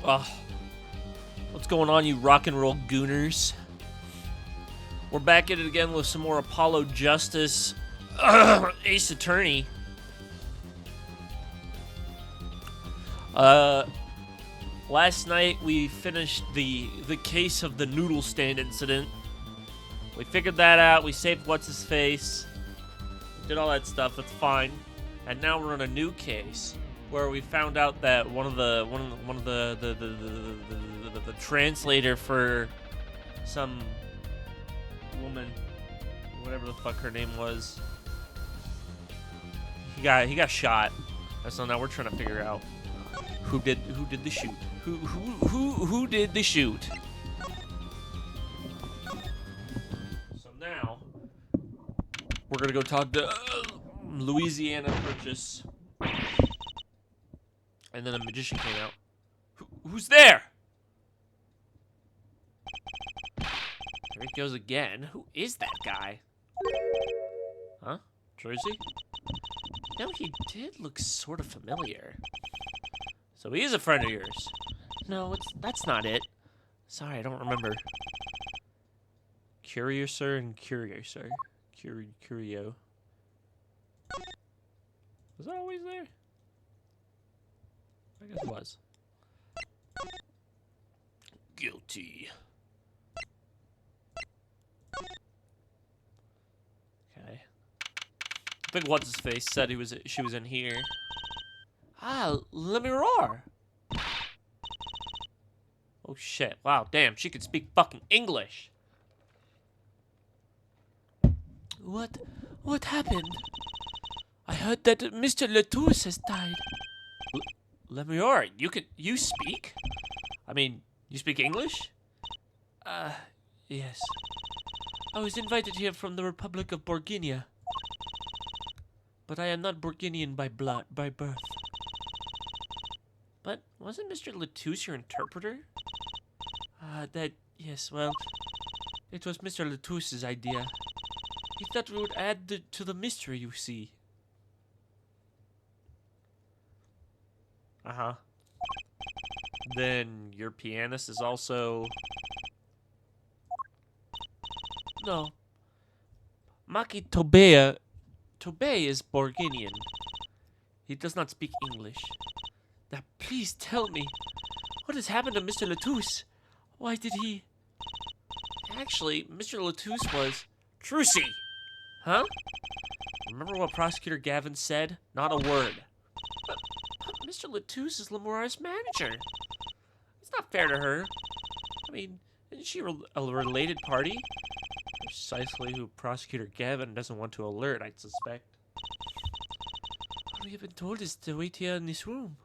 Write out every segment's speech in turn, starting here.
What's going on, you rock and roll gooners? We're back at it again with some more Apollo Justice Ace Attorney. Last night we finished the case of the noodle stand incident. We figured that out. We saved what's-his-face. Did all that stuff. That's fine. And now we're on a new case where we found out that one of the translator for some woman, whatever the fuck her name was, he got shot. So now we're trying to figure out who did the shoot. Who did the shoot? So now we're gonna go talk to Louisiana Purchase, and then a magician came out. Who's there? There he goes again. Who is that guy? Huh? Jersey? No, he did look sort of familiar. So he is a friend of yours. No, that's not it. Sorry, I don't remember. Curiouser and Curioser. Curio. Was that always there? I guess it was. Guilty. Okay. I think what's-his-face said she was in here. Ah, Le Miroir. Oh shit! Wow, damn, she could speak fucking English. What happened? I heard that Mr. Latouche has died. Le Miroir, you speak? I mean, you speak English? Yes. I was invited here from the Republic of Bourguignon. But I am not Bourguignon by birth. But wasn't Mr. Latouche your interpreter? Yes, well, it was Mr. Latouche's idea. He thought we would add to the mystery, you see. Uh-huh. Then your pianist is also... No. Maki Tobey is Bourguignon. He does not speak English. Now, please tell me, what has happened to Mr. Latouche? Why did he... Actually, Mr. Latouche was... Trucy! Huh? Remember what Prosecutor Gavin said? Not a word. But Mr. Latouche is Lemurar's manager. It's not fair to her. I mean, isn't she a related party? Precisely who Prosecutor Gavin doesn't want to alert, I'd suspect. All we have been told is to wait here in this room.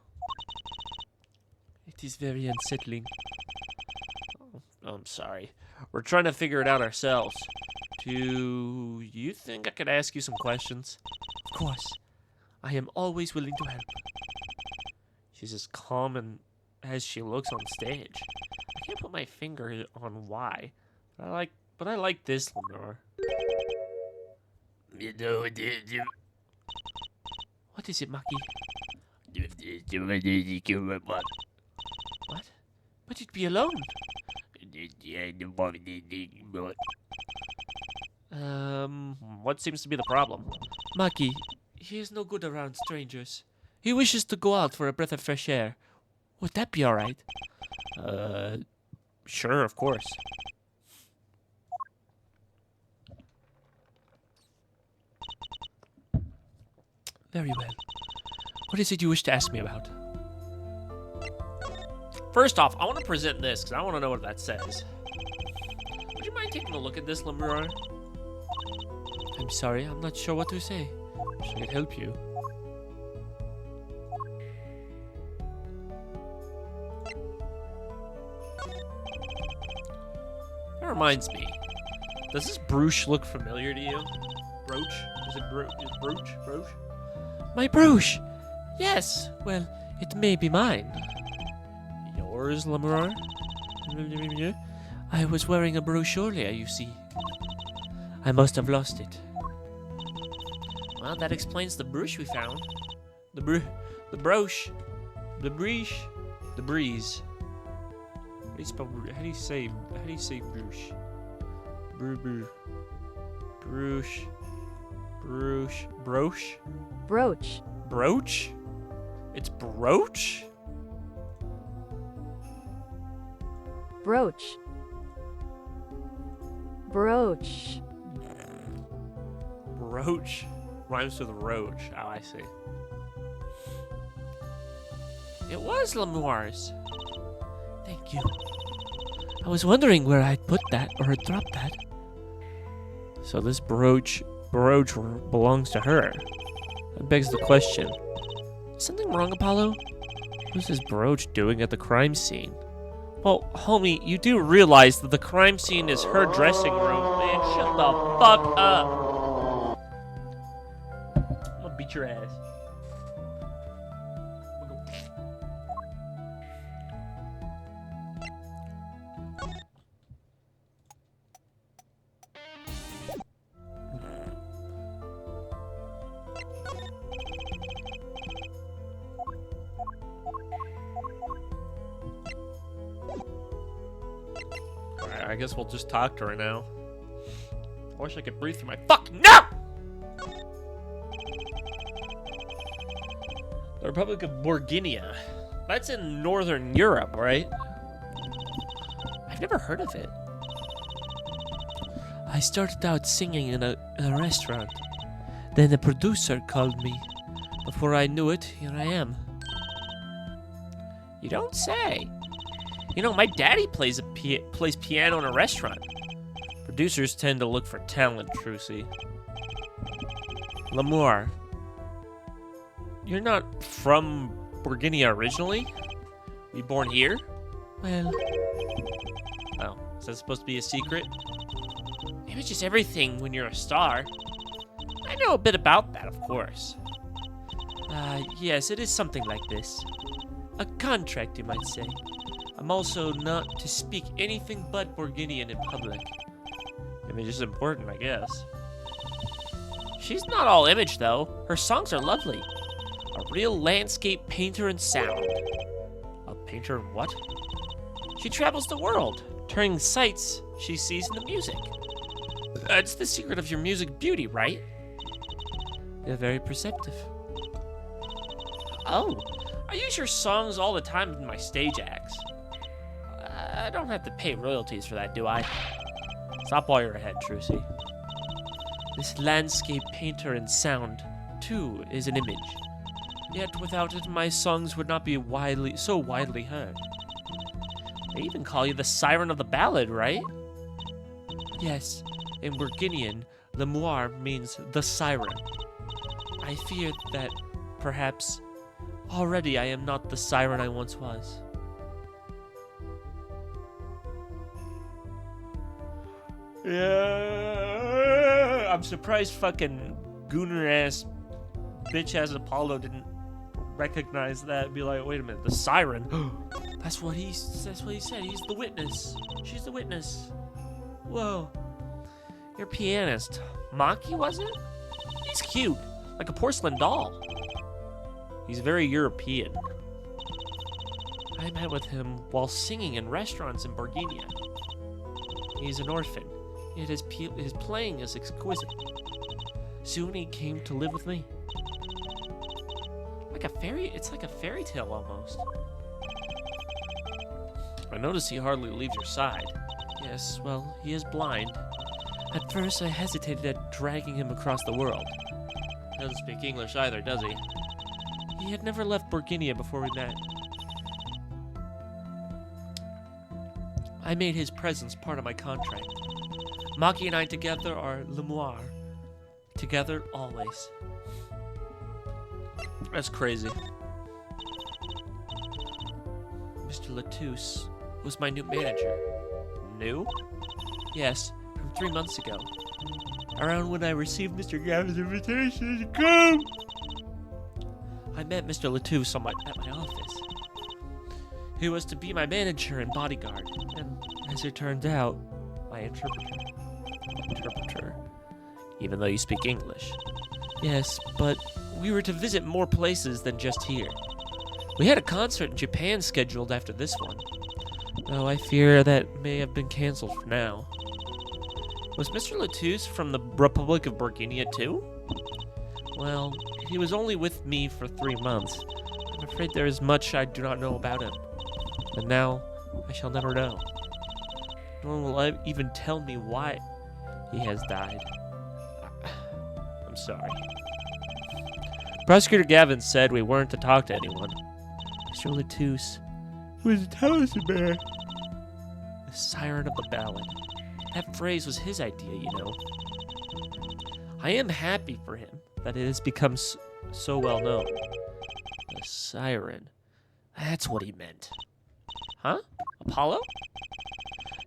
It is very unsettling. Oh, I'm sorry. We're trying to figure it out ourselves. Do you think I could ask you some questions? Of course. I am always willing to help. She's as calm as she looks on stage. I can't put my finger on why. But I like this, Lenore. What is it, Maki? What? But you'd be alone. What seems to be the problem? Maki, he is no good around strangers. He wishes to go out for a breath of fresh air. Would that be alright? Sure, of course. Very well. What is it you wish to ask me about? First off, I want to present this, because I want to know what that says. Would you mind taking a look at this, Lemurrar? I'm sorry, I'm not sure what to say. Should it help you? That reminds me. Does this brooch look familiar to you? Brooch? Is it brooch? Brooch? My brooch! Yes! Well, it may be mine. Yours, Lemurrar? I was wearing a brooch earlier, you see. I must have lost it. Well, that explains the brooch we found. The brooch. The breeze. do you spell? How do you say? How do you say Bruges? Bruges. Broche. Brooch. Broach. It's brooch. Brooch. Brooch. Roach. Rhymes with roach. Oh, I see. It was Lemoire's. Thank you. I was wondering where I'd put that or had dropped that. So this brooch belongs to her. That begs the question. Is something wrong, Apollo? What's this brooch doing at the crime scene? Well, homie, you do realize that the crime scene is her dressing room. Man, shut the fuck up. I'm gonna beat your ass. Alright, I guess we'll just talk to her now. I wish I could breathe through my fucking no! The Republic of Borginia. That's in Northern Europe, right? I've never heard of it. I started out singing in a restaurant. Then the producer called me. Before I knew it, here I am. You don't say. You know, my daddy plays piano in a restaurant. Producers tend to look for talent, Trucy. Lemoire. You're not from Borginia originally? Were you born here? Well... Oh, is that supposed to be a secret? Image is everything when you're a star. I know a bit about that, of course. Yes, it is something like this. A contract, you might say. I'm also not to speak anything but Borginian in public. Image is important, I guess. She's not all image, though. Her songs are lovely. A real landscape painter in sound. A painter in what? She travels the world, turning sights she sees in the music. That's the secret of your music beauty, right? You're very perceptive. Oh, I use your songs all the time in my stage acts. I don't have to pay royalties for that, do I? Stop while you're ahead, Trucy. This landscape painter in sound, too, is an image. Yet without it, my songs would not be so widely heard. They even call you the siren of the ballad, right? Yes, in Borginian, Lemoire means the siren. I fear that, perhaps, already I am not the siren I once was. Yeah, I'm surprised fucking gooner-ass bitch-ass Apollo didn't recognize that and be like, wait a minute, the siren? That's what he said. He's the witness. She's the witness. Whoa. Your pianist. Maki, was it? He's cute. Like a porcelain doll. He's very European. I met with him while singing in restaurants in Borginia. He's an orphan, yet his playing is exquisite. Soon he came to live with me. It's like a fairy tale almost. I notice he hardly leaves your side. Yes, well, he is blind. At first, I hesitated at dragging him across the world. He doesn't speak English either, does he? He had never left Borginia before we met. I made his presence part of my contract. Maki and I together are Lemoire. Together, always. That's crazy. Mr. Latouche was my new manager. New? Yes, from 3 months ago. Around when I received Mr. Gavin's invitation to come. I met Mr. Latouche at my office. He was to be my manager and bodyguard, and as it turned out, my interpreter. Even though you speak English. Yes, but we were to visit more places than just here. We had a concert in Japan scheduled after this one. though I fear that may have been cancelled for now. Was Mr. Latouche from the Republic of Burgundia too? Well, he was only with me for 3 months. I'm afraid there is much I do not know about him. And now, I shall never know. Nor will I even tell me why he has died. I'm sorry. Prosecutor Gavin said we weren't to talk to anyone. Mr. Latouche was a talisman bearer. The siren of the ballad. That phrase was his idea, you know. I am happy for him that it has become so well known. The siren. That's what he meant. Huh? Apollo?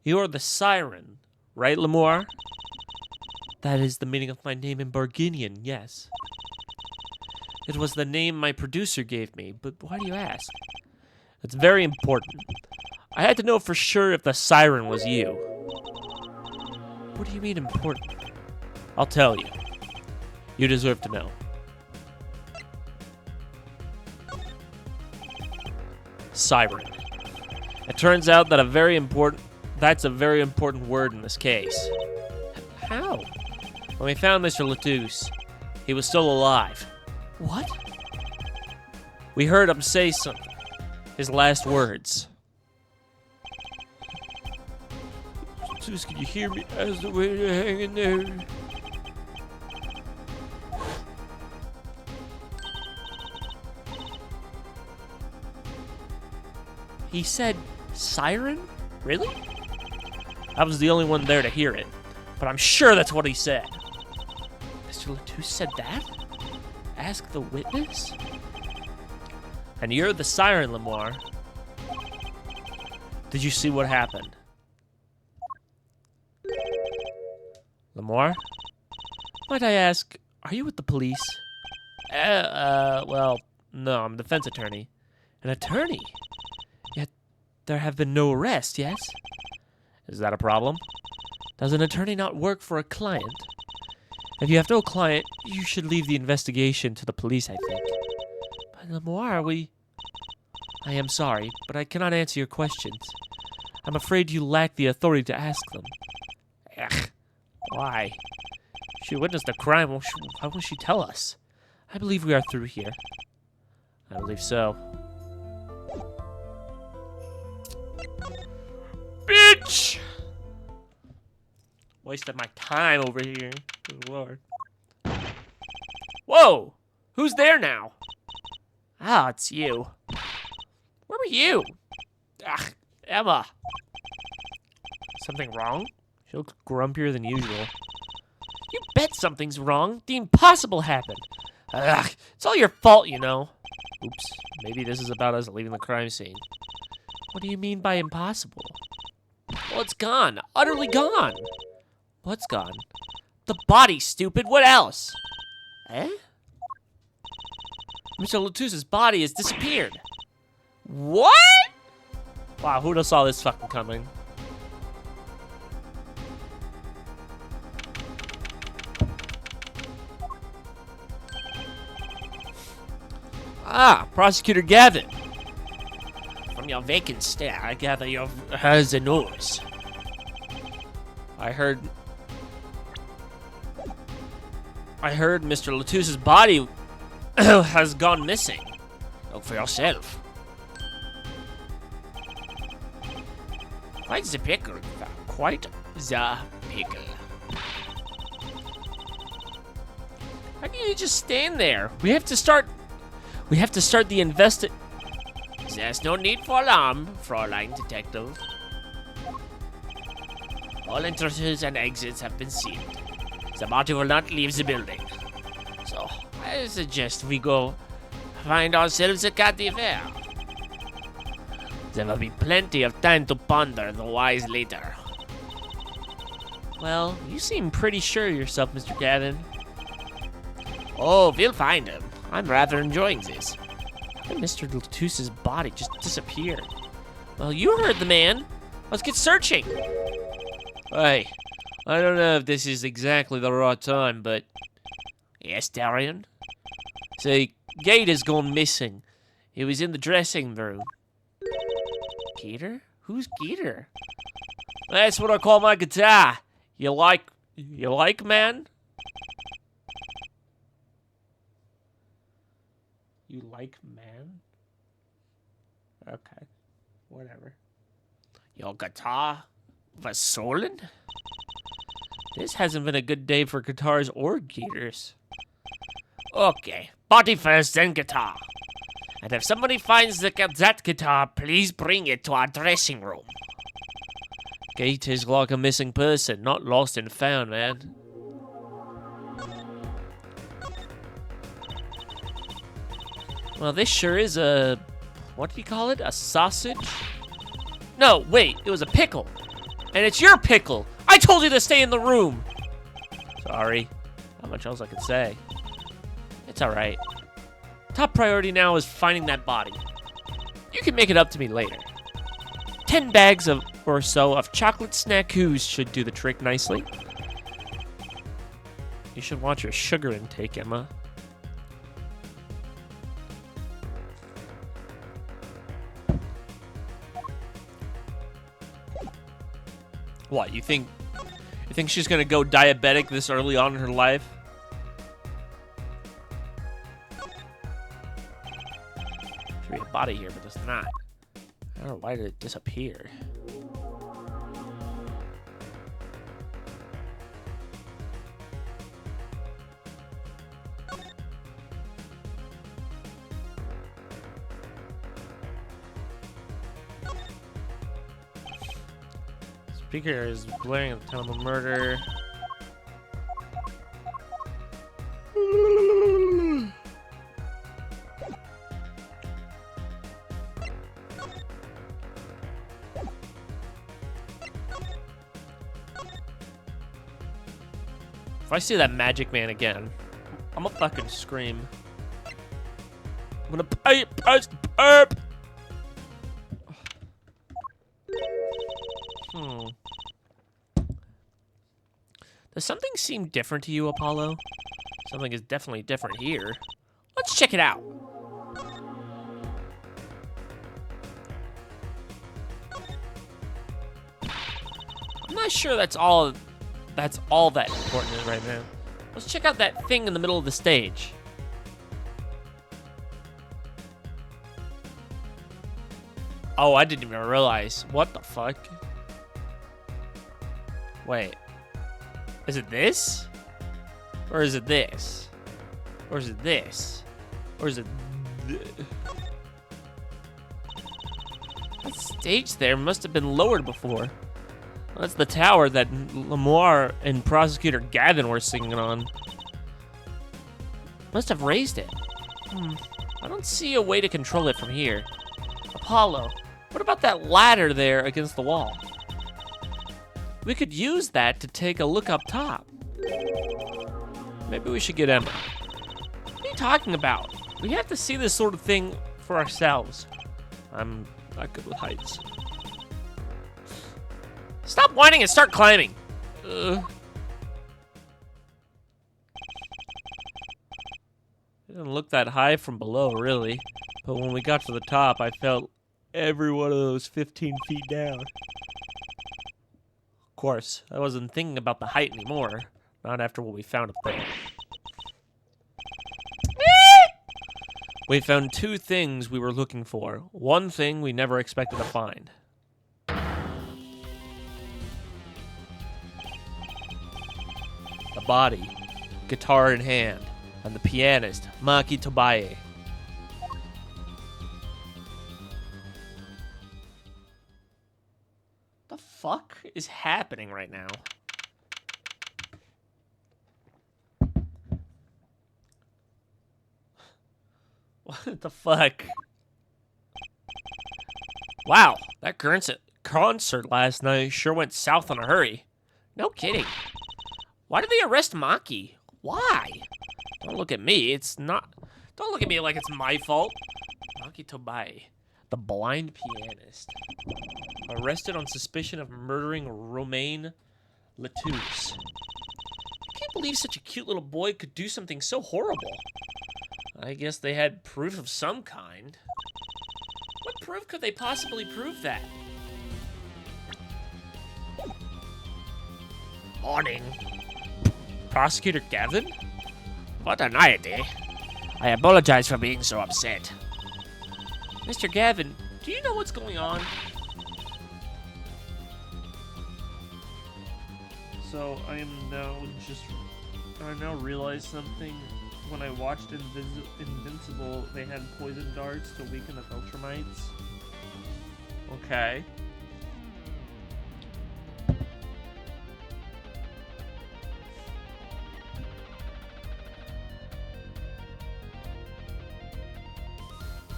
You're the siren, right, Lemore? That is the meaning of my name in Burgundian, yes. It was the name my producer gave me, but why do you ask? It's very important. I had to know for sure if the siren was you. What do you mean important? I'll tell you. You deserve to know. Siren. It turns out that that's a very important word in this case. How? When we found Mr. Latouche, he was still alive. What? We heard him say something. His last words. Latouche, can you hear me? As the way to hang in there. He said, siren? Really? I was the only one there to hear it, but I'm sure that's what he said. Mr. Latouche said that? Ask the witness? And you're the siren, Lemore. Did you see what happened? Lemore? Might I ask, are you with the police? Well, no, I'm a defense attorney. An attorney? Yet, there have been no arrests, yes? Is that a problem? Does an attorney not work for a client? If you have no client, you should leave the investigation to the police, I think. But Lemore, I am sorry, but I cannot answer your questions. I'm afraid you lack the authority to ask them. Ugh. Why? She witnessed the crime. Why won't she tell us? I believe we are through here. I believe so. Bitch! Wasted my time over here. Good Lord. Whoa! Who's there now? Ah, it's you. Where were you? Ugh, Emma. Something wrong? She looks grumpier than usual. You bet something's wrong. The impossible happened. Ugh, it's all your fault, you know. Oops, maybe this is about us leaving the crime scene. What do you mean by impossible? Well, it's gone. Utterly gone. What's gone? The body, stupid. What else? Eh? Mr. Latouche's body has disappeared. What? Wow, who'd have saw this fucking coming? Ah, Prosecutor Gavin. From your vacant stare, I gather you has the news. I heard Mr. Latouche's body has gone missing. Look for yourself. Quite the pickle. Quite the pickle. How can you just stand there? We have to start the There's no need for alarm, Fräulein Detective. All entrances and exits have been sealed. The body will not leave the building. So, I suggest we go find ourselves a cadaver. There will be plenty of time to ponder the wise later. Well, you seem pretty sure of yourself, Mr. Gavin. Oh, we'll find him. I'm rather enjoying this. How did Mr. Latouche's body just disappeared? Well, you heard the man. Let's get searching. Hey, I don't know if this is exactly the right time, but... Yes, Darian? See, Gate has gone missing. He was in the dressing room. Gator? Who's Geeter? That's what I call my guitar. You like, man? You like, man? Okay. Whatever. Your guitar was stolen? This hasn't been a good day for guitars or Geeters. Okay. Body first, then guitar. And if somebody finds that guitar, please bring it to our dressing room. Gate is like a missing person, not lost and found, man. Well, this sure is a... what do you call it? A sausage? No, wait, it was a pickle. And it's your pickle! I told you to stay in the room! Sorry. Not much else I could say. It's alright. Top priority now is finding that body. You can make it up to me later. 10 bags or so of chocolate snackoos should do the trick nicely. You should watch your sugar intake, Emma. What, you think she's gonna go diabetic this early on in her life? Should be a body here, but there's not. I don't know, why did it disappear? Speaker is blaring at the time of murder. If I see that magic man again, I'm gonna fucking scream. I'm gonna burp. Does something seem different to you, Apollo? Something is definitely different here. Let's check it out. I'm not sure that's all that important right now. Let's check out that thing in the middle of the stage. Oh, I didn't even realize. What the fuck? Wait. Is it this? Or is it this? Or is it this? Or is it that stage there must have been lowered before. That's the tower that Lamar and Prosecutor Gavin were singing on. Must have raised it. I don't see a way to control it from here. Apollo, what about that ladder there against the wall? We could use that to take a look up top. Maybe we should get Emma. What are you talking about? We have to see this sort of thing for ourselves. I'm not good with heights. Stop whining and start climbing. It didn't look that high from below, really. But when we got to the top, I felt every one of those 15 feet down. Of course, I wasn't thinking about the height anymore. Not after what we found up there. We found two things we were looking for. One thing we never expected to find. The body, guitar in hand, and the pianist, Maki Tobaye. The fuck is happening right now? What the fuck? Wow, that concert last night sure went south in a hurry. No kidding. Why did they arrest Maki? Why? Don't look at me. Don't look at me like it's my fault. Maki Tobaye, the blind pianist, arrested on suspicion of murdering Romain Letouce. I can't believe such a cute little boy could do something so horrible. I guess they had proof of some kind. What proof could they possibly prove that? Morning. Prosecutor Gavin? What a night, eh? I apologize for being so upset. Mr. Gavin, do you know what's going on? So, I now realize something. When I watched Invincible, they had poison darts to weaken the Viltrumites. Okay.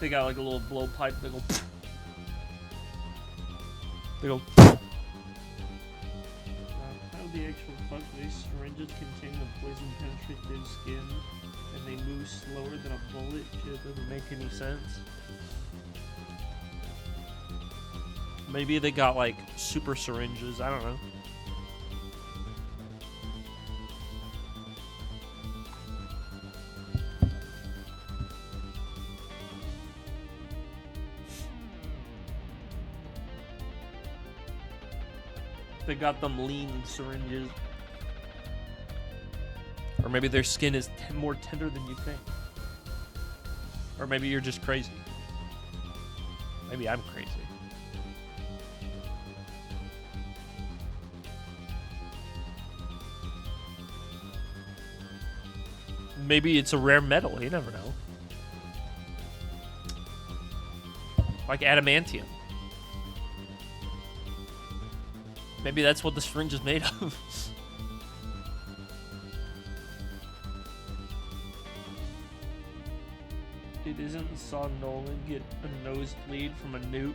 They got like a little blowpipe. They go. They go. How the actual fuck these syringes contain the poison penetrate their skin, and they move slower than a bullet? It doesn't make any sense. Maybe they got like super syringes. I don't know. They got them lean syringes. Or maybe their skin is more tender than you think. Or maybe you're just crazy. Maybe I'm crazy. Maybe it's a rare metal. You never know. Like adamantium. Maybe that's what the syringe is made of. It isn't saw Nolan get a nosebleed from a nuke.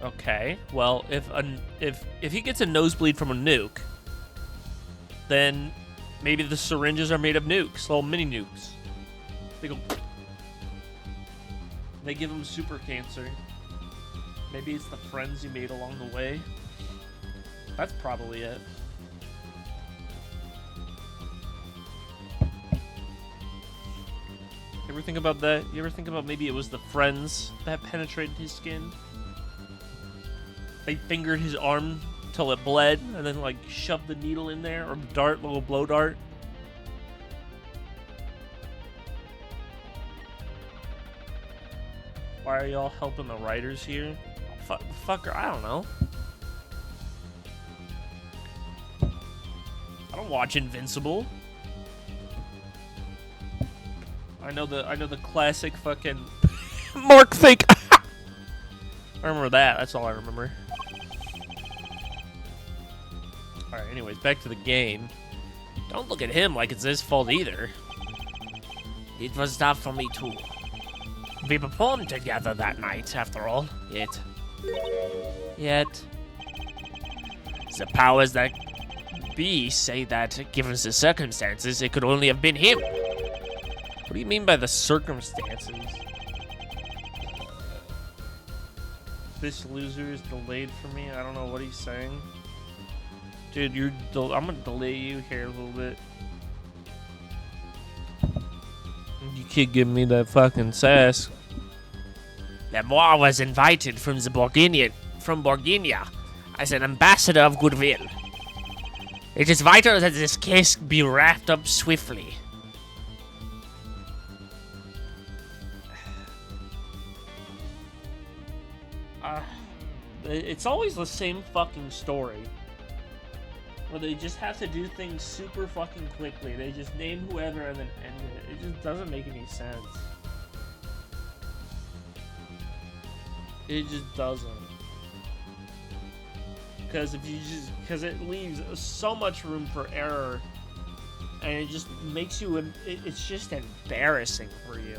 Okay, well, if he gets a nosebleed from a nuke, then maybe the syringes are made of nukes, little mini nukes. They go. They give him super cancer. Maybe it's the friends you made along the way. That's probably it. You ever think about that? You ever think about maybe it was the friends that penetrated his skin? They fingered his arm till it bled and then like shoved the needle in there, or the dart, little blow dart. Why are y'all helping the writers here? Fucker, I don't know. I don't watch Invincible. I know the classic fucking Mark fake. I remember that. That's all I remember. All right. Anyways, back to the game. Don't look at him like it's his fault either. It was tough for me too. We performed together that night, after all. Yet, the powers that be say that, given the circumstances, it could only have been him. What do you mean by the circumstances? This loser is delayed for me. I don't know what he's saying. Dude, I'm gonna delay you here a little bit. You keep giving me that fucking sass. Lemoire was invited from Borginia as an ambassador of goodwill. It is vital that this case be wrapped up swiftly. It's always the same fucking story. Where they just have to do things super fucking quickly. They just name whoever and then end it. It just doesn't make any sense. It just doesn't. Because it leaves so much room for error, and it just makes you. It's just embarrassing for you.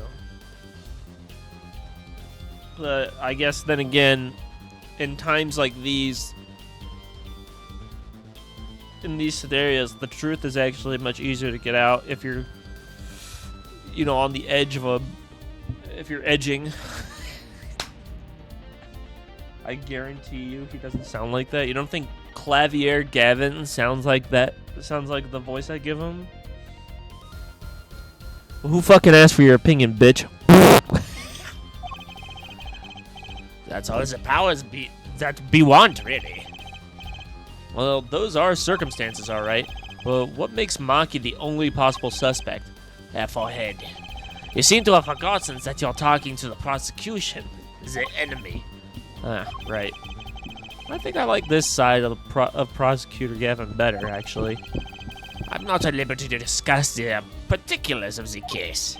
But I guess then again, in times like these, in these scenarios, the truth is actually much easier to get out if you're, on the edge of if you're edging. I guarantee you he doesn't sound like that. You don't think Clavier Gavin sounds like that? Sounds like the voice I give him? Well, who fucking asked for your opinion, bitch? That's how the powers that we want, really. Well, those are circumstances, all right. But what makes Maki the only possible suspect? Forehead. You seem to have forgotten that you're talking to the prosecution, the enemy. Ah, right. I think I like this side of Prosecutor Gavin better, actually. I'm not at liberty to discuss the particulars of the case.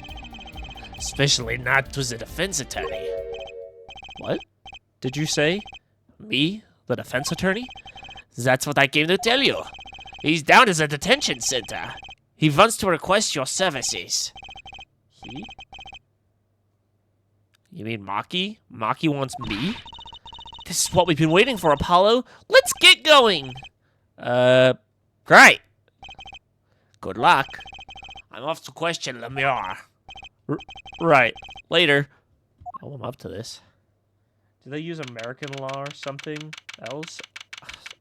Especially not to the defense attorney. What? Did you say? Me? The defense attorney? That's what I came to tell you. He's down at the detention center. He wants to request your services. He? You mean Maki? Maki wants me? This is what we've been waiting for, Apollo. Let's get going! Great. Good luck. I'm off to question Lemure. Right. Later. Oh, I'm up to this. Do they use American law or something else?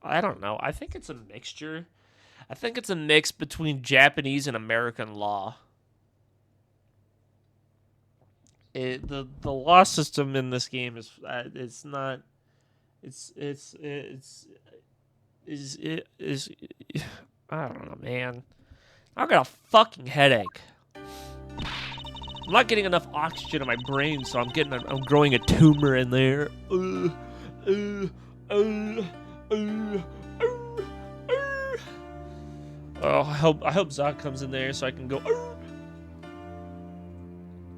I don't know. I think it's a mixture. I think it's a mix between Japanese and American law. The law system in this game is it's not I don't know, man. I got a fucking headache. I'm not getting enough oxygen in my brain, so I'm growing a tumor in there. Oh, I hope Zach comes in there so I can go.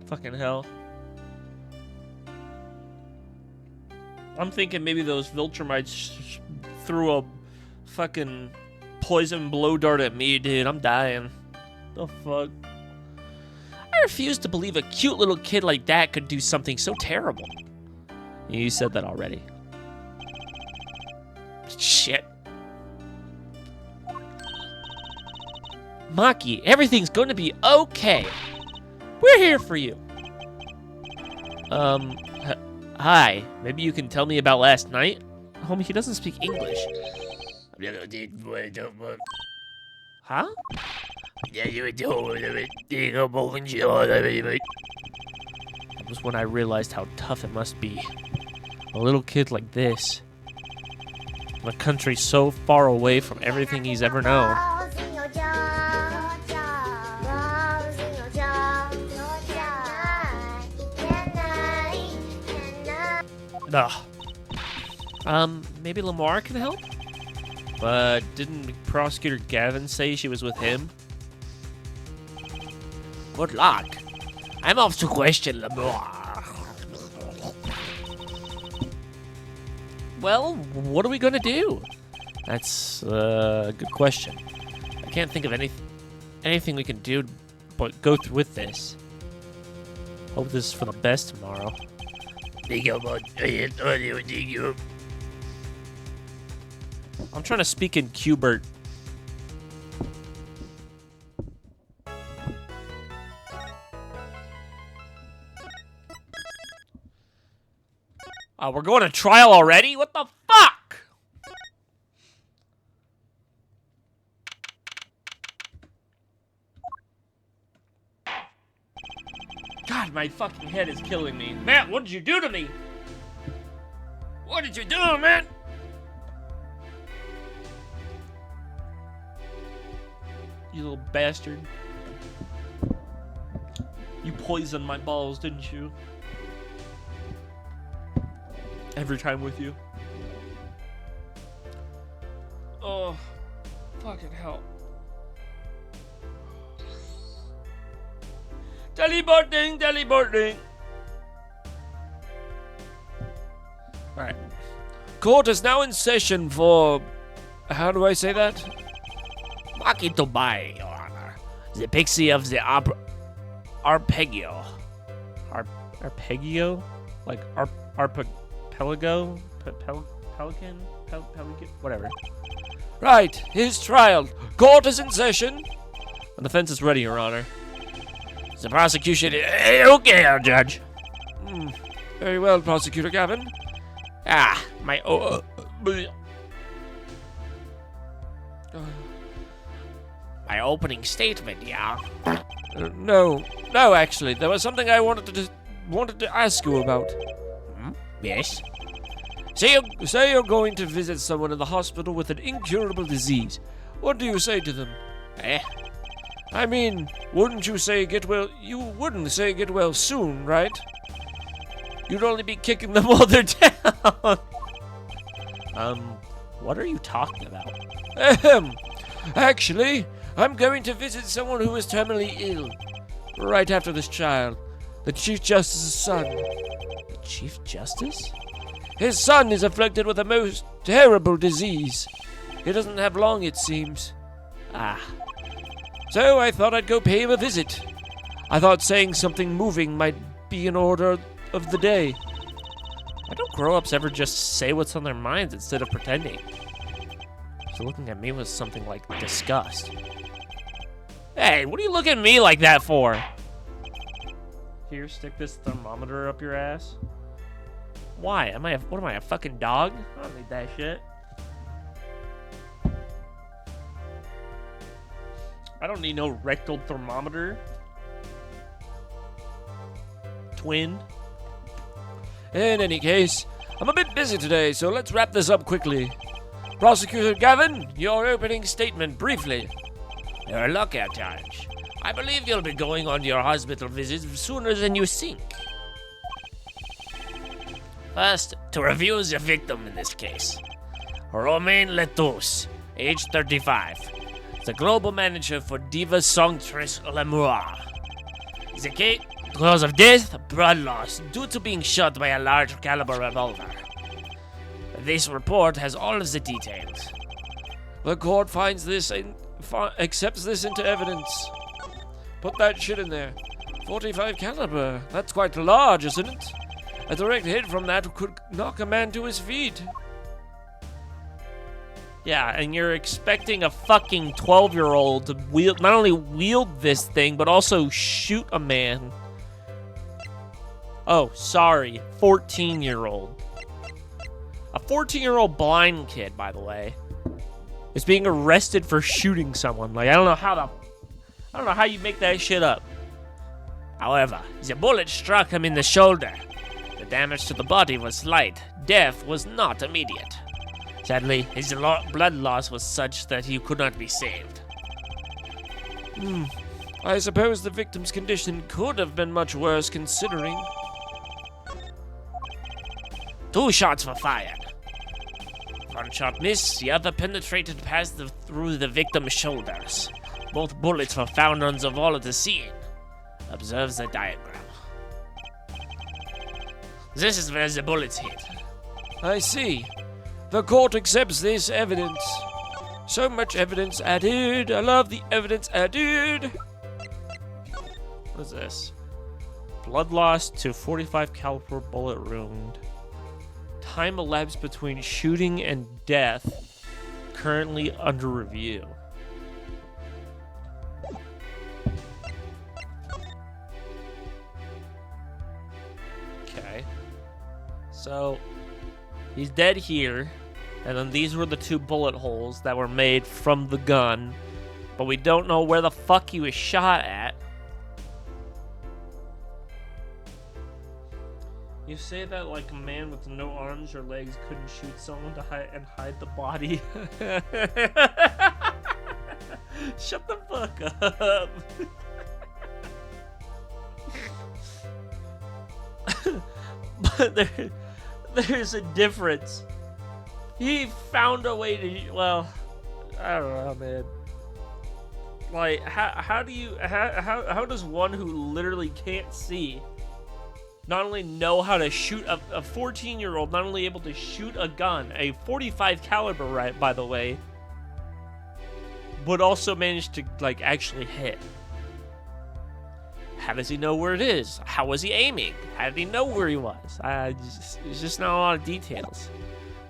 Fucking hell. I'm thinking maybe those Viltrumites threw a fucking poison blow dart at me, dude. I'm dying. The fuck? I refuse to believe a cute little kid like that could do something so terrible. You said that already. Shit. Maki, everything's going to be okay. We're here for you. Hi. Maybe you can tell me about last night? Homie, he doesn't speak English. Huh? That was when I realized how tough it must be. A little kid like this. In a country so far away from everything he's ever known. Maybe Lamar can help? But didn't Prosecutor Gavin say she was with him? Good luck. I'm off to question Lamar. Well, what are we gonna do? That's a good question. I can't think of anything we can do but go through with this. Hope this is for the best tomorrow. I'm trying to speak in Qbert. Oh, we're going to trial already? What the fuck? God, my fucking head is killing me. Matt, what did you do to me? What did you do, man? You little bastard. You poisoned my balls, didn't you? Every time with you. Oh, fucking hell. Teleporting, teleporting. Alright. Court is now in session for... How do I say that? Maki Tobai, Your Honor. The pixie of the Arpeggio. Arpeggio? Like Archipelago? Pelican? Pelican? Whatever. Right, his trial. Court is in session. The defense is ready, Your Honor. The prosecution is... Okay, Judge. Very well, Prosecutor Gavin. My... my opening statement, yeah? No, actually. There was something I wanted to ask you about. Yes? Say you're going to visit someone in the hospital with an incurable disease. What do you say to them? I mean, wouldn't you say get well? You wouldn't say get well soon, right? You'd only be kicking them while they're down. What are you talking about? Actually, I'm going to visit someone who is terminally ill. Right after this child. The Chief Justice's son. The Chief Justice? His son is afflicted with a most terrible disease. He doesn't have long, it seems. So I thought I'd go pay him a visit. I thought saying something moving might be in order of the day. Why don't grown-ups ever just say what's on their minds instead of pretending? So looking at me with something like disgust. Hey, what are you looking at me like that for? Here, stick this thermometer up your ass. Why? What am I, a fucking dog? I don't need that shit. I don't need no rectal thermometer. Twin. In any case, I'm a bit busy today, so let's wrap this up quickly. Prosecutor Gavin, your opening statement, briefly. Your lockout charge. I believe you'll be going on your hospital visit sooner than you think. First, to review the victim in this case. Romain Letous, age 35. The global manager for Diva Songstress L'amour. The cause of death, blood loss, due to being shot by a large caliber revolver. This report has all of the details. The court finds this and accepts this into evidence. Put that shit in there. 45 caliber. That's quite large, isn't it? A direct hit from that could knock a man to his feet. Yeah, and you're expecting a fucking 12-year-old to not only wield this thing, but also shoot a man. Oh, sorry, 14-year-old. A 14-year-old blind kid, by the way, is being arrested for shooting someone. Like, I don't know how you make that shit up. However, the bullet struck him in the shoulder. The damage to the body was slight. Death was not immediate. Sadly, his blood loss was such that he could not be saved. I suppose the victim's condition could have been much worse considering. 2 shots were fired. One shot missed, the other penetrated through the victim's shoulders. Both bullets were found on the wall of the scene. Observe the diagram. This is where the bullets hit. I see. The court accepts this evidence. So much evidence added. I love the evidence added. What is this? Blood loss to 45 caliber bullet wound. Time elapsed between shooting and death. Currently under review. Okay. So, he's dead here. And then these were the 2 bullet holes that were made from the gun. But we don't know where the fuck he was shot at. You say that like a man with no arms or legs couldn't shoot someone to hide the body. Shut the fuck up. But there's a difference. He found a way to, well, I don't know, man. Like, how does one who literally can't see not only know how to shoot a 14-year-old, not only able to shoot a gun, a 45 caliber, right, by the way, but also manage to, like, actually hit? How does he know where it is? How was he aiming? How did he know where he was? There's just not a lot of details.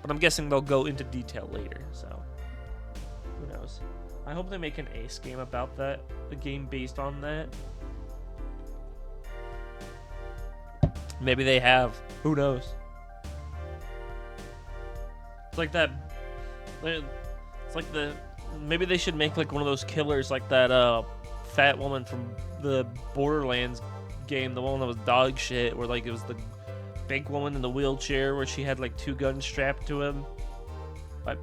But I'm guessing they'll go into detail later, so who knows? I hope they make an Ace game about that, a game based on that. Maybe they have. Who knows? It's like that. It's like maybe they should make like one of those killers, like that fat woman from the Borderlands game, the one that was dog shit, where like it was the big woman in the wheelchair where she had like 2 guns strapped to him. Like,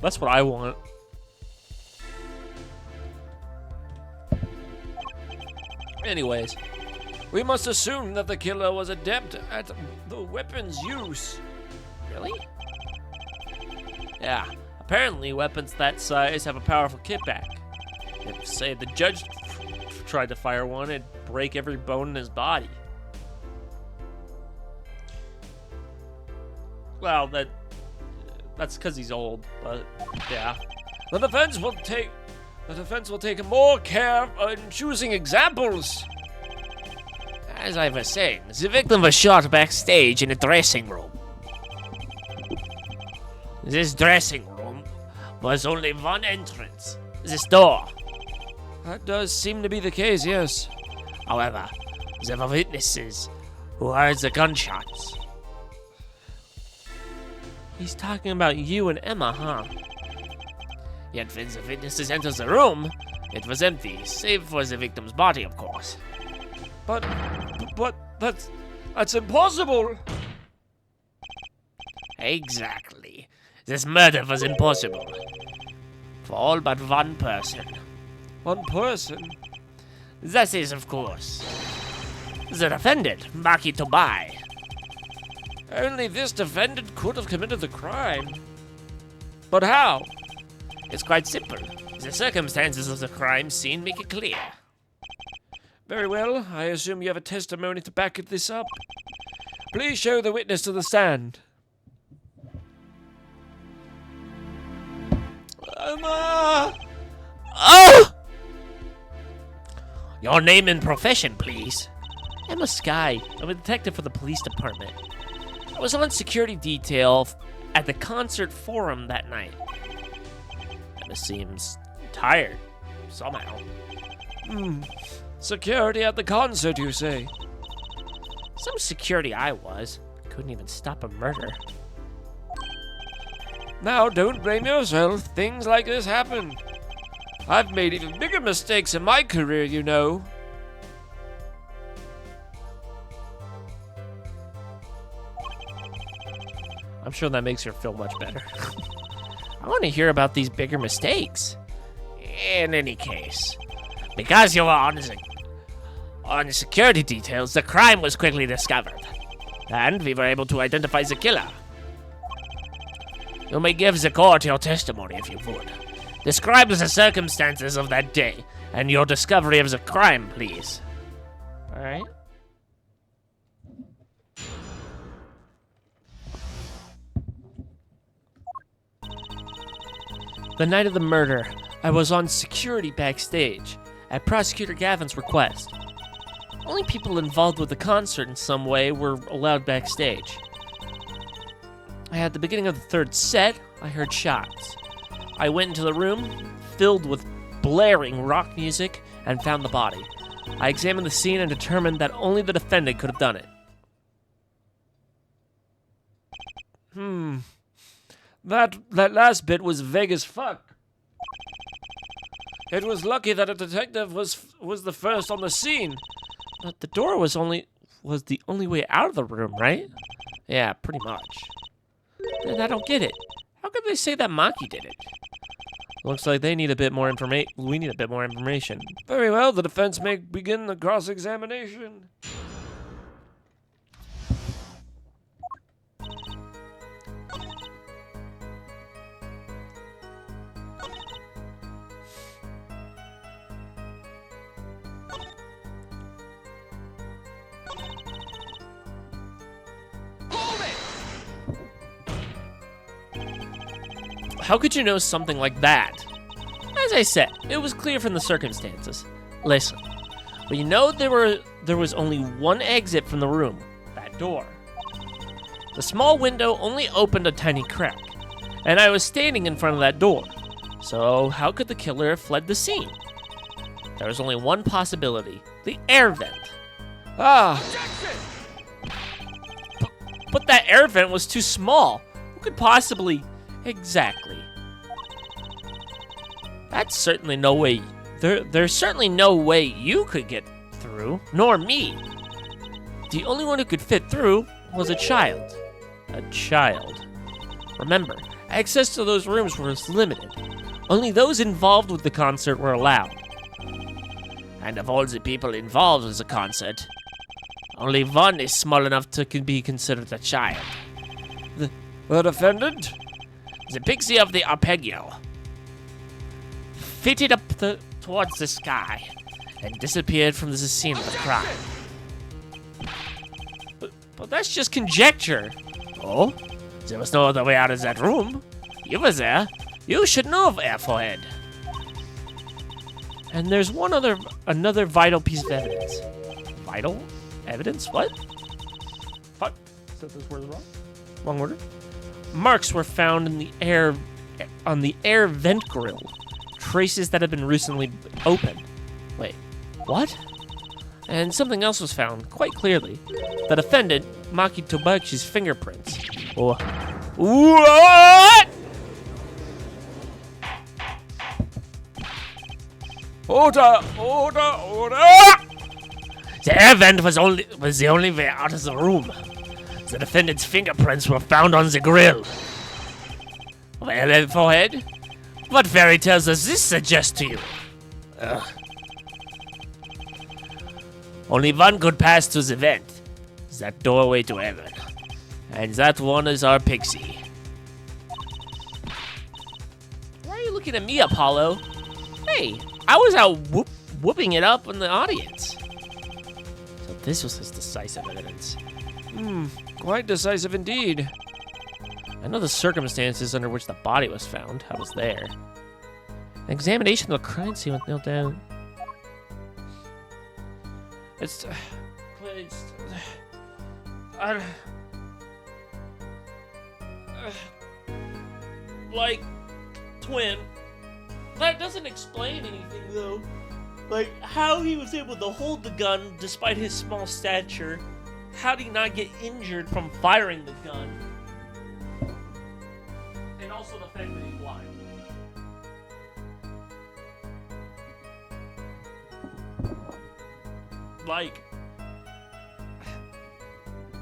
that's what I want. Anyways, we must assume that the killer was adept at the weapon's use. Really? Yeah, apparently weapons that size have a powerful kickback. If, say, the judge tried to fire one, it'd break every bone in his body. Well, that's because he's old, but yeah. The defense will take more care in choosing examples. As I was saying, the victim was shot backstage in a dressing room. This dressing room was only one entrance, this door. That does seem to be the case, yes. However, there were witnesses who heard the gunshots. He's talking about you and Emma, huh? Yet when the witnesses entered the room, it was empty, save for the victim's body, of course. But that's impossible! Exactly. This murder was impossible. For all but one person. One person? That is, of course, the defendant, Maki Tobai. Only this defendant could have committed the crime. But how? It's quite simple. The circumstances of the crime scene make it clear. Very well. I assume you have a testimony to back this up. Please show the witness to the stand. Emma! Oh! Your name and profession, please. Emma Sky. I'm a detective for the police department. I was on security detail at the concert forum that night. Emma seems tired, somehow. Security at the concert, you say? Some security I was. Couldn't even stop a murder. Now, don't blame yourself. Things like this happen. I've made even bigger mistakes in my career, you know. I'm sure that makes her feel much better. I want to hear about these bigger mistakes. In any case, because you were on the security details, the crime was quickly discovered, and we were able to identify the killer. You may give the court your testimony if you would. Describe the circumstances of that day and your discovery of the crime, please. All right. The night of the murder, I was on security backstage at Prosecutor Gavin's request. Only people involved with the concert in some way were allowed backstage. At the beginning of the third set, I heard shots. I went into the room, filled with blaring rock music, and found the body. I examined the scene and determined that only the defendant could have done it. That last bit was vague as fuck. It was lucky that a detective was the first on the scene. But the door was the only way out of the room, right? Yeah, pretty much. Then I don't get it. How could they say that Maki did it? Looks like they need a bit more information. We need a bit more information. Very well, the defense may begin the cross-examination. How could you know something like that? As I said, it was clear from the circumstances. Listen, we know there was only one exit from the room, that door. The small window only opened a tiny crack, and I was standing in front of that door. So how could the killer have fled the scene? There was only one possibility, the air vent. But that air vent was too small. Who could possibly... Exactly. That's certainly no way. There's certainly no way you could get through, nor me. the only one who could fit through was a child. A child. Remember, access to those rooms was limited. Only those involved with the concert were allowed. And of all the people involved with the concert, only one is small enough to be considered a child. The defendant? The pixie of the arpeggio fitted up towards the sky and disappeared from the scene of the crime. But that's just conjecture. Oh? There was no other way out of that room. You were there. You should know of Airforehead. And there's another vital piece of evidence. Vital evidence? What? Fuck. Said those words wrong? Wrong order? Marks were found in the air on the air vent grill. Traces that had been recently opened. Wait, what? And something else was found, quite clearly. The defendant, Maki Tobachi's fingerprints. Oh. What? Order! The air vent was the only way out of the room. The defendant's fingerprints were found on the grill. Well, forehead, what fairy tales does this suggest to you? Only one could pass through the vent. That doorway to heaven. And that one is our pixie. Why are you looking at me, Apollo? Hey, I was out whooping it up in the audience. So this was his decisive evidence. Quite decisive indeed. I know the circumstances under which the body was found. I was there. An examination of the crime scene was nailed down. Like, twin. That doesn't explain anything, though. Like, how he was able to hold the gun despite his small stature. How did he not get injured from firing the gun? And also the fact that he's blind. Like,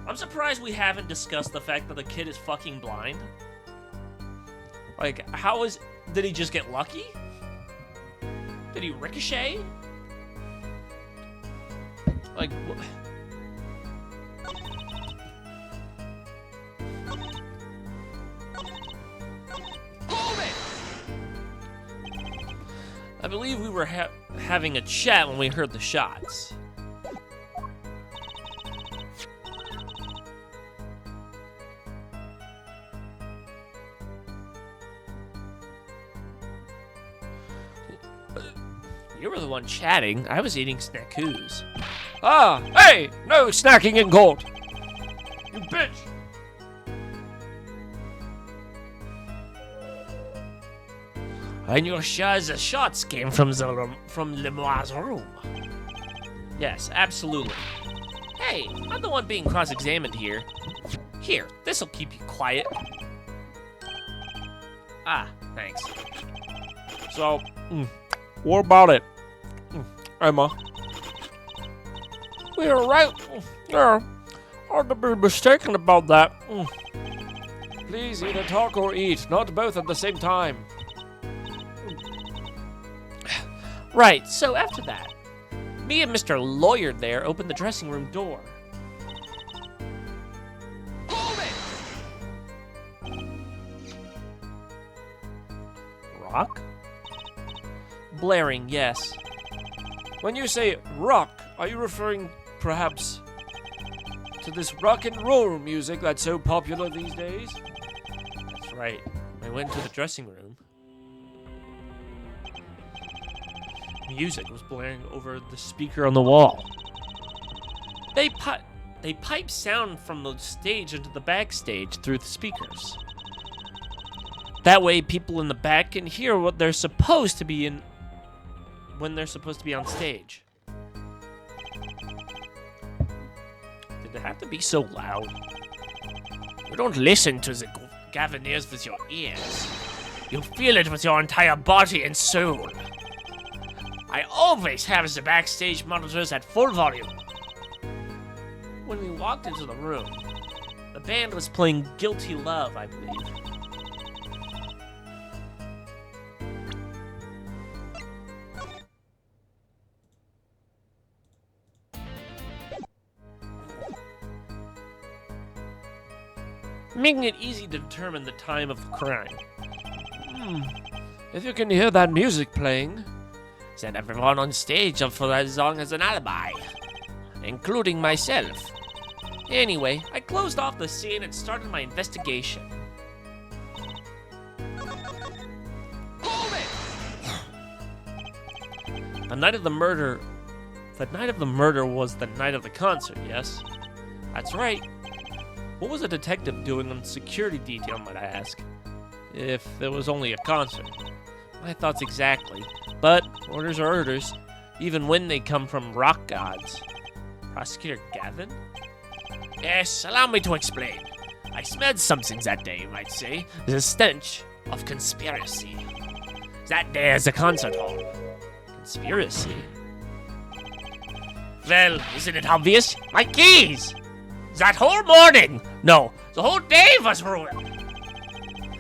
I'm surprised we haven't discussed the fact that the kid is fucking blind. Like, did he just get lucky? Did he ricochet? Like, I believe we were having a chat when we heard the shots. You were the one chatting. I was eating snackoos. Hey! No snacking in court! You bitch! And you're sure the shots came from Lemoire's room? Yes, absolutely. Hey, I'm the one being cross-examined here. Here, this'll keep you quiet. Ah, thanks. So, what about it? Emma? We are right. Yeah, hard to be mistaken about that. Please either talk or eat, not both at the same time. Right, so after that, me and Mr. Lawyer there opened the dressing room door. Rock? Blaring, yes. When you say rock, are you referring perhaps to this rock and roll music that's so popular these days? That's right. I went to the dressing room. Music was blaring over the speaker on the wall. They pipe sound from the stage into the backstage through the speakers. That way, people in the back can hear what they're supposed to be in when they're supposed to be on stage. Did it have to be so loud? You don't listen to the Gaviniers with your ears. You feel it with your entire body and soul. I always have the backstage monitors at full volume. when we walked into the room, the band was playing Guilty Love, I believe. Making it easy to determine the time of the crime. If you can hear that music playing, Then everyone on stage up for that song has an alibi, including myself. Anyway, I closed off the scene and started my investigation. Hold it! The night of the murder was the night of the concert, yes? That's right. What was a detective doing on security detail, might I ask? If there was only a concert. My thoughts exactly. But orders are orders, even when they come from rock gods. Prosecutor Gavin? Yes, allow me to explain. I smelled something that day, you might say. The stench of conspiracy. That day as a concert hall. Conspiracy? Well, isn't it obvious? My keys! That whole morning! No, the whole day was ruined.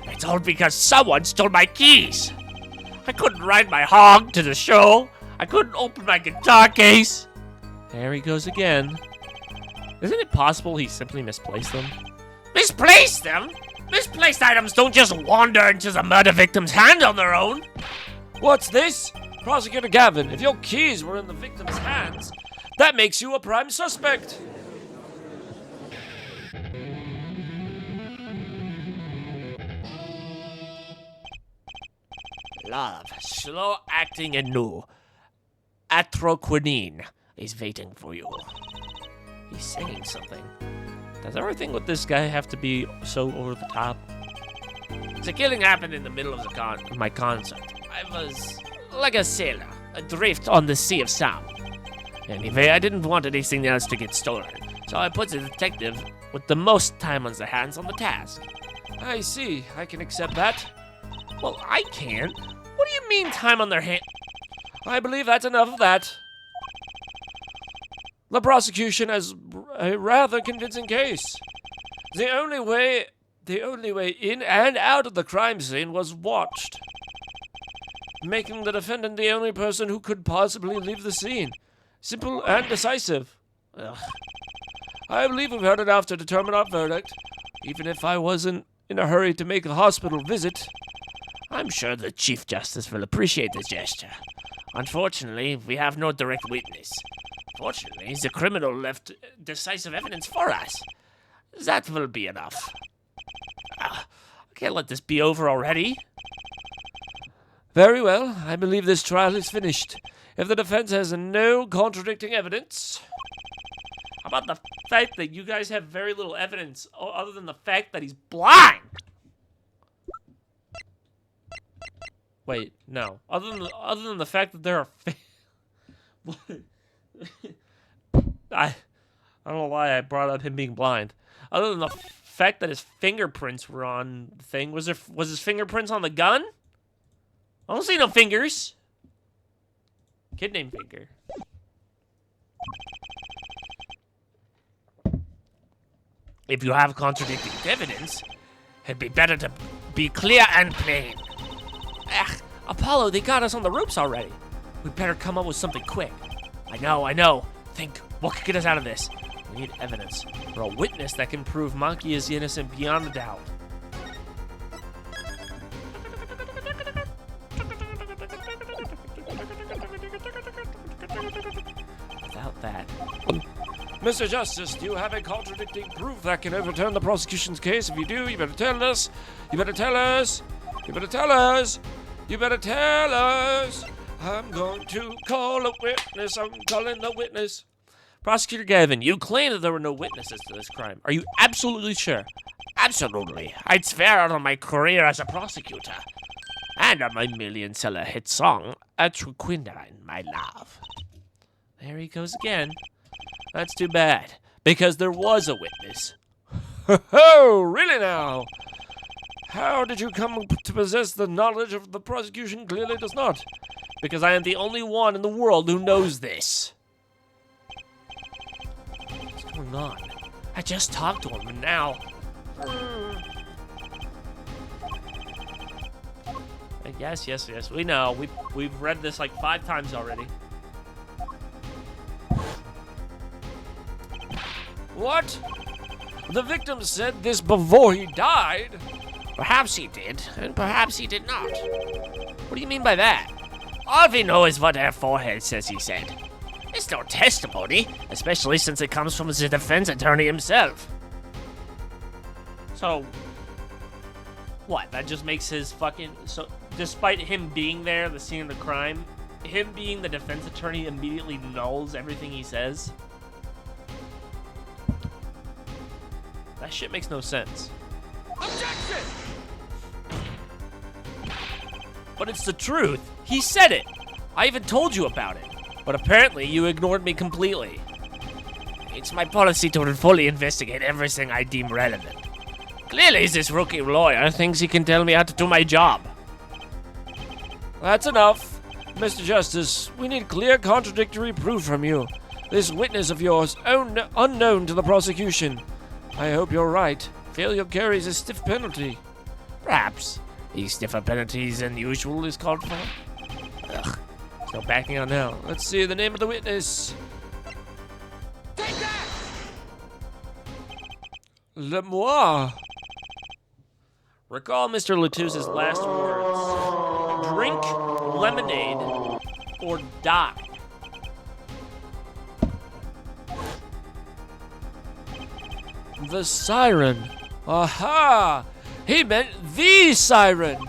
It's all because someone stole my keys. I couldn't ride my hog to the show. I couldn't open my guitar case. There he goes again. Isn't it possible he simply misplaced them? Misplaced them? Misplaced items don't just wander into the murder victim's hand on their own. what's this? Prosecutor Gavin, if your keys were in the victim's hands, that makes you a prime suspect. Love, slow acting and new. Atroquinine is waiting for you. He's singing something. Does everything with this guy have to be so over the top? The killing happened in the middle of my concert. I was like a sailor, adrift on the sea of sound. Anyway, I didn't want anything else to get stolen, so I put the detective with the most time on their hands on the task. I see. I can accept that. Well, I can't. What do you mean time on their hand? I believe that's enough of that. The prosecution has a rather convincing case. The only way in and out of the crime scene was watched, making the defendant the only person who could possibly leave the scene. Simple and decisive. Ugh. I believe we've heard enough to determine our verdict, even if I wasn't in a hurry to make the hospital visit. I'm sure the Chief Justice will appreciate the gesture. Unfortunately, we have no direct witness. Fortunately, the criminal left decisive evidence for us. That will be enough. I can't let this be over already. Very well. I believe this trial is finished. If the defense has no contradicting evidence... How about the fact that you guys have very little evidence other than the fact that he's blind? Wait, no. Other than the fact that there are I don't know why I brought up him being blind. Other than the fact that his fingerprints were on the thing, was his fingerprints on the gun? I don't see no fingers. Kid named Finger. If you have contradicting evidence, it'd be better to be clear and plain. Ugh, Apollo, they got us on the ropes already. We better come up with something quick. I know. Think, what could get us out of this? We need evidence, or a witness that can prove Monkey is innocent beyond a doubt. Without that... Mr. Justice, do you have a contradicting proof that can overturn the prosecution's case? If you do, you better tell us. You better tell us. You better tell us. You better tell us. I'm going to call a witness. I'm calling the witness. Prosecutor Gavin, you claim that there were no witnesses to this crime. Are you absolutely sure? Absolutely. I'd swear out on my career as a prosecutor. And on my million-seller hit song, Atroquinine, My Love. There he goes again. That's too bad, because there was a witness. Oh, really now? How did you come to possess the knowledge of the prosecution clearly does not? Because I am the only one in the world who knows this. What's going going on? I just talked to him and now... Yes, we know. We've read this like 5 times already. What? The victim said this before he died? Perhaps he did, and perhaps he did not. What do you mean by that? All we know is what her forehead says he said. It's no testimony, especially since it comes from the defense attorney himself. So, what? That just makes his fucking... So, despite him being there, the scene of the crime, him being the defense attorney immediately nulls everything he says? That shit makes no sense. Objection! But it's the truth. He said it. I even told you about it. But apparently you ignored me completely. It's my policy to fully investigate everything I deem relevant. Clearly, this rookie lawyer thinks he can tell me how to do my job. That's enough. Mr. Justice, we need clear contradictory proof from you. This witness of yours, unknown to the prosecution. I hope you're right. Failure carries a stiff penalty. Perhaps. A stiffer penalties than usual is called for. Ugh. No backing out now. Let's see the name of the witness. Take that! Lemoire. Recall Mr. Latouse's last words. Drink lemonade or die. The siren. Aha! He meant the siren.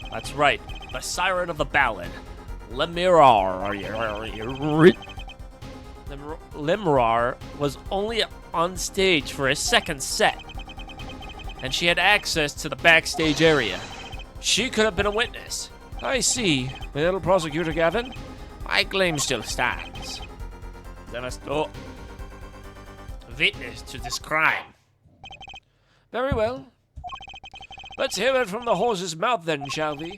That's right. The siren of the ballad. Lemrar was only on stage for a second set, and she had access to the backstage area. She could have been a witness. I see. Well, Prosecutor Gavin, My claim still stands. There was no witness to this crime. very well. Let's hear it from the horse's mouth then, shall we?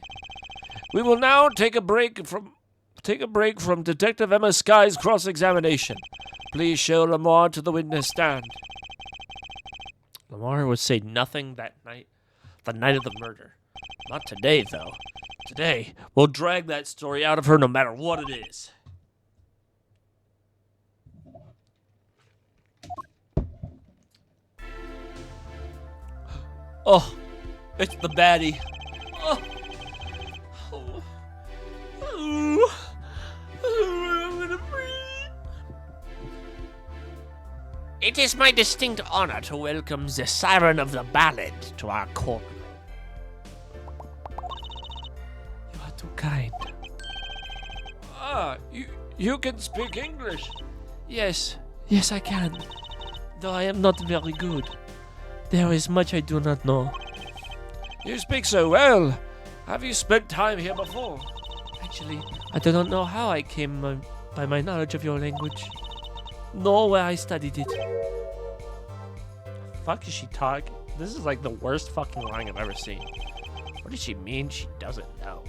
We will now take a break from Detective Emma Sky's cross-examination. Please show Lamar to the witness stand. Lamar would say nothing that night, the night of the murder. Not today, though. Today, we'll drag that story out of her no matter what it is. Oh, it's the baddie. Oh. Oh. Oh. I'm gonna breathe. It is my distinct honor to welcome the Siren of the Ballad to our court. You are too kind. Ah, you can speak English. Yes, I can. Though I am not very good. There is much I do not know. You speak so well. Have you spent time here before? Actually, I do not know how I came by my knowledge of your language, nor where I studied it. Fuck is she talking? This is like the worst fucking line I've ever seen. What does she mean she doesn't know?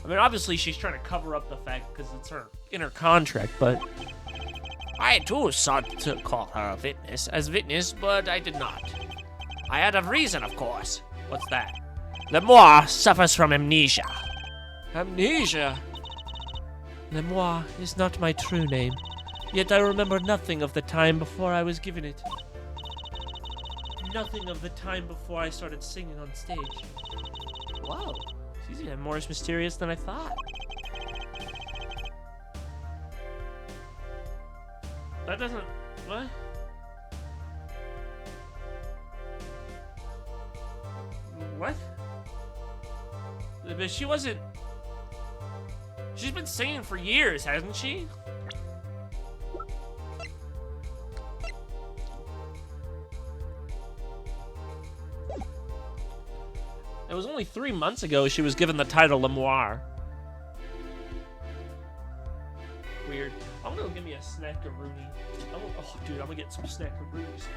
I mean, obviously she's trying to cover up the fact because it's in her contract, but... I too sought to call her a witness, but I did not. I had a reason, of course. What's that? Lemoire suffers from amnesia. Amnesia? Lemoire is not my true name, yet I remember nothing of the time before I was given it. Nothing of the time before I started singing on stage. Whoa, she's even more mysterious than I thought. That doesn't... What? What? But she wasn't... She's been singing for years, hasn't she? It was only 3 months ago she was given the title Lemoire. Weird. I'm gonna give me a snackaroonie. Oh, dude, I'm gonna get some snackaroos.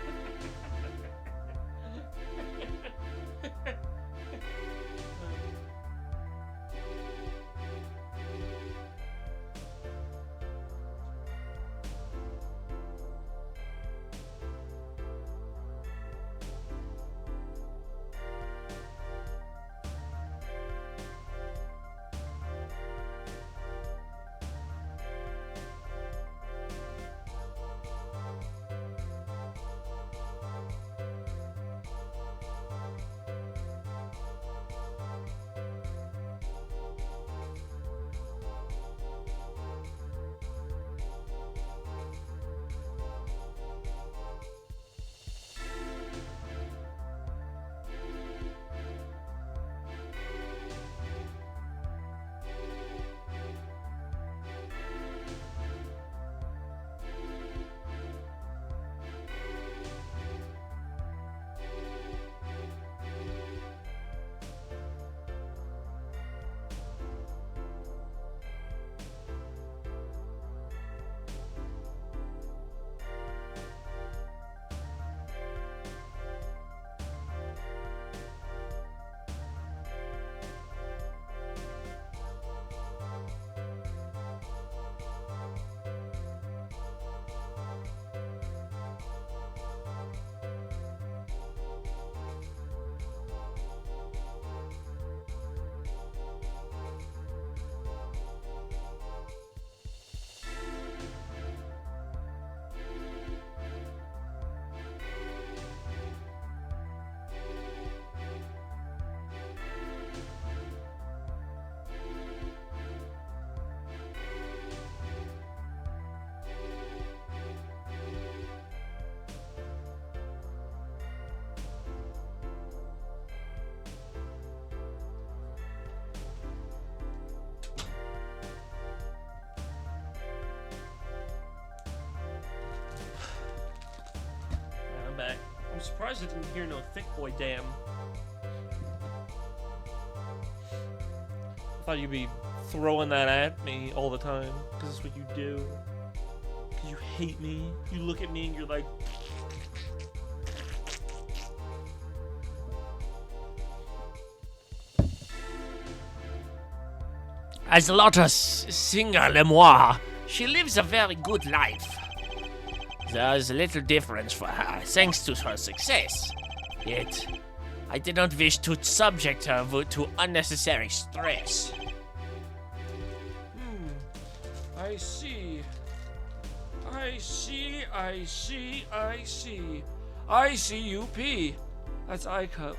surprised I didn't hear no thick boy damn. I thought you'd be throwing that at me all the time, because that's what you do. Because you hate me. You look at me and you're like... As Lotta Singer Lemoire, she lives a very good life. There's little difference for her, thanks to her success. Yet, I did not wish to subject her to unnecessary stress. I see. ICUP. That's ICUP.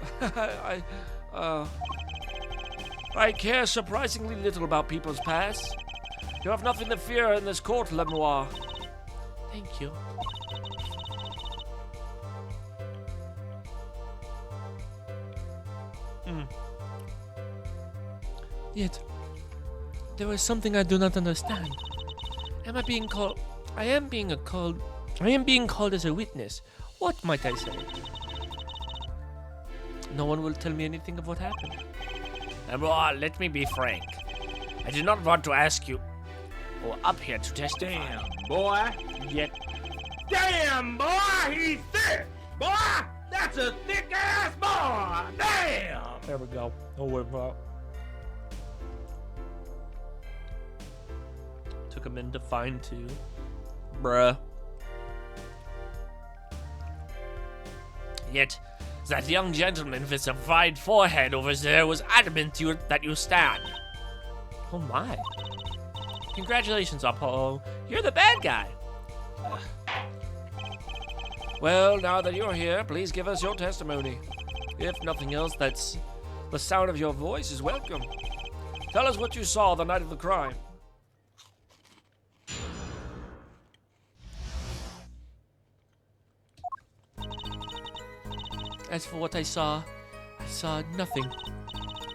I care surprisingly little about people's past. You have nothing to fear in this court, Lemoire. Thank you. Yet, there is something I do not understand. Am I being called? I am being called as a witness. What might I say? No one will tell me anything of what happened. Lemoire, let me be frank. I did not want to ask you or up here to testify. Damn, boy. Yet, Damn, boy, he's thick. Boy, that's a thick ass boy. Damn. There we go. Don't worry about it. Took a minute to find two. Bruh. yet that young gentleman with the wide forehead over there was adamant that you stand. Oh my. Congratulations, Apollo. You're the bad guy. Well, now that you're here, please give us your testimony. If nothing else, that's the sound of your voice is welcome. Tell us what you saw the night of the crime. As for what I saw nothing.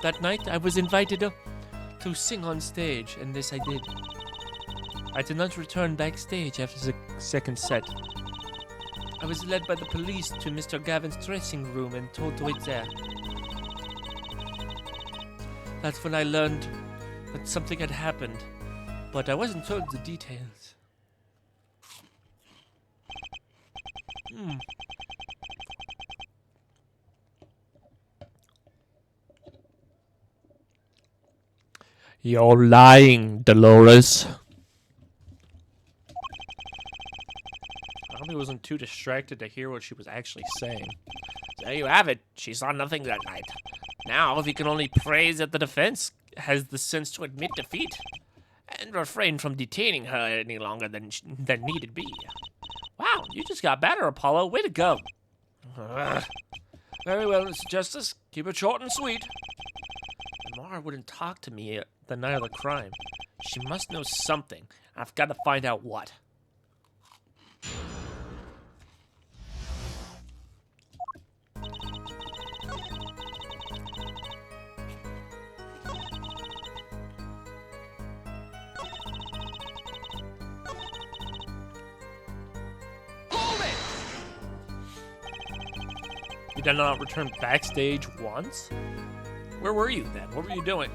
That night, I was invited to sing on stage, and this I did. I did not return backstage after the second set. I was led by the police to Mr. Gavin's dressing room and told to wait there. That's when I learned that something had happened, but I wasn't told the details. You're lying, Dolores. I hope he wasn't too distracted to hear what she was actually saying. There you have it. She saw nothing that night. Now, we can only praise that the defense has the sense to admit defeat and refrain from detaining her any longer than needed be. Wow, you just got better, Apollo. Way to go. Very well, Mr. Justice. Keep it short and sweet. Mara wouldn't talk to me the night of the crime. She must know something. I've got to find out what. You did not return backstage once? Where were you then? What were you doing?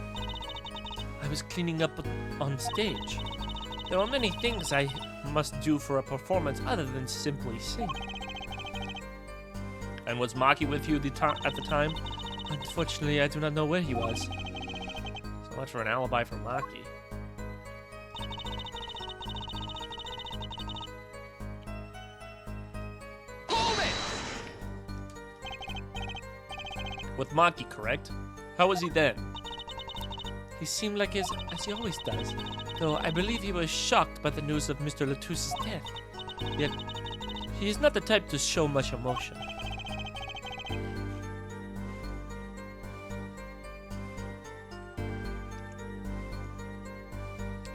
I was cleaning up on stage. There are many things I must do for a performance other than simply sing. And was Maki with you at the time? Unfortunately, I do not know where he was. So much for an alibi for Maki. With Maki, correct? How was he then? He seemed like as he always does, though I believe he was shocked by the news of Mr. Latus's death. Yet, he is not the type to show much emotion.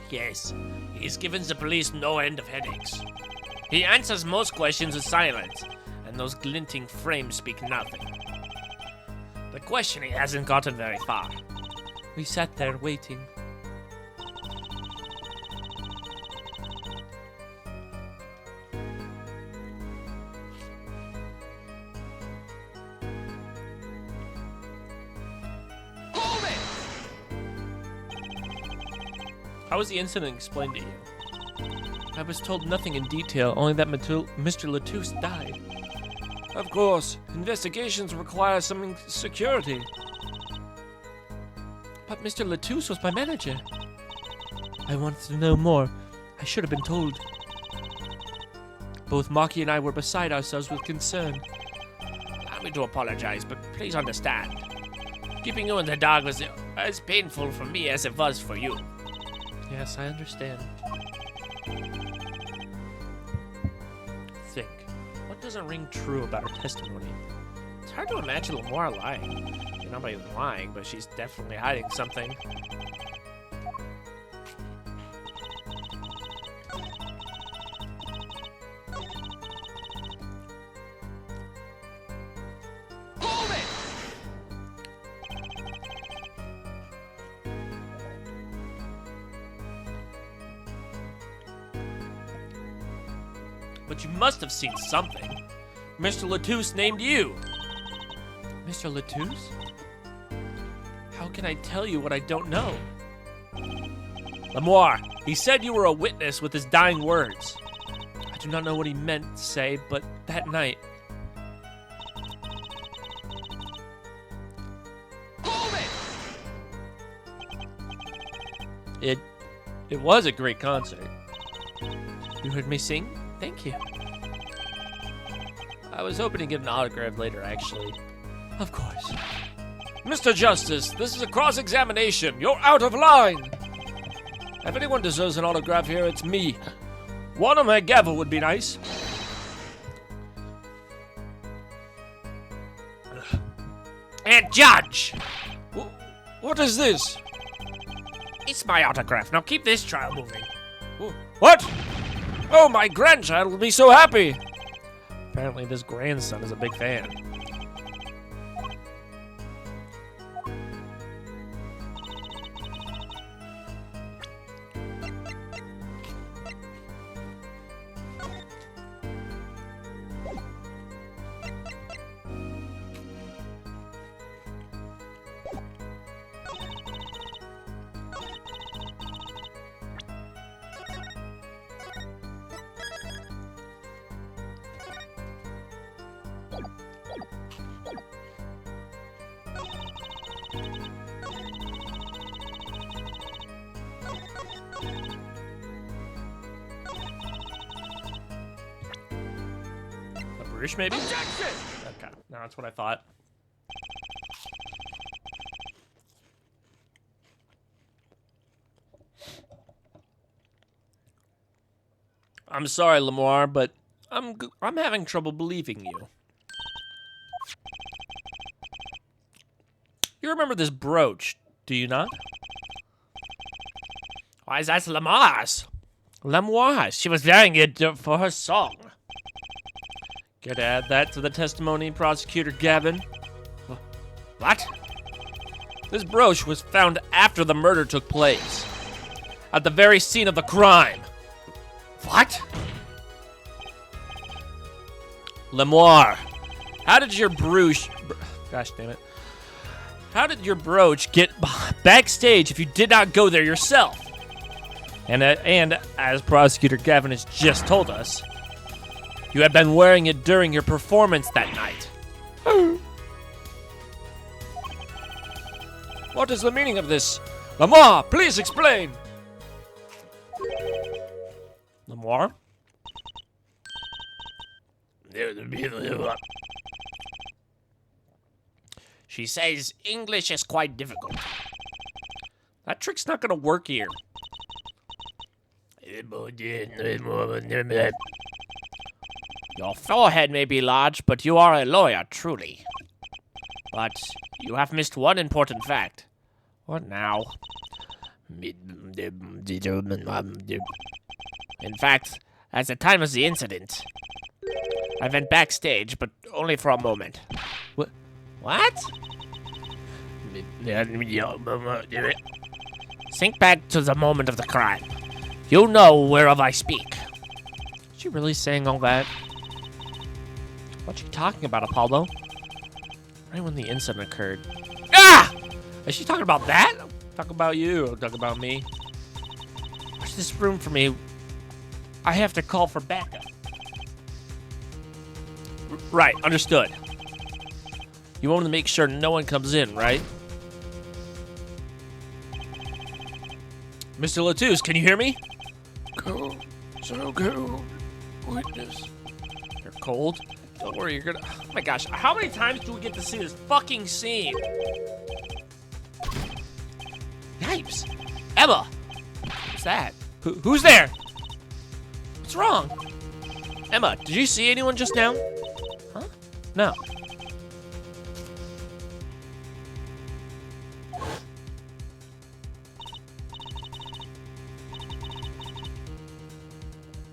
Yes, he's given the police no end of headaches. He answers most questions with silence, and those glinting frames speak nothing. The questioning hasn't gotten very far. We sat there waiting. How was the incident explained to you? I was told nothing in detail, only that Mr. Latouche died. Of course, investigations require some security. But Mr. Latouche was my manager. I wanted to know more. I should have been told. Both Maki and I were beside ourselves with concern. Allow me to apologize, but please understand. Keeping you in the dark was as painful for me as it was for you. Yes, I understand. Think. What doesn't ring true about her testimony? It's hard to imagine Lamar lying. Nobody's lying, but she's definitely hiding something. Hold it! But you must have seen something. Mr. Latouche named you. Mr. Latouche? How can I tell you what I don't know? Lamar, he said you were a witness with his dying words. I do not know what he meant to say, but that night... Hold it! It was a great concert. You heard me sing? Thank you. I was hoping to get an autograph later, actually. Of course. Mr. Justice, this is a cross-examination. You're out of line. If anyone deserves an autograph here, it's me. One on my gavel would be nice. And Judge! What is this? It's my autograph. Now keep this trial moving. What? Oh, my grandchild will be so happy. Apparently this grandson is a big fan. British, maybe? Objection! Okay, no, that's what I thought. I'm sorry, Lamar, but I'm having trouble believing you. You remember this brooch, do you not? Why, that's Lamar's. Lamoise. She was wearing it for her song. Could add that to the testimony, Prosecutor Gavin. What? This brooch was found after the murder took place. At the very scene of the crime. What? Lemoire, how did your brooch... Gosh damn it. How did your brooch get backstage if you did not go there yourself? And as Prosecutor Gavin has just told us, you had been wearing it during your performance that night. What is the meaning of this? Lamar, please explain. Lemoire? She says English is quite difficult. That trick's not gonna work here. Your forehead may be large, but you are a lawyer, truly. But you have missed one important fact. What now? In fact, at the time of the incident, I went backstage, but only for a moment. What? Think back to the moment of the crime. You know whereof I speak. Is she really saying all that? What's she talking about, Apollo? Right when the incident occurred. Ah! Is she talking about that? Talk about you. Talk about me. this room for me. I have to call for backup. Right, understood. You want to make sure no one comes in, right? Mr. Latouche, can you hear me? Cold. So cold. Witness. You're cold? Don't worry, you're gonna... Oh my gosh, how many times do we get to see this fucking scene? Yipes. Emma! What's that? Who's there? What's wrong? Emma, did you see anyone just now? Huh? No.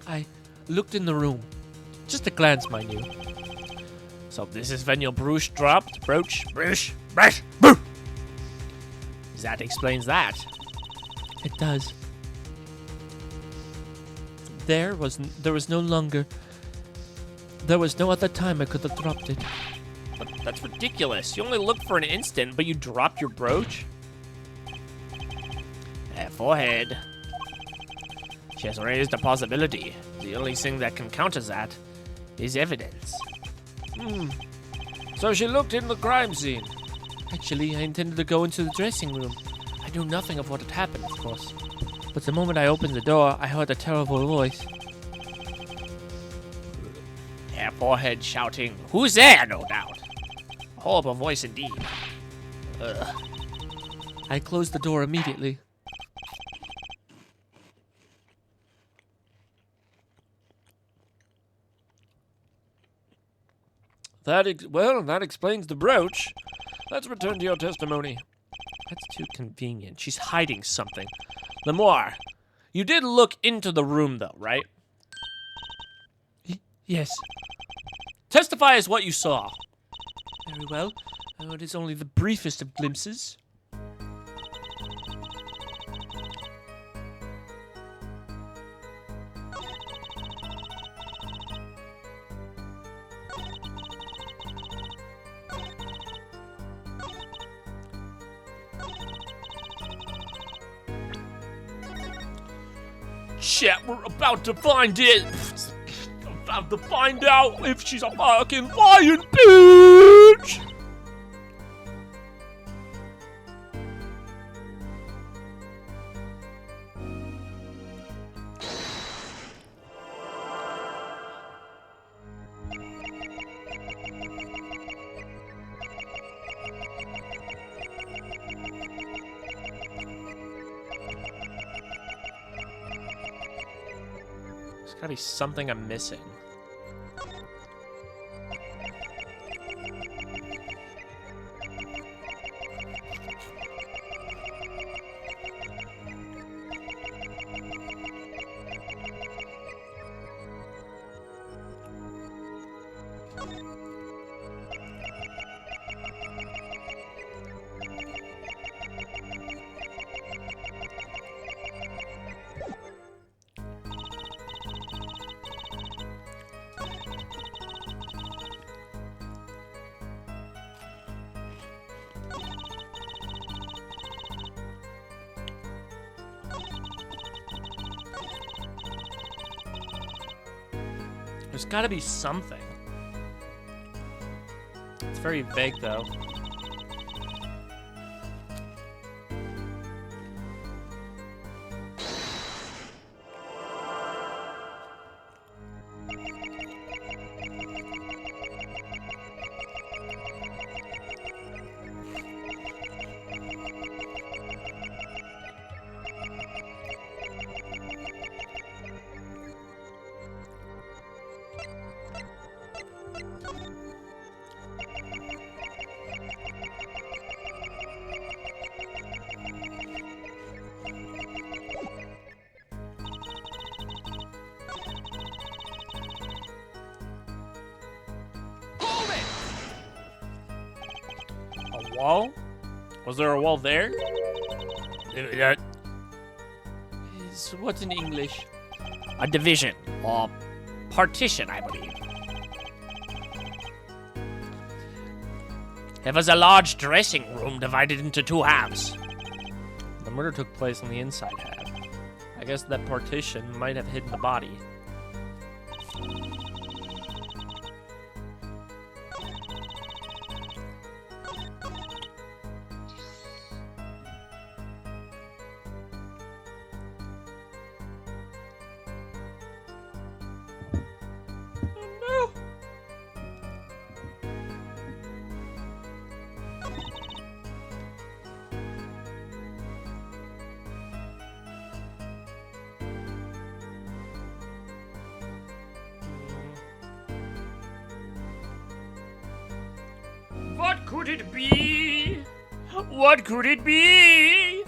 I looked in the room. Just a glance, mind you. So this is when your brooch dropped? Brooch? That explains that. It does. There was no other time I could have dropped it. But that's ridiculous. You only looked for an instant, but you dropped your brooch? Forehead. She has raised a possibility. The only thing that can counter that is evidence. So she looked in the crime scene. Actually, I intended to go into the dressing room. I knew nothing of what had happened, of course. But the moment I opened the door, I heard a terrible voice. Her forehead shouting, "Who's there?" No doubt. A horrible voice indeed. Ugh. I closed the door immediately. That explains the brooch. Let's return to your testimony. That's too convenient. She's hiding something. Lemoire, you did look into the room, though, right? Yes. Testify as what you saw. Very well. It is only the briefest of glimpses. Chat, we're about to find it. About to find out if she's a fucking lying bitch. There's gotta be something I'm missing. There's gotta be something. It's very vague, though. Wall? Was there a wall there? What's in English? A division, or partition, I believe. It was a large dressing room divided into two halves. The murder took place on the inside half. I guess that partition might have hidden the body. Oh, no. What could it be? What could it be?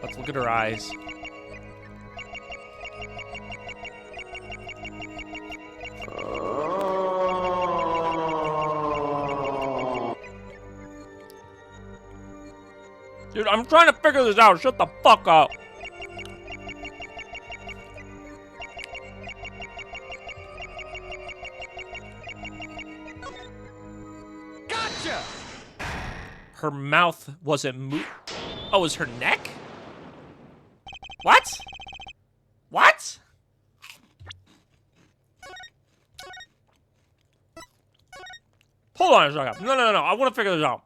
Let's look at her eyes. Dude, I'm trying to figure this out. Shut the fuck up. Gotcha! Her mouth wasn't moving. Oh, it was her neck? What? What? Hold on a second. No. I want to figure this out.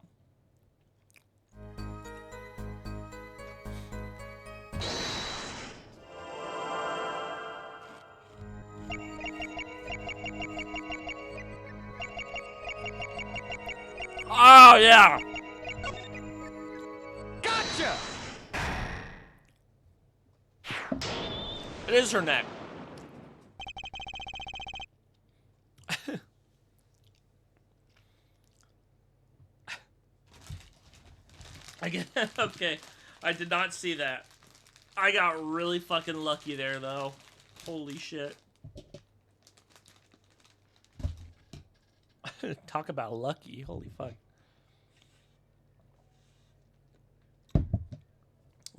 Oh, yeah. Gotcha! It is her neck. I get okay. I did not see that. I got really fucking lucky there, though. Holy shit. Talk about lucky. Holy fuck.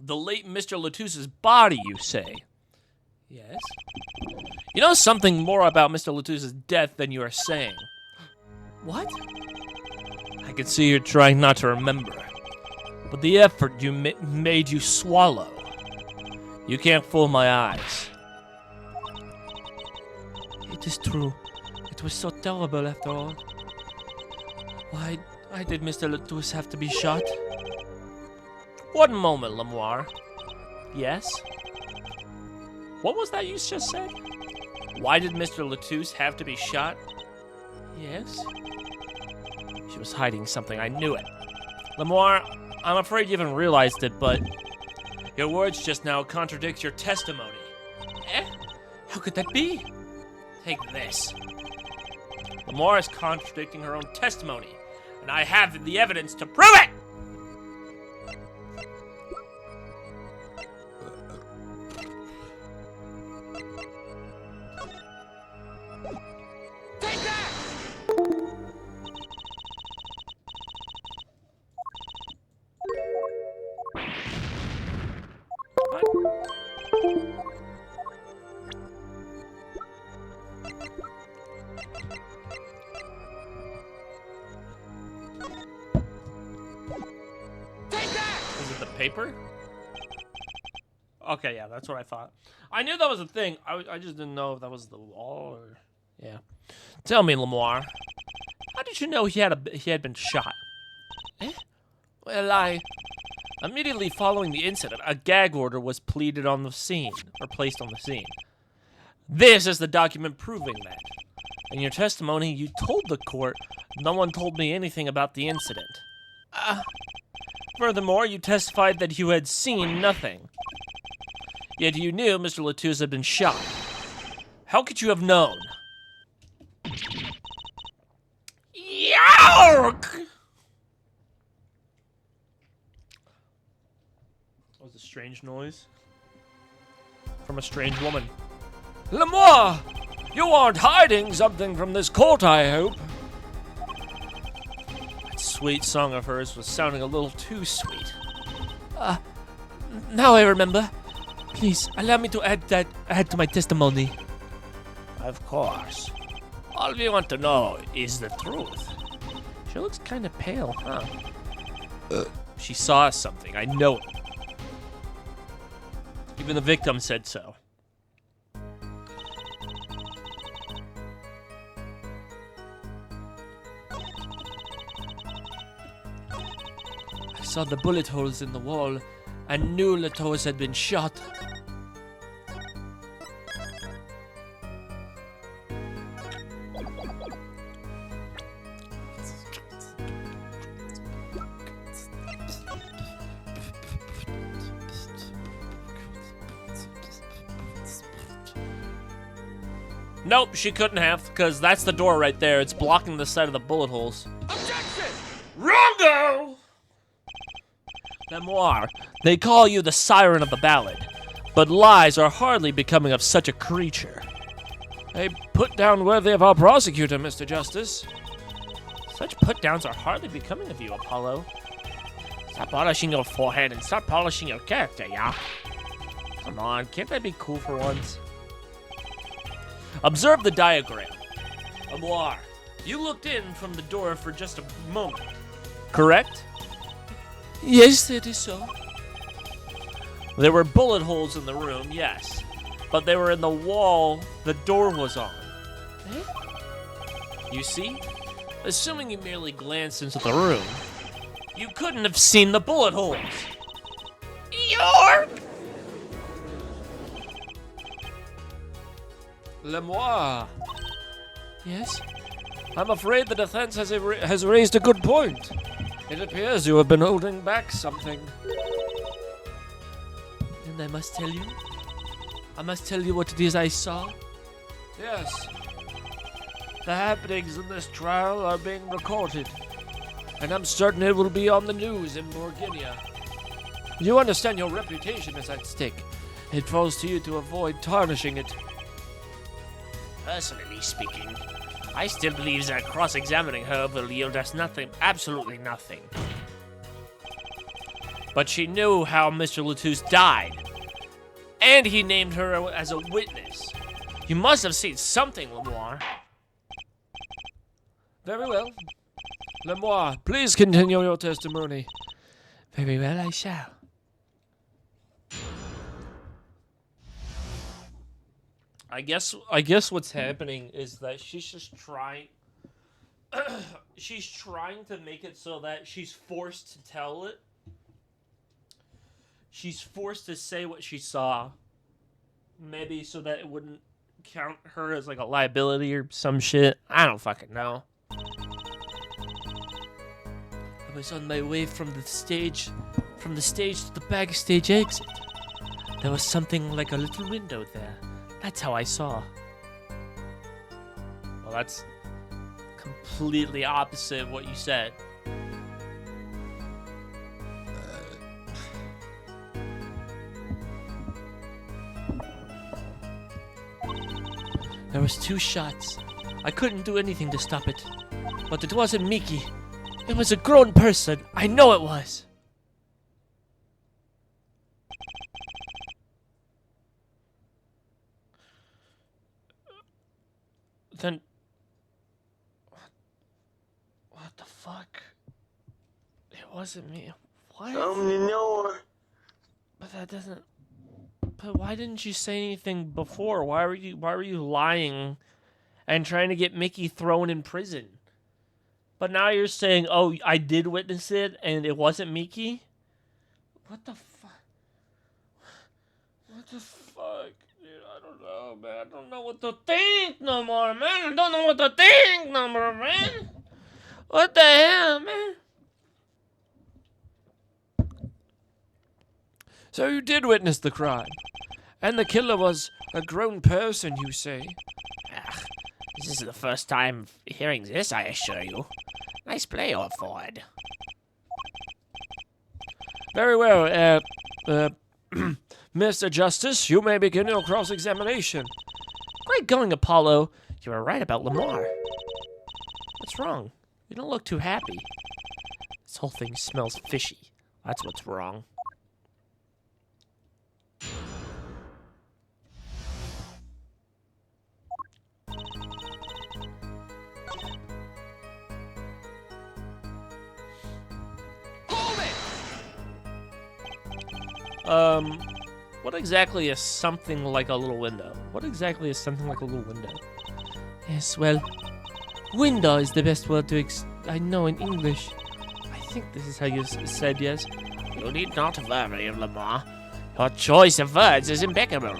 The late Mr. Latouse's body, you say? Yes. You know something more about Mr. Latouse's death than you are saying. What? I can see you're trying not to remember. But the effort you made you swallow. You can't fool my eyes. It is true. It was so terrible after all. Why did Mr. Latousse have to be shot? One moment, Lemoire. Yes? What was that you just said? Why did Mr. Latousse have to be shot? Yes? She was hiding something. I knew it. Lemoire, I'm afraid you haven't realized it, but your words just now contradict your testimony. Eh? How could that be? Take this. Lemoire is contradicting her own testimony, and I have the evidence to prove it! Take that! Take that! Is it the paper? Okay, yeah, that's what I thought. I knew that was a thing. I just didn't know if that was the wall or... Yeah. Tell me, Lemoire. How did you know he had been shot? Eh? Well, immediately following the incident, a gag order was pleaded on the scene, or placed on the scene. This is the document proving that. In your testimony, you told the court, no one told me anything about the incident. Furthermore, you testified that you had seen nothing. Yet you knew Mr. Latousse had been shot. How could you have known? Yark! That was a strange noise. From a strange woman. Lemoire! You aren't hiding something from this court, I hope. That sweet song of hers was sounding a little too sweet. Now I remember. Please, allow me to add to my testimony. Of course. All we want to know is the truth. She looks kind of pale, huh? She saw something, I know it. Even the victim said so. I saw the bullet holes in the wall and knew Latos had been shot. Nope, she couldn't have, because that's the door right there. It's blocking the side of the bullet holes. Objection! Wrongo! Memoir, they call you the siren of the ballad, but lies are hardly becoming of such a creature. A put down worthy of our prosecutor, Mr. Justice. Such put-downs are hardly becoming of you, Apollo. Stop polishing your forehead and start polishing your character, yeah? Come on, can't that be cool for once? Observe the diagram. Memoir, you looked in from the door for just a moment, correct? Yes, it is so. There were bullet holes in the room, yes, but they were in the wall the door was on. Eh? You see? Assuming you merely glanced into the room, you couldn't have seen the bullet holes. York! Lemoire, Yes? I'm afraid the defense has raised a good point. It appears you have been holding back something. And I must tell you? I must tell you what it is I saw? Yes. The happenings in this trial are being recorded, and I'm certain it will be on the news in Borginia. You understand your reputation is at stake. It falls to you to avoid tarnishing it. Personally speaking, I still believe that cross-examining her will yield us nothing, absolutely nothing. But she knew how Mr. Latus died, and he named her as a witness. You must have seen something, Lemoire. Very well. Lemoire, please continue your testimony. Very well, I shall. I guess what's happening is that she's just trying she's trying to make it so that she's forced to tell it. She's forced to say what she saw. Maybe so that it wouldn't count her as like a liability or some shit. I don't fucking know. I was on my way from the stage to the backstage exit. There was something like a little window there. That's how I saw. Well, that's completely opposite of what you said. There was 2 shots. I couldn't do anything to stop it. But it wasn't Miki. It was a grown person. I know it was. Then... What the fuck? It wasn't me. What? But that doesn't... But why didn't you say anything before? Why were you lying and trying to get Mickey thrown in prison? But now you're saying, oh, I did witness it and it wasn't Mickey? What the fuck? What the fuck? Dude, I don't know, man. I don't know what to think no more, man. I don't know what to think no more, man. What the hell, man? So you did witness the crime, and the killer was a grown person, you say? This is the first time hearing this, I assure you. Nice play, old Ford. Very well, Mr. Justice, you may begin your cross-examination. Great going, Apollo. You were right about Lamar. What's wrong? You don't look too happy. This whole thing smells fishy. That's what's wrong. What exactly is something like a little window? What exactly is something like a little window? Yes, well, window is the best word to I know in English. I think this is how you said yes. You need not worry, Lamar. Your choice of words is impeccable.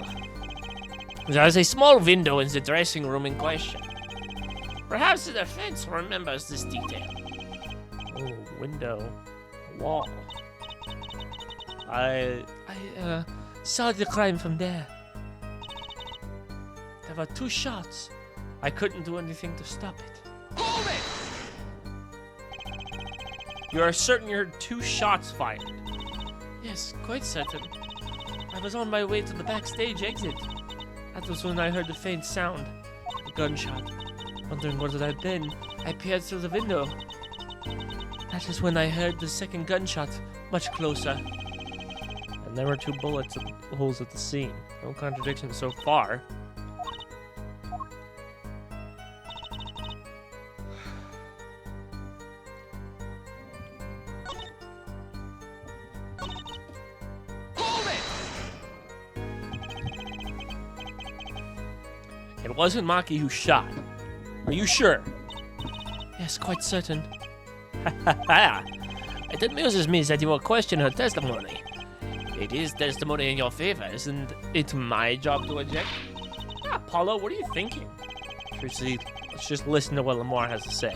There is a small window in the dressing room in question. Perhaps the defense remembers this detail. Oh, window. Wall. I saw the crime from there. There were 2 shots. I couldn't do anything to stop it. Hold it! You are certain you heard 2 shots fired? Yes, quite certain. I was on my way to the backstage exit. That was when I heard the faint sound, a gunshot. Wondering what it had been, I peered through the window. That is when I heard the second gunshot, much closer. And there were 2 bullet holes at the scene. No contradiction so far. It wasn't Maki who shot. Are you sure? Yes, quite certain. It amuses me that you will question her testimony. It is testimony in your favor, isn't it my job to object? Apollo, what are you thinking? Seriously, let's just listen to what Lamar has to say.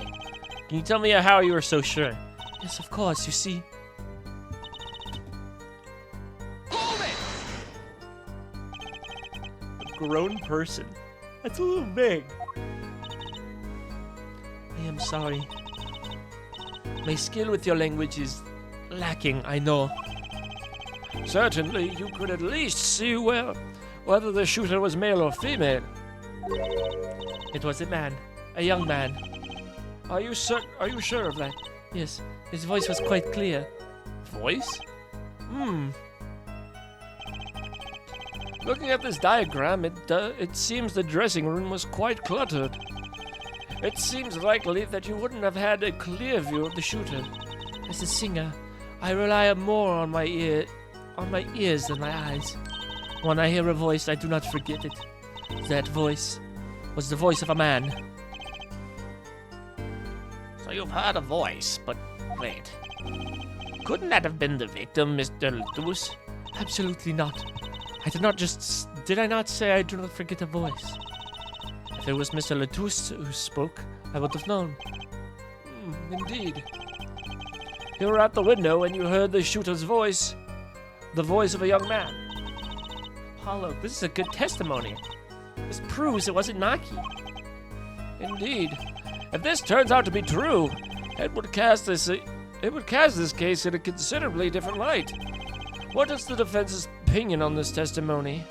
Can you tell me how you were so sure? Yes, of course, you see. Hold it! A grown person. That's a little vague. I am sorry. My skill with your language is lacking, I know. Certainly, you could at least see whether the shooter was male or female. It was a man, a young man. Are you sure of that? Yes, his voice was quite clear. Voice? Looking at this diagram, it seems the dressing room was quite cluttered. It seems likely that you wouldn't have had a clear view of the shooter. As a singer, I rely more on my ears than my eyes. When I hear a voice, I do not forget it. That voice was the voice of a man. So you've heard a voice, but wait. Couldn't that have been the victim, Mr. Latouche? Absolutely not. Did I not say I do not forget a voice? If it was Mr. Latouche who spoke, I would have known. Indeed. You were at the window and you heard the shooter's voice. The voice of a young man. Apollo, this is a good testimony. This proves it wasn't Maki. Indeed. If this turns out to be true, it would cast this case in a considerably different light. What is the defense's opinion on this testimony?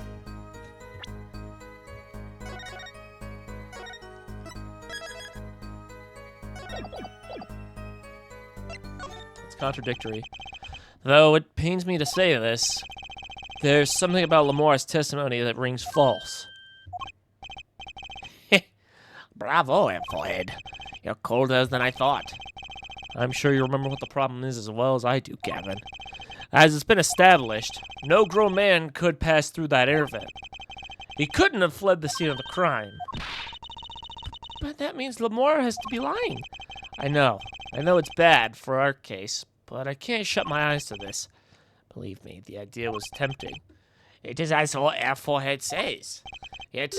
It's contradictory. Though it pains me to say this, there's something about Lamar's testimony that rings false. Bravo, Airforehead. You're colder than I thought. I'm sure you remember what the problem is as well as I do, Gavin. As it's been established, no grown man could pass through that air vent. He couldn't have fled the scene of the crime. But that means Lamar has to be lying. I know it's bad for our case, but I can't shut my eyes to this. Believe me, the idea was tempting. It is as all Airforehead says. Yet,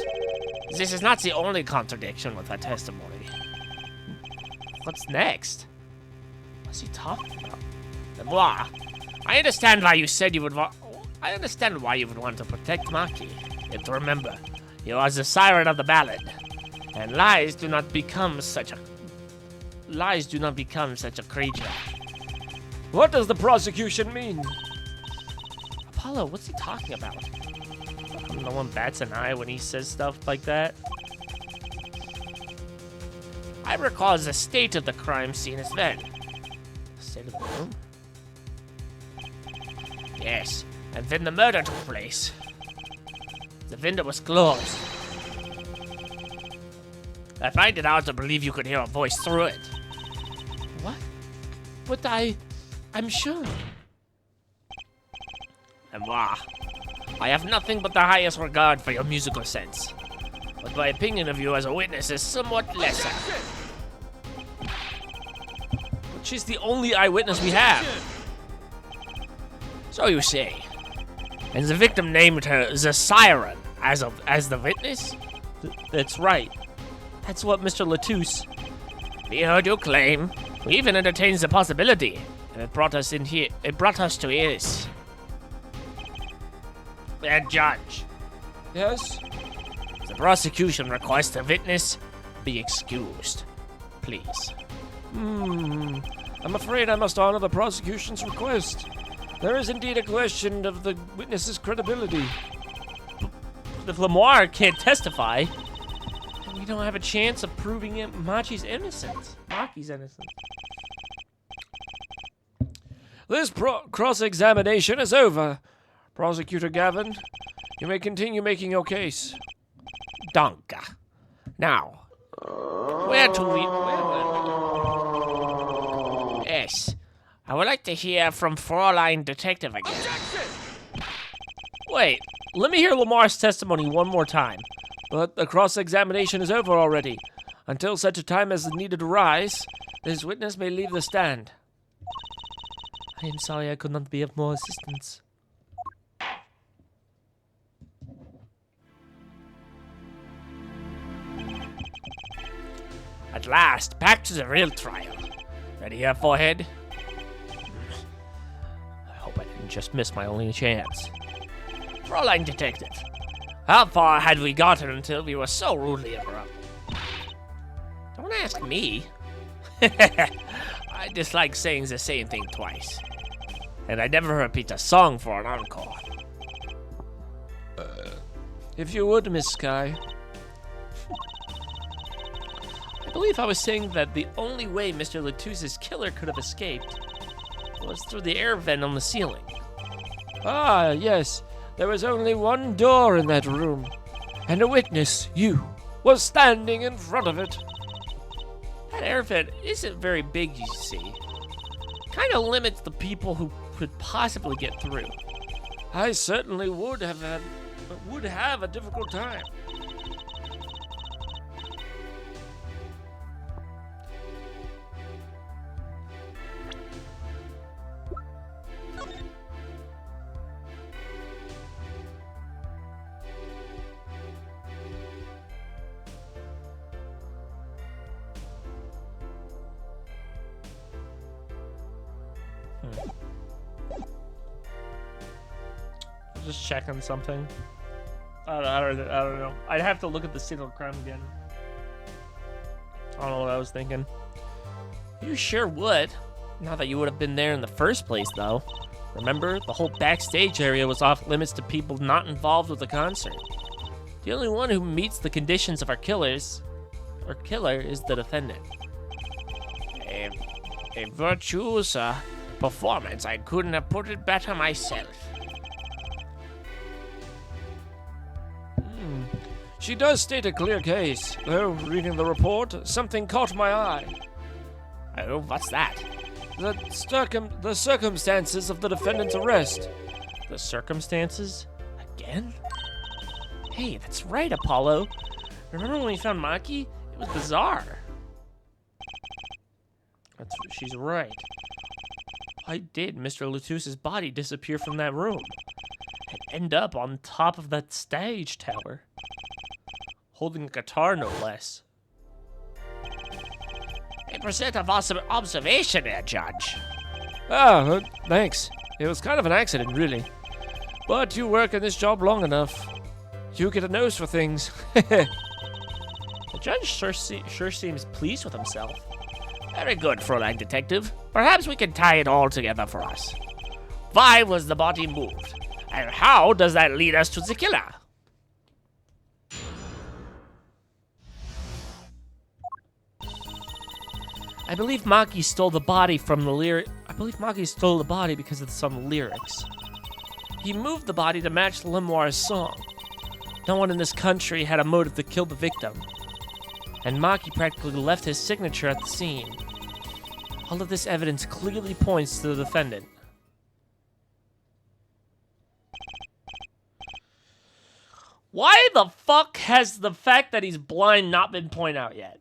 this is not the only contradiction with her testimony. What's next? What's he talking about? Lamar, I understand why you said you would want to protect Maki. Yet remember, you are the siren of the ballad, and lies do not become such a creature. What does the prosecution mean? Apollo, what's he talking about? No one bats an eye when he says stuff like that. I recall the state of the crime scene as then. The state of the room? Yes, and then the murder took place. The window was closed. I find it hard to believe you could hear a voice through it. What? But I'm sure. moi. I have nothing but the highest regard for your musical sense, but my opinion of you as a witness is somewhat lesser. But she's the only eyewitness we have. So you say. And the victim named her the Siren as the witness? That's right. That's what Mr. Latouche. We heard your claim. We even entertained the possibility. And it brought us in here. It brought us to this. Judge. Yes? The prosecution requests the witness be excused. Please. I'm afraid I must honor the prosecution's request. There is indeed a question of the witness's credibility. If Lamar can't testify, then we don't have a chance of proving Maki's innocent. This cross-examination is over. Prosecutor Gavin, you may continue making your case. Danke. Now, where were we? Yes, I would like to hear from Fraulein Detective again. Wait, let me hear Lamar's testimony one more time. But the cross-examination is over already. Until such a time as the need arise, this witness may leave the stand. I am sorry I could not be of more assistance. At last, back to the real trial. Ready here, forehead? I hope I didn't just miss my only chance. Fraulein Detective, how far had we gotten until we were so rudely interrupted? Don't ask me. I dislike saying the same thing twice. And I never repeat a song for an encore. If you would, Miss Sky. I believe I was saying that the only way Mr. Latouche's killer could have escaped was through the air vent on the ceiling. Ah, yes. There was only one door in that room, and a witness, you, was standing in front of it. That air vent isn't very big, you see. Kind of limits the people who could possibly get through. I certainly would have a difficult time. Just checking something. I don't know. I'd have to look at the single crime again. I don't know what I was thinking. You sure would. Not that you would have been there in the first place, though. Remember, the whole backstage area was off limits to people not involved with the concert. The only one who meets the conditions of our killer is the defendant. A virtuous performance. I couldn't have put it better myself. She does state a clear case, though, reading the report, something caught my eye. Oh, what's that? The circumstances of the defendant's arrest. The circumstances? Again? Hey, that's right, Apollo. Remember when we found Maki? It was bizarre. She's right. Why did Mr. Latouche's body disappear from that room and end up on top of that stage tower? Holding a guitar, no less. 8% of observation there, Judge. Thanks. It was kind of an accident, really. But you work in this job long enough. You get a nose for things. The judge sure seems pleased with himself. Very good, Fraulein Detective. Perhaps we can tie it all together for us. Why was the body moved? And how does that lead us to the killer? I believe Maki stole the body from the lyric. I believe Maki stole the body because of some lyrics. He moved the body to match Lemoire's song. No one in this country had a motive to kill the victim, and Maki practically left his signature at the scene. All of this evidence clearly points to the defendant. Why the fuck has the fact that he's blind not been pointed out yet?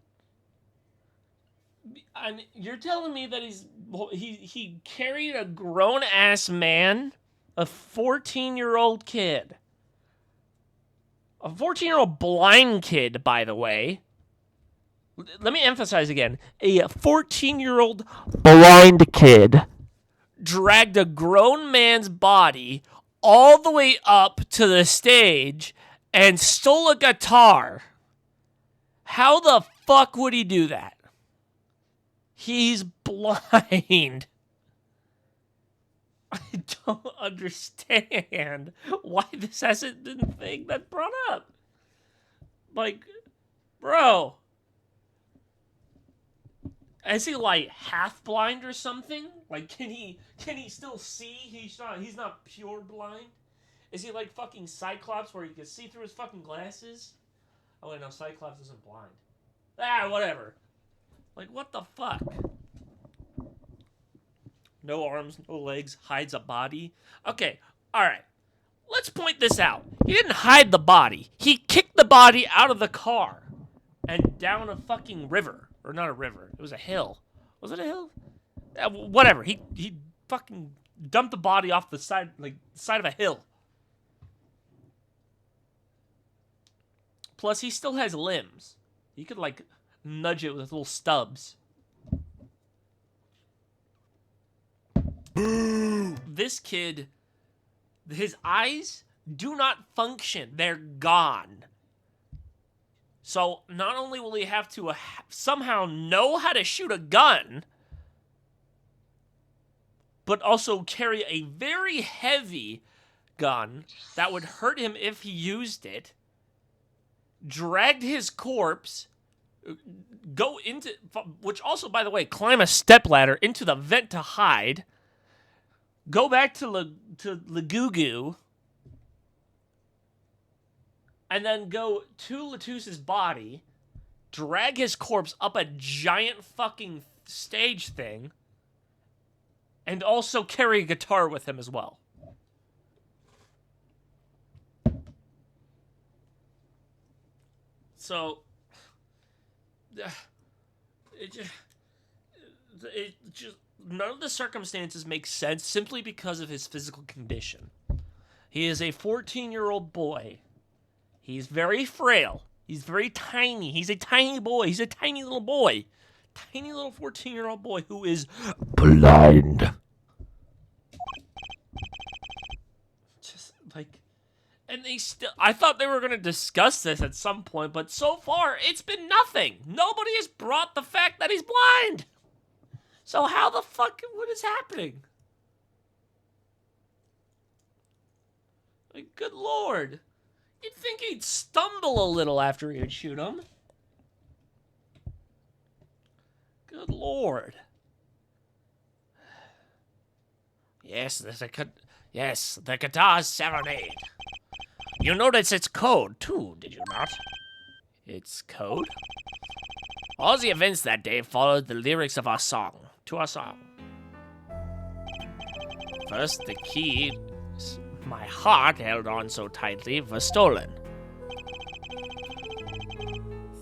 I mean, you're telling me that he carried a grown-ass man, a 14-year-old kid. A 14-year-old blind kid, by the way. Let me emphasize again. A 14-year-old blind kid dragged a grown man's body all the way up to the stage and stole a guitar. How the fuck would he do that? He's blind. I don't understand why this hasn't been a thing that brought up. Like, bro. Is he like half blind or something? Like, can he still see? He's not pure blind. Is he like fucking Cyclops where he can see through his fucking glasses? Oh wait, no, Cyclops isn't blind. Ah, whatever. Like, what the fuck? No arms, no legs, hides a body. Okay, alright. Let's point this out. He didn't hide the body. He kicked the body out of the car and down a fucking river. Or not a river. It was a hill. Was it a hill? Whatever. He fucking dumped the body off the side, like, side of a hill. Plus, he still has limbs. He could, like, nudge it with little stubs. This kid, his eyes do not function. They're gone. So, not only will he have to somehow know how to shoot a gun, but also carry a very heavy gun that would hurt him if he used it, dragged his corpse, go into, which also, by the way, climb a stepladder into the vent to hide, go back to Lagugu, and then go to Latus's body, drag his corpse up a giant fucking stage thing, and also carry a guitar with him as well. So, it just none of the circumstances make sense simply because of his physical condition. He is a 14-year-old boy. He's very frail. He's very tiny. He's a tiny boy. He's a tiny little boy. Tiny little 14-year-old boy who is blind. Just like, and they still, I thought they were going to discuss this at some point, but so far it's been nothing. Nobody has brought the fact that he's blind. So how the fuck, what is happening? Like, good lord. You'd think he'd stumble a little after he'd shoot him. Good lord. Yes, the guitar's serenade. You notice its code, too, did you not? Its code? All the events that day followed the lyrics of our song. First, the key my heart held on so tightly was stolen.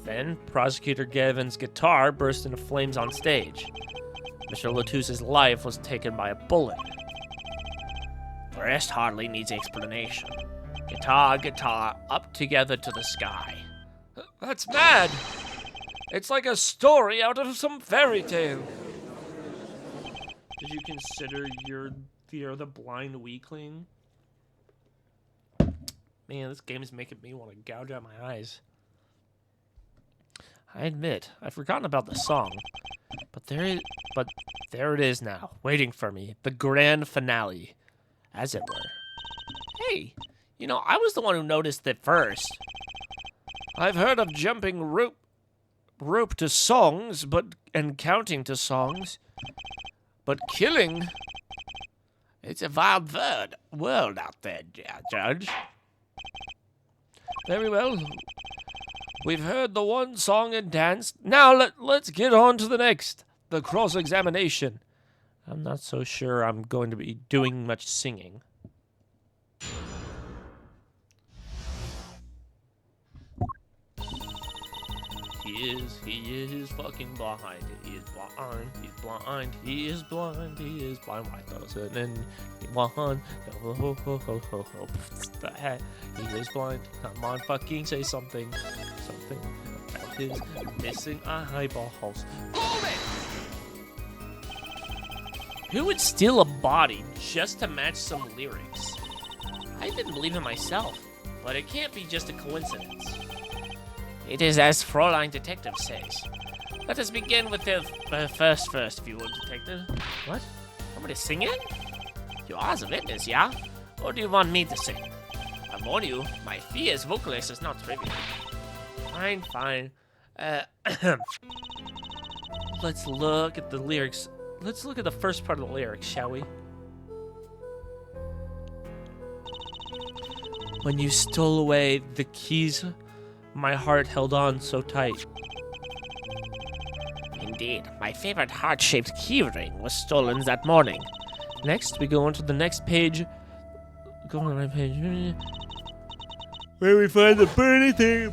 Then, Prosecutor Gavin's guitar burst into flames on stage. Mr. Latus's life was taken by a bullet. The rest hardly needs explanation. Guitar, up together to the sky. That's mad! It's like a story out of some fairy tale. Did you consider you're the blind weakling? Man, this game is making me want to gouge out my eyes. I admit, I've forgotten about the song, but there it is now, waiting for me, the grand finale, as it were. Hey, you know, I was the one who noticed it first. I've heard of jumping rope to songs, and counting to songs, but killing, it's a wild world out there, Judge. Very well. We've heard the one song and dance. Now let's get on to the next, the cross-examination. I'm not so sure I'm going to be doing much singing. He is fucking blind. He is blind. He's blind. He is blind. He is blind. Why doesn't anyone? He is blind. Come on, fucking say something. Something about his missing eyeballs. Hold it! Who would steal a body just to match some lyrics? I didn't believe it myself, but it can't be just a coincidence. It is as Fräulein Detective says. Let us begin with the first, if you would, Detective. What? Want me to sing it? You are the witness, yeah? Or do you want me to sing? I warn you, my fee as vocalist is not trivial. Fine. Let's look at the lyrics. Let's look at the first part of the lyrics, shall we? When you stole away the keys, my heart held on so tight. Indeed, my favorite heart-shaped key ring was stolen that morning. Next, we go on to the next page. Go on the page. Where we find the burning thing,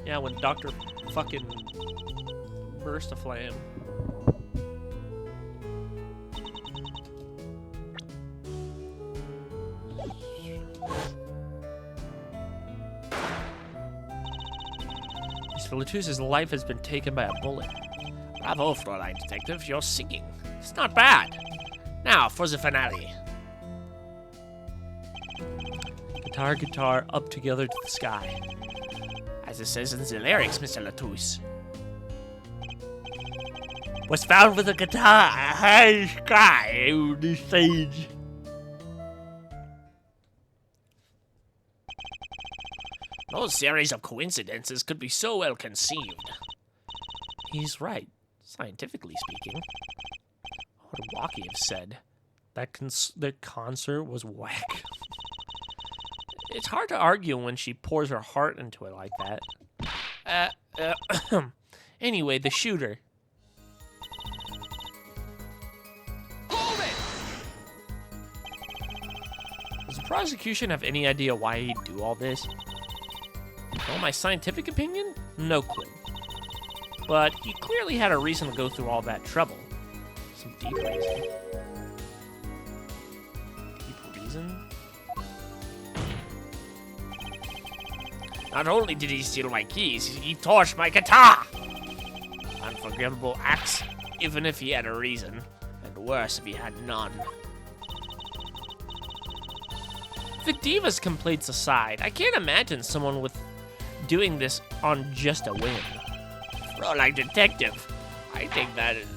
Yeah, when Dr. fucking burst a flame. Mr. Latus's life has been taken by a bullet. Bravo, Fräulein Detective, you're singing. It's not bad. Now, for the finale. Guitar, up together to the sky. As it says in the lyrics, Mr. Latus. Was found with a guitar, a high sky on the stage. No series of coincidences could be so well conceived. He's right, scientifically speaking. What would Walkie have said? That the concert was whack. It's hard to argue when she pours her heart into it like that. Anyway, the shooter. Hold it! Does the prosecution have any idea why he'd do all this? Well, my scientific opinion? No clue. But he clearly had a reason to go through all that trouble. Some deep reason. Deep reason? Not only did he steal my keys, he torched my guitar! Unforgivable acts, even if he had a reason. And worse if he had none. The Diva's complaints aside, I can't imagine someone with doing this on just a whim. Fräulein Detective, I think that is...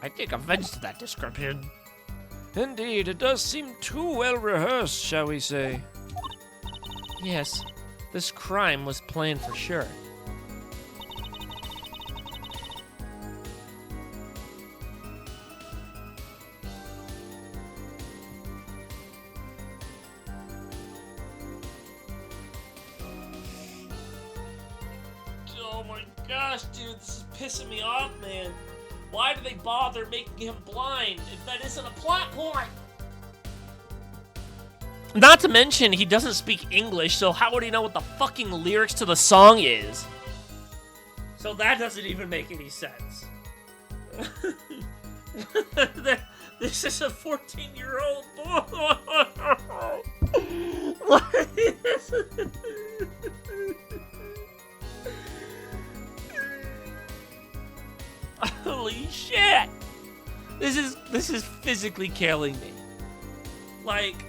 I take offense to that description. Indeed, it does seem too well rehearsed, shall we say. Yes, this crime was planned for sure. Oh my gosh, dude, this is pissing me off, man. Why do they bother making him blind if that isn't a plot point? Not to mention, he doesn't speak English, so how would he know what the fucking lyrics to the song is? So that doesn't even make any sense. This is a 14-year-old boy. Holy shit! This is physically killing me. Like,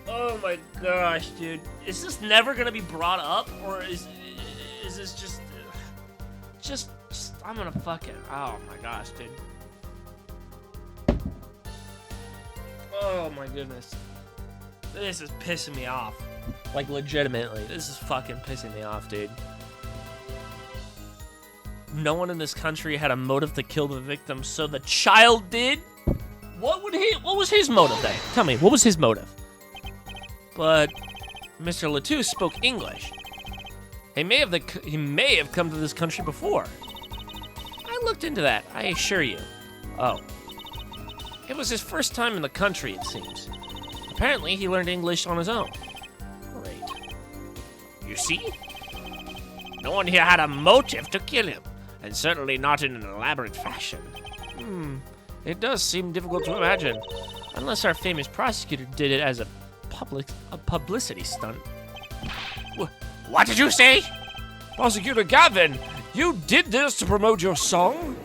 oh my gosh, dude. Is this never gonna be brought up, or is this just I'm gonna fucking, oh my gosh, dude. Oh my goodness. This is pissing me off. Like, legitimately, this is fucking pissing me off, dude. No one in this country had a motive to kill the victim, so the child did? What was his motive then? Tell me, what was his motive? But Mr. Latus spoke English. He may have come to this country before. I looked into that, I assure you. Oh. It was his first time in the country, it seems. Apparently, he learned English on his own. Great. You see? No one here had a motive to kill him, and certainly not in an elaborate fashion. It does seem difficult to imagine. Unless our famous prosecutor did it as a publicity stunt. What did you say? Prosecutor Gavin, you did this to promote your song?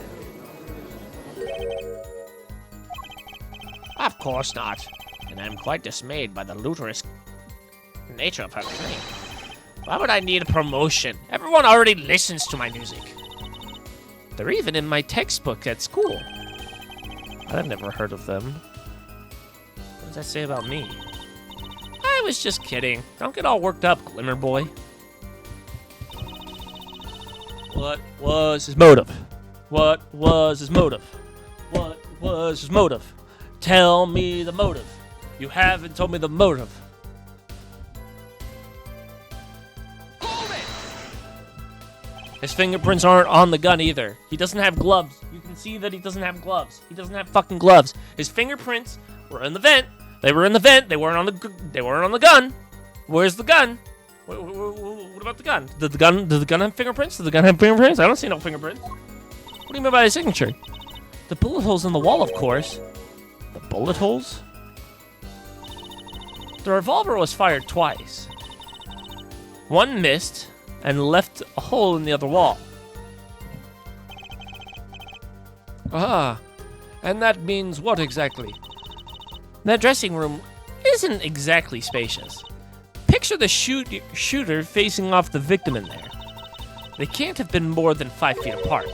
Of course not. And I'm quite dismayed by the ludicrous nature of her claim. Why would I need a promotion? Everyone already listens to my music. They're even in my textbook at school. I've never heard of them. What does that say about me? I was just kidding. Don't get all worked up, Glimmer Boy. What was his motive? What was his motive? What was his motive? Tell me the motive. You haven't told me the motive. His fingerprints aren't on the gun either. He doesn't have gloves. You can see that he doesn't have gloves. He doesn't have fucking gloves. His fingerprints were in the vent. They were in the vent. They weren't on the gun. Where's the gun? What about the gun? Did the gun have fingerprints? Did the gun have fingerprints? I don't see no fingerprints. What do you mean by the signature? The bullet holes in the wall, of course. The bullet holes? The revolver was fired twice. One missed and left a hole in the other wall. Ah, and that means what exactly? That dressing room isn't exactly spacious. Picture the shooter facing off the victim in there. They can't have been more than 5 feet apart.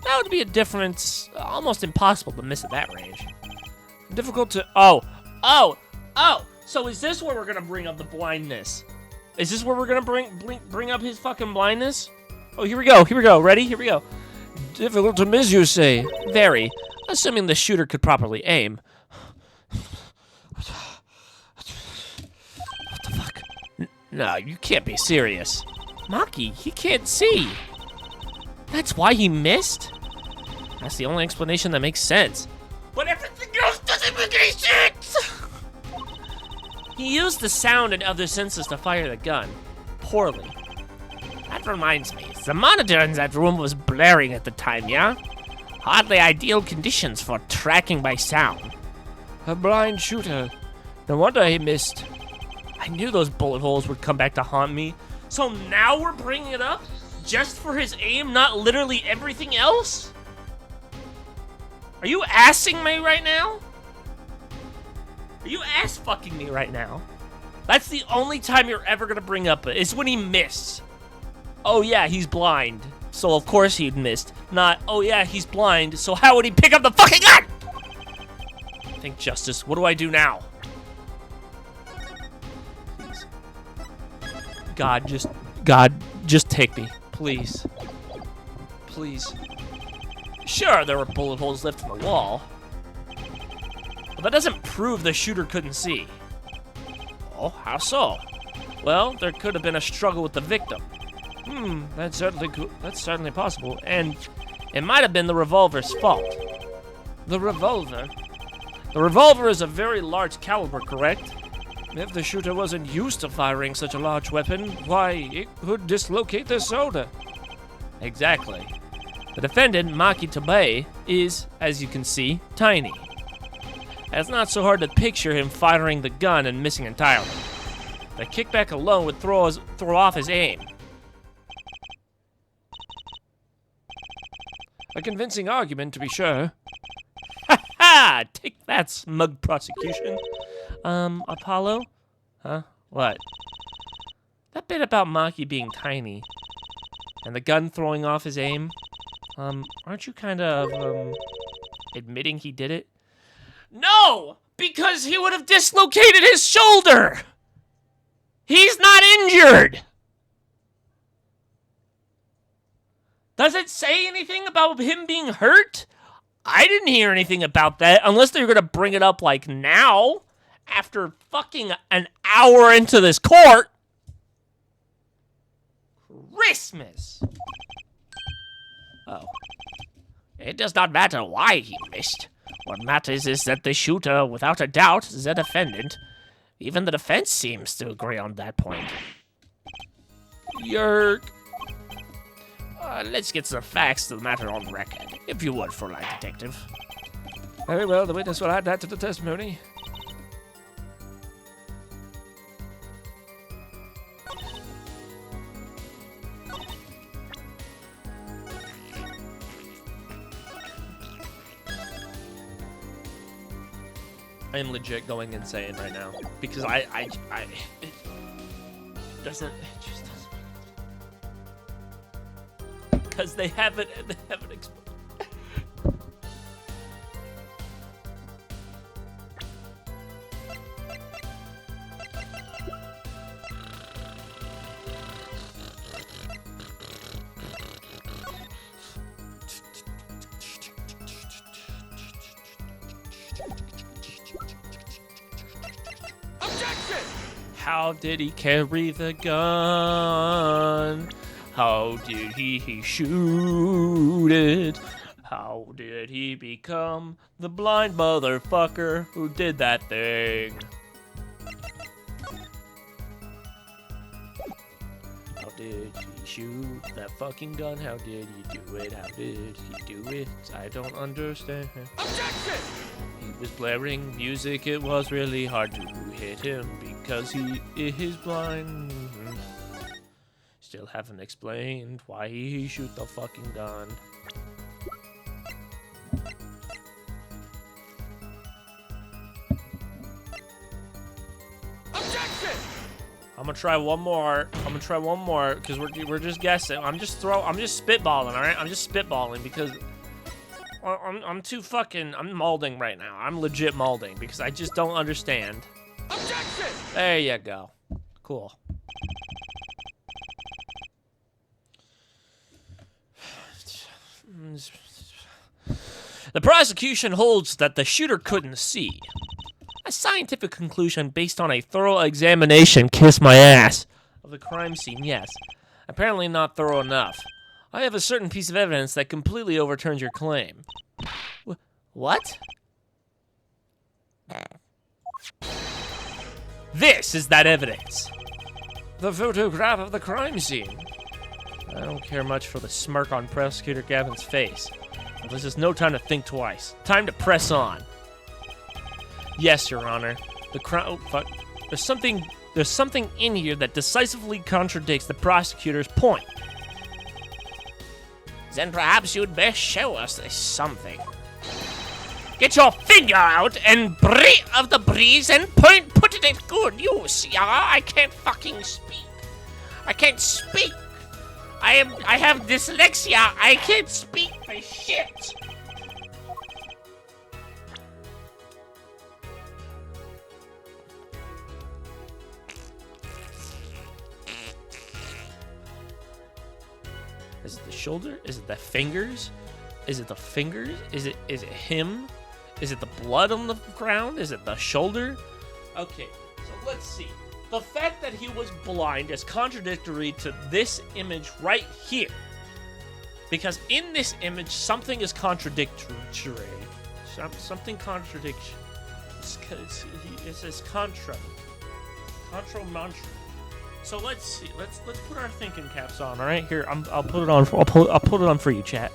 That would be a difference almost impossible to miss at that range. Difficult to... Oh! So is this where we're gonna bring up the blindness? Is this where we're gonna bring up his fucking blindness? Oh, here we go. Ready? Here we go. Difficult to miss, you say? Very. Assuming the shooter could properly aim. What the fuck? No, you can't be serious. Maki, he can't see. That's why he missed? That's the only explanation that makes sense. But everything else doesn't make any sense! He used the sound and other senses to fire the gun. Poorly. That reminds me, the monitor in that room was blaring at the time, yeah? Hardly ideal conditions for tracking by sound. A blind shooter. No wonder he missed. I knew those bullet holes would come back to haunt me. So now we're bringing it up? Just for his aim, not literally everything else? Are you assing me right now? Are you ass-fucking me right now? That's the only time you're ever gonna bring up it, is when he missed. Oh yeah, he's blind. So of course he'd missed. Not, oh yeah, he's blind, so how would he pick up the fucking gun? Think justice, what do I do now? Please. God, just take me. Please. Please. Sure, there were bullet holes left in the wall. But that doesn't prove the shooter couldn't see. Oh, how so? Well, there could have been a struggle with the victim. That's certainly possible. And it might have been the revolver's fault. The revolver? The revolver is a very large caliber, correct? If the shooter wasn't used to firing such a large weapon, why, it could dislocate the shoulder. Exactly. The defendant, Maki Tobei, is, as you can see, tiny. It's not so hard to picture him firing the gun and missing entirely. The kickback alone would throw off his aim. A convincing argument, to be sure. Ha ha! Take that, smug prosecution. Apollo? Huh? What? That bit about Maki being tiny and the gun throwing off his aim, aren't you kind of, admitting he did it? No! Because he would have dislocated his shoulder! He's not injured! Does it say anything about him being hurt? I didn't hear anything about that, unless they're gonna bring it up, like, now, after fucking an hour into this court. Christmas! Oh. It does not matter why he missed. What matters is that the shooter, without a doubt, is the defendant. Even the defense seems to agree on that point. Yerk. Let's get some facts to the matter on record, if you would, Fräulein Detective. Very well, the witness will add that to the testimony. I am legit going insane right now because it doesn't. It just doesn't. Because they haven't explained. How did he carry the gun? How did he shoot it? How did he become the blind motherfucker who did that thing? How did he shoot that fucking gun? How did he do it? How did he do it? I don't understand. Objection! He was blaring music. It was really hard to hit him because he is blind. Still haven't explained why he shoot the fucking gun. Objection! I'm gonna try one more. Because we're just guessing. I'm just spitballing. All right, I'm just spitballing because I'm too fucking. I'm molding right now. I'm legit molding because I just don't understand. Objection! There you go. Cool. The prosecution holds that the shooter couldn't see. A scientific conclusion based on a thorough examination, kiss my ass, of the crime scene, yes. Apparently not thorough enough. I have a certain piece of evidence that completely overturns your claim. What? This is that evidence. The photograph of the crime scene. I don't care much for the smirk on Prosecutor Gavin's face. This is no time to think twice. Time to press on. Yes, Your Honor. The crime. Oh, fuck. There's something in here that decisively contradicts the prosecutor's point. Then perhaps you'd best show us this something. Get your finger out and breathe of the breeze and put it at good use, yeah? I can't fucking speak. I can't speak. I have dyslexia. I can't speak for shit. Is it the shoulder? Is it the fingers? Is it the fingers? Is it him? Is it the blood on the ground? Is it the shoulder? Okay, so let's see. The fact that he was blind is contradictory to this image right here. Because in this image, something is contradictory. Something contradictory. It says contra. Contra mantra. So let's see. Let's put our thinking caps on. All right, here I'll put it on. I'll put it on for you, chat.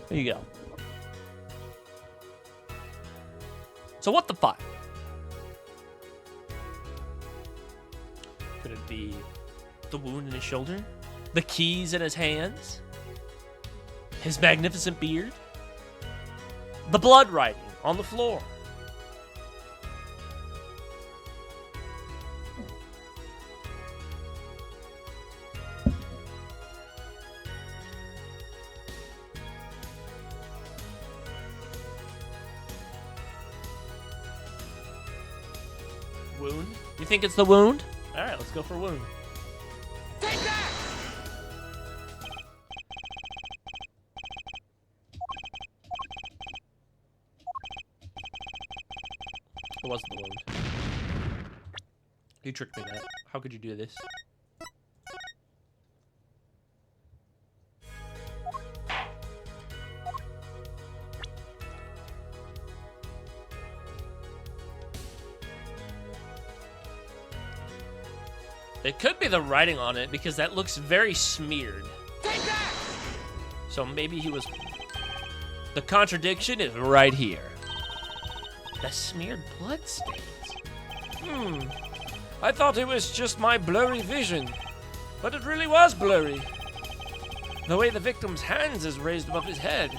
There you go. So what the fuck? Could it be the wound in his shoulder? The keys in his hands? His magnificent beard? The blood writing on the floor? Wound? You think it's the wound? Alright, let's go for wound. Take that! It wasn't the wound. You tricked me, Matt. How could you do this? It could be the writing on it because that looks very smeared. Take that! So maybe he was... The contradiction is right here. The smeared blood stains. I thought it was just my blurry vision, but it really was blurry. The way the victim's hands is raised above his head,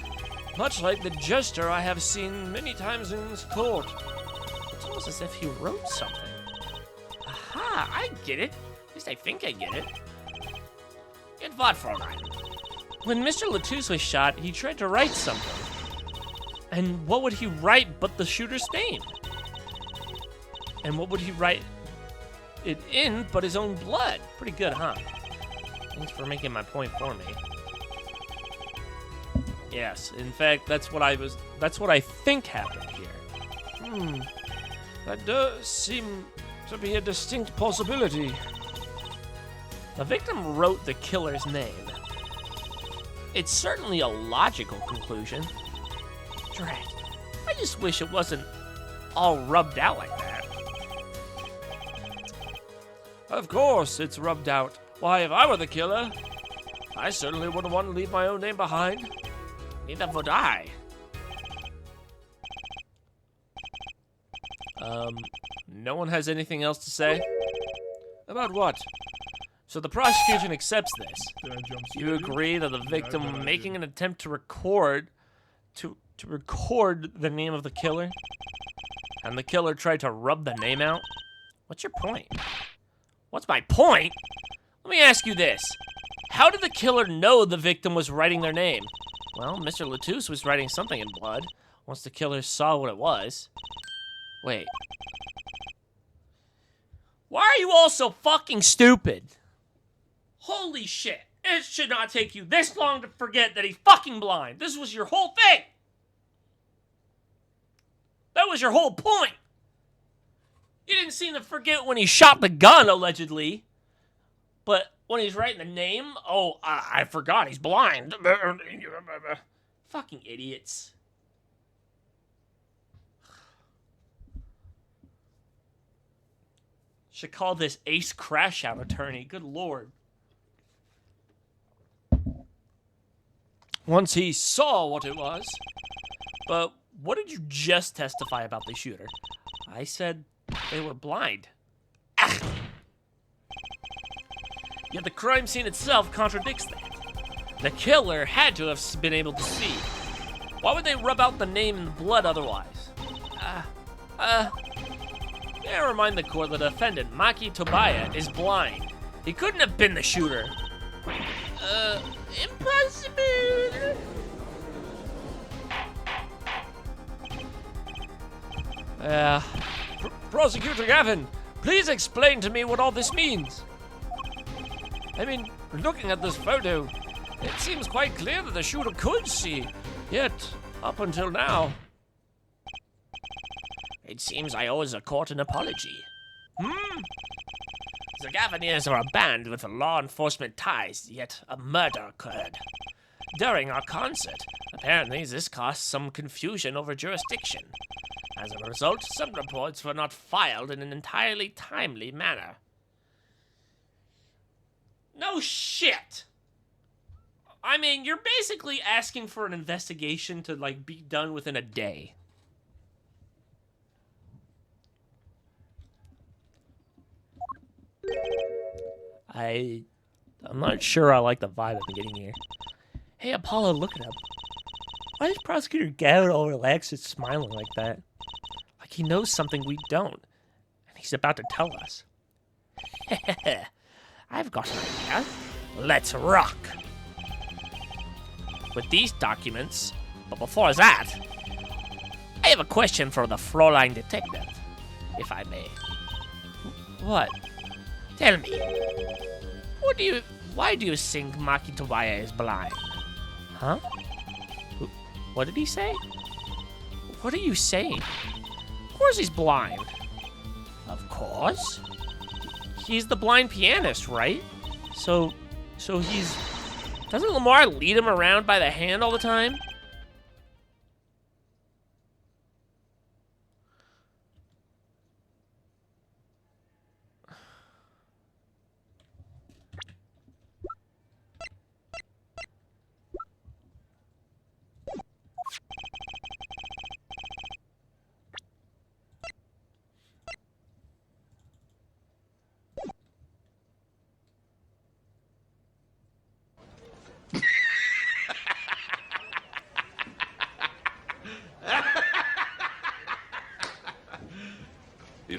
much like the gesture I have seen many times in this court. It's almost as if he wrote something. Aha, I get it. At least I think I get it. Get what, Fräulein? When Mr. Latouche was shot, he tried to write something. And what would he write but the shooter's name? And what would he write it in but his own blood? Pretty good, huh? Thanks for making my point for me. Yes, in fact, that's what I think happened here. That does seem to be a distinct possibility. The victim wrote the killer's name. It's certainly a logical conclusion. Drat. I just wish it wasn't all rubbed out like that. Of course it's rubbed out. Why, if I were the killer, I certainly wouldn't want to leave my own name behind. Neither would I. No one has anything else to say? About what? So the prosecution accepts this. Did I jump Do you agree that the victim making an attempt to record the name of the killer, and the killer tried to rub the name out? What's your point? What's my point? Let me ask you this. How did the killer know the victim was writing their name? Well, Mr. Latouche was writing something in blood once the killer saw what it was. Wait. Why are you all so fucking stupid? Holy shit. It should not take you this long to forget that he's fucking blind. This was your whole thing. That was your whole point. You didn't seem to forget when he shot the gun, allegedly. But when he's writing the name, oh, I forgot he's blind. Fucking idiots. Should call this Ace Crash Out attorney. Good lord. Once he saw what it was. But what did you just testify about the shooter? I said they were blind. Ah! Yet the crime scene itself contradicts that. The killer had to have been able to see. Why would they rub out the name in the blood otherwise? May I remind the court that the defendant, Maki Tobaya, is blind. He couldn't have been the shooter. Impossible! Prosecutor Gavin, please explain to me what all this means. I mean, looking at this photo, it seems quite clear that the shooter could see. Yet, up until now... It seems I owe the court an apology. The Gaviniers are a band with law enforcement ties, yet a murder occurred. During our concert, apparently this caused some confusion over jurisdiction. As a result, some reports were not filed in an entirely timely manner. No shit! I mean, you're basically asking for an investigation to, like, be done within a day. I'm not sure I like the vibe I'm getting here. Hey, Apollo, look at him. Why is Prosecutor Gavin all relaxed and smiling like that? Like he knows something we don't, and he's about to tell us. I've got an idea. Let's rock. With these documents, but before that, I have a question for the Fräulein detective, if I may. What? Tell me, why do you think Maki Tobaya is blind? Huh? What did he say? What are you saying? Of course he's blind. Of course? He's the blind pianist, right? So he's... Doesn't Lamar lead him around by the hand all the time?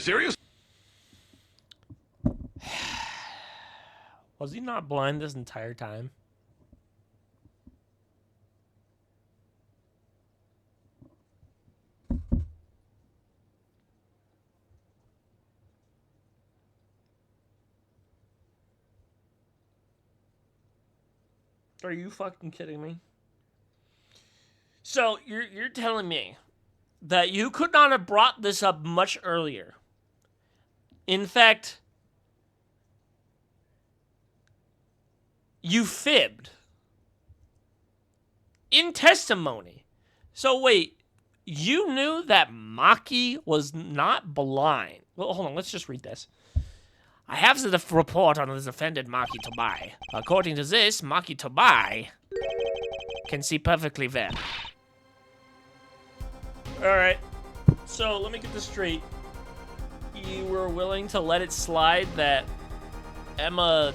serious? Was he not blind this entire time? Are you fucking kidding me? So you're telling me that you could not have brought this up much earlier. In fact, you fibbed in testimony. So wait, you knew that Maki was not blind. Well, hold on, let's just read this. I have the report on the defendant Maki Tobai. According to this, Maki Tobai can see perfectly well. Alright, so let me get this straight. You were willing to let it slide that Emma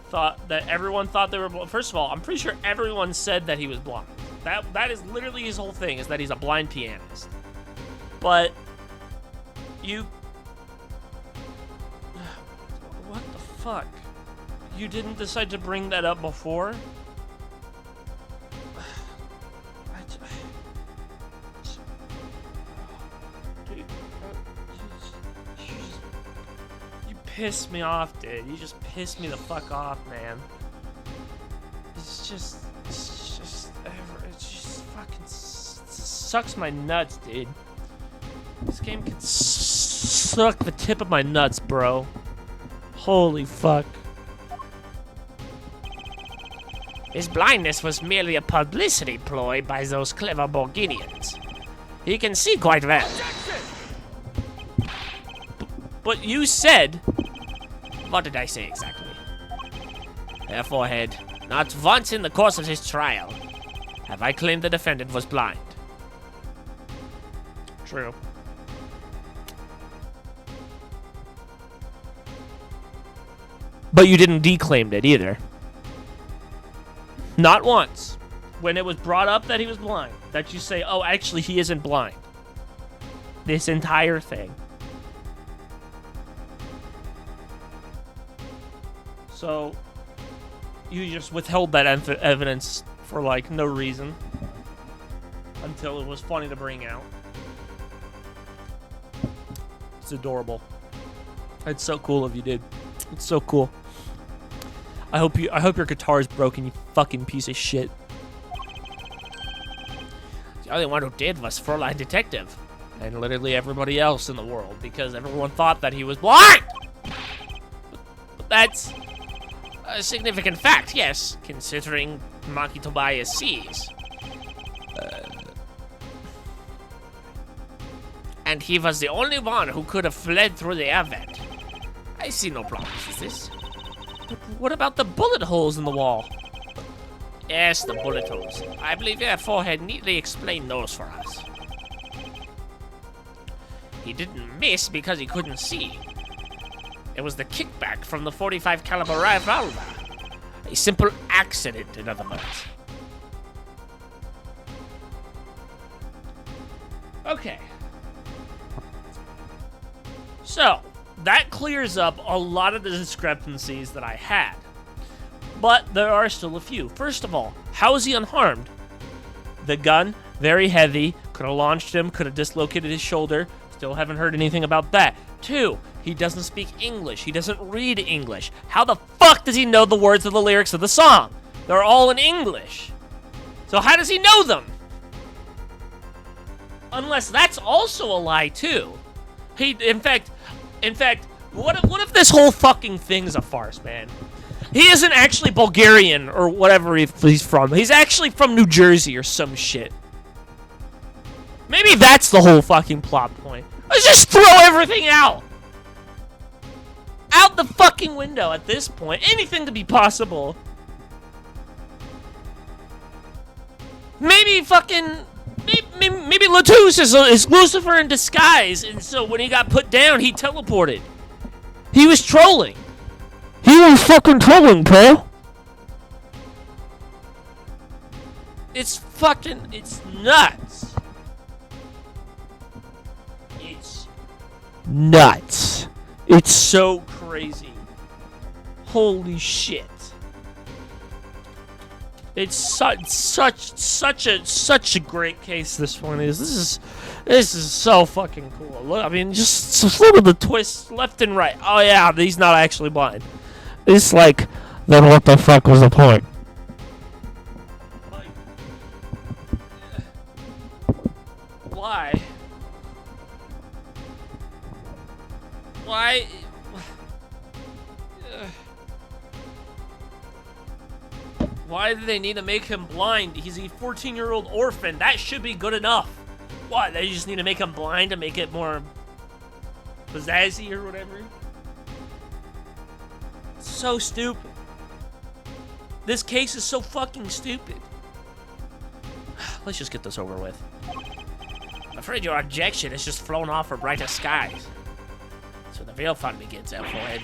thought that everyone thought they were blind. First of all, I'm pretty sure everyone said that he was blind. That is literally his whole thing, is that he's a blind pianist. But you... What the fuck? You didn't decide to bring that up before? Dude, you piss me off, dude. You just piss me the fuck off, man. It just fucking sucks my nuts, dude. This game can suck the tip of my nuts, bro. Holy fuck. His blindness was merely a publicity ploy by those clever Borginians. He can see quite well. But you said... What did I say exactly? Herr Forehead, not once in the course of his trial have I claimed the defendant was blind. True. But you didn't declaim it either. Not once. When it was brought up that he was blind. That you say, oh, actually, he isn't blind. This entire thing. So, you just withheld that evidence for, like, no reason. Until it was funny to bring out. It's adorable. It's so cool of you, dude. It's so cool. I hope your guitar is broken, you fucking piece of shit. The only one who did was Fräulein Detective. And literally everybody else in the world, because everyone thought that he was blind! But that's a significant fact, yes, considering Maki Tobias sees. And he was the only one who could have fled through the air vent. I see no problems with this. But what about the bullet holes in the wall? Yes, the bullet holes. I believe Herr Forehead neatly explained those for us. He didn't miss because he couldn't see. It was the kickback from the 45 caliber revolver. A simple accident, in other words. Okay. So, that clears up a lot of the discrepancies that I had. But there are still a few. First of all, how is he unharmed? The gun, very heavy, could have launched him, could have dislocated his shoulder. Still haven't heard anything about that. 2, he doesn't speak English. He doesn't read English. How the fuck does he know the words of the lyrics of the song? They're all in English. So how does he know them? Unless that's also a lie too. In fact, what if this whole fucking thing's a farce, man? He isn't actually Bulgarian or whatever he's from. He's actually from New Jersey or some shit. Maybe that's the whole fucking plot point. Let's just throw everything out. Out the fucking window at this point. Anything to be possible. Maybe fucking... Maybe Latus is Lucifer in disguise, and so when he got put down, he teleported. He was trolling. He was fucking trolling, bro. It's nuts. It's nuts. It's so crazy. Holy shit. It's such a great case this one is. This is so fucking cool. Look, I mean, just look at the twists left and right. Oh yeah, he's not actually blind. It's like, then what the fuck was the point? Why? Why? Why do they need to make him blind? He's a 14-year-old orphan. That should be good enough. What? They just need to make him blind to make it more pizzazzy or whatever? So stupid. This case is so fucking stupid. Let's just get this over with. I'm afraid your objection has just flown off for brighter skies. So the real fun begins, Elfhead.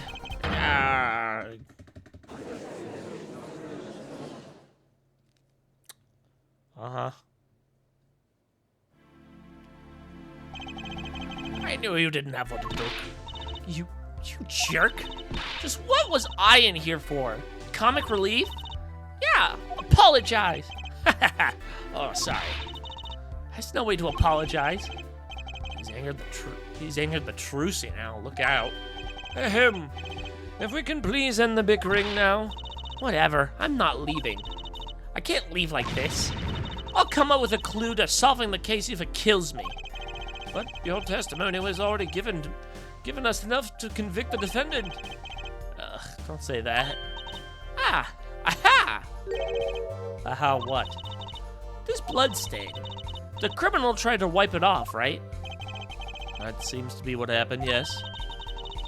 Uh-huh. I knew you didn't have what it took. You jerk. Just what was I in here for? Comic relief? Yeah, apologize. Oh, sorry. There's no way to apologize. He's angered the Trucy now. Look out. Ahem. If we can please end the bickering now. Whatever. I'm not leaving. I can't leave like this. I'll come up with a clue to solving the case if it kills me. But your testimony was already given us enough to convict the defendant. Ugh, don't say that. Ah! Aha! Aha what? This blood stain. The criminal tried to wipe it off, right? That seems to be what happened, yes.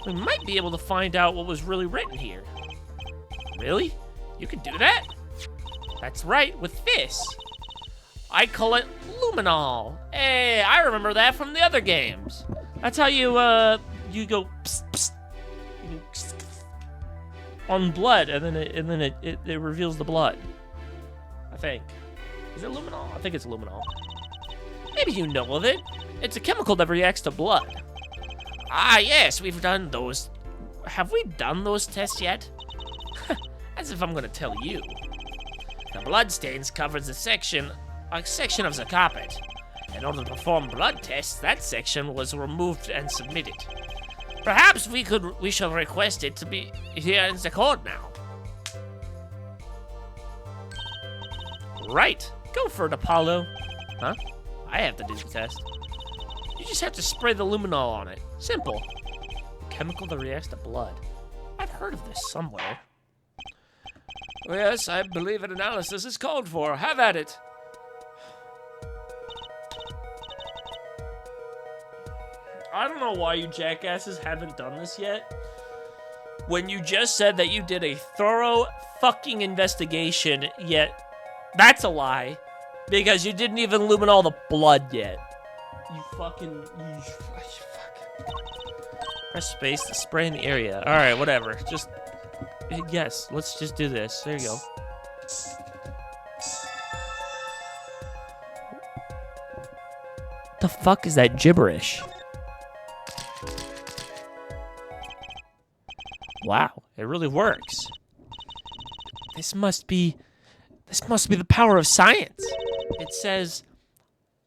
We might be able to find out what was really written here. Really? You can do that? That's right, with this. I call it luminol. Hey, I remember that from the other games. That's how you go psst, psst. You go psst, psst, on blood, and then it reveals the blood. I think. Is it luminol? I think it's luminol. Maybe you know of it. It's a chemical that reacts to blood. Ah, yes, we've done those. Have we done those tests yet? As if I'm gonna tell you. The bloodstains covers a section of the carpet. In order to perform blood tests, that section was removed and submitted. Perhaps we shall request it to be here in the court now. Right. Go for it, Apollo. Huh? I have to do the test. You just have to spray the luminol on it. Simple. A chemical that reacts to blood. I've heard of this somewhere. Oh, yes, I believe an analysis is called for. Have at it. I don't know why you jackasses haven't done this yet. When you just said that you did a thorough fucking investigation, yet that's a lie. Because you didn't even luminol the blood yet. You fucking... Press space to spray in the area. Alright, whatever. Just... Yes, let's just do this. There you go. The fuck is that gibberish? Wow, it really works. This must be the power of science. It says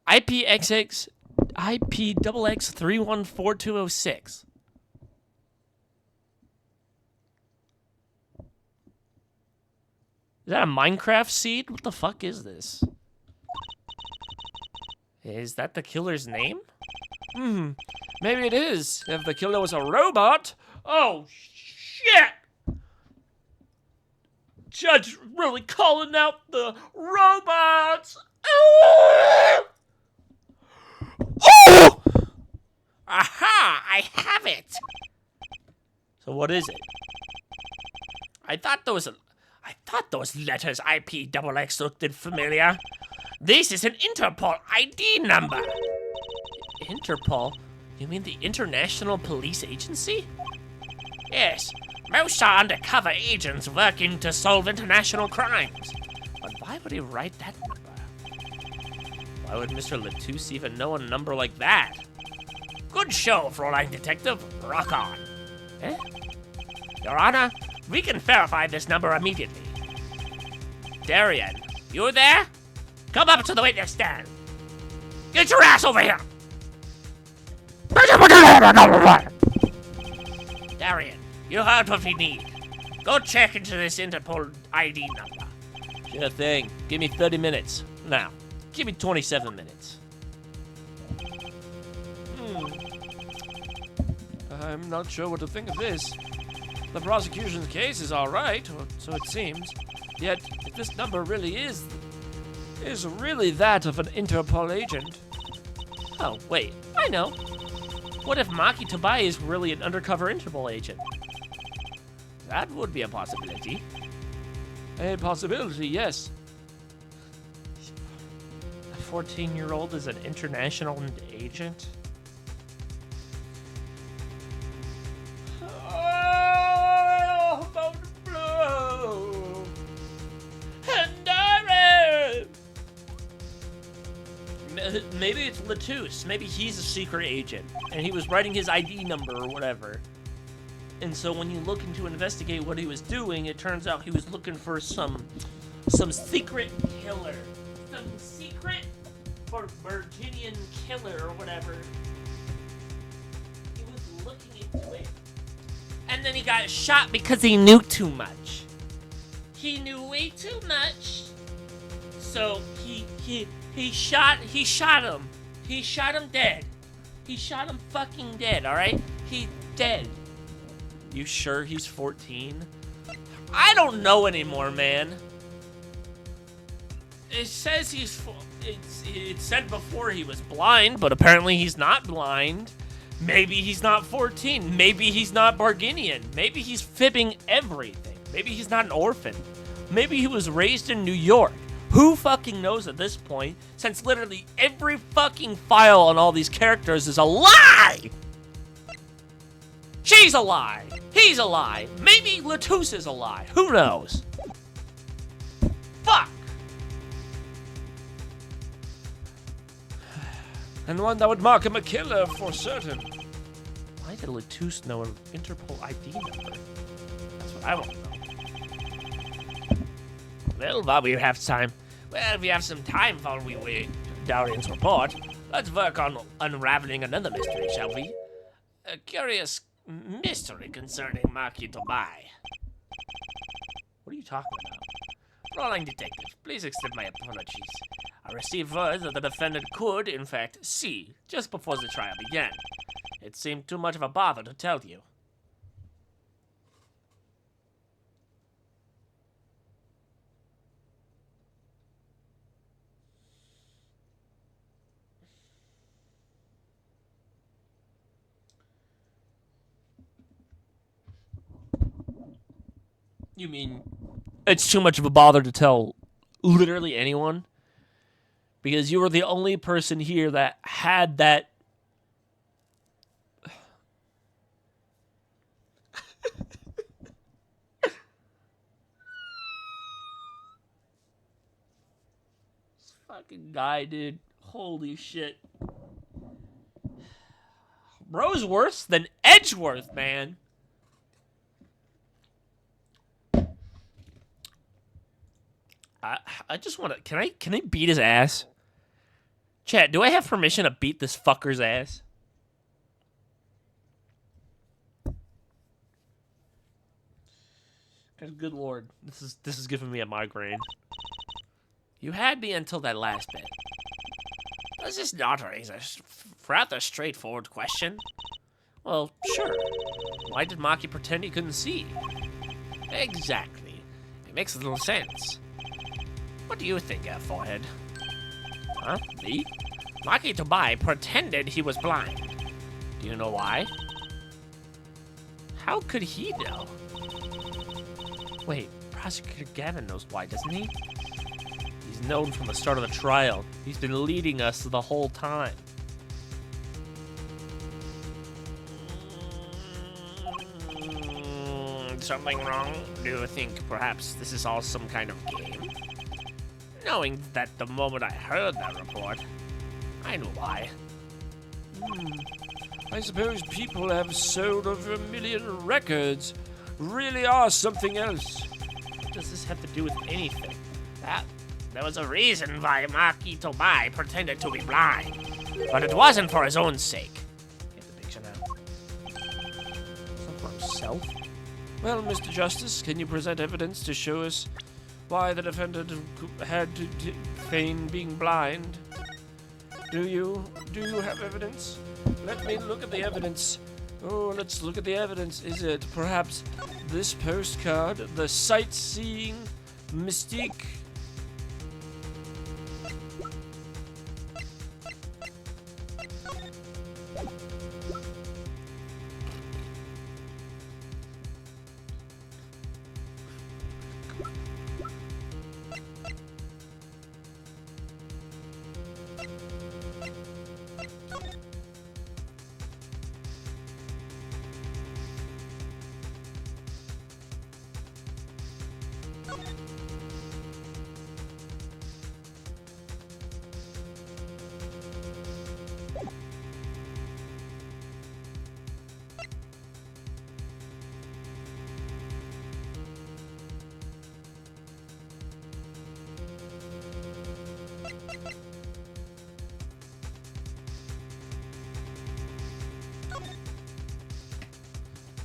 IPXX 314206. Is that a Minecraft seed? What the fuck is this? Is that the killer's name? Maybe it is. If the killer was a robot. Oh, shit! Judge really calling out the robots! Oh! Aha! I have it! So what is it? I thought those letters IPXX looked familiar. This is an Interpol ID number. Interpol? You mean the International Police Agency? Yes. Most are undercover agents working to solve international crimes. But why would he write that number? Why would Mr. Latouche even know a number like that? Good show, Fräulein Detective. Rock on. Eh? Your Honor, we can verify this number immediately. Darian, you there? Come up to the witness stand. Get your ass over here! Darian, you heard what we need. Go check into this Interpol ID number. Sure thing. Give me 30 minutes. Now, give me 27 minutes. I'm not sure what to think of this. The prosecution's case is all right, or so it seems. Yet, if this number really is really that of an Interpol agent. Oh, wait. I know. What if Maki Tobai is really an undercover Interpol agent? That would be a possibility. A possibility, yes. A 14-year-old is an international agent? Oh, about to blow. And Darian! Maybe it's Latouche. Maybe he's a secret agent, and he was writing his ID number or whatever. And so when you look into investigate what he was doing, it turns out he was looking for some secret killer. Some secret Virginian killer or whatever. He was looking into it. And then he got shot because he knew too much. He knew way too much. So he shot him. He shot him dead. He shot him fucking dead, alright? He dead. You sure he's 14? I don't know anymore, man. It says it said before he was blind, but apparently he's not blind. Maybe he's not 14. Maybe he's not Barginian. Maybe he's fibbing everything. Maybe he's not an orphan. Maybe he was raised in New York. Who fucking knows at this point, since literally every fucking file on all these characters is a lie! She's a lie. He's a lie. Maybe Latouche is a lie. Who knows? Fuck! And one that would mark him a killer for certain. Why did Latouche know an Interpol ID number? That's what I want to know. Well, while we have time. Well, we have some time while we wait Darian's report. Let's work on unraveling another mystery, shall we? A curious mystery concerning Maki Tobai. What are you talking about? Fräulein Detective, please accept my apologies. I received word that the defendant could, in fact, see just before the trial began. It seemed too much of a bother to tell you. You mean it's too much of a bother to tell literally anyone? Because you were the only person here that had that. This fucking guy, dude. Holy shit. Bro's worse than Edgeworth, man. I just want to. Can I beat his ass? Chat, do I have permission to beat this fucker's ass? Good lord, this is giving me a migraine. You had me until that last bit. Does this not raise a rather straightforward question? Well, sure. Why did Maki pretend he couldn't see? Exactly. It makes little sense. What do you think, Forehead? Huh? Me? Maki Tobai pretended he was blind. Do you know why? How could he know? Wait, Prosecutor Gavin knows why, doesn't he? He's known from the start of the trial. He's been leading us the whole time. Something wrong? Do you think perhaps this is all some kind of game? Knowing that the moment I heard that report, I knew why. I suppose people have sold over 1 million records. Really are something else. What does this have to do with anything? There was a reason why Maki Tobai pretended to be blind, but it wasn't for his own sake. Get the picture now. It's not for himself. Well, Mr. Justice, can you present evidence to show us why the defendant had to feign being blind? Do you have evidence? Let me look at the evidence. Oh, let's look at the evidence. Is it perhaps this postcard, the sightseeing mystique?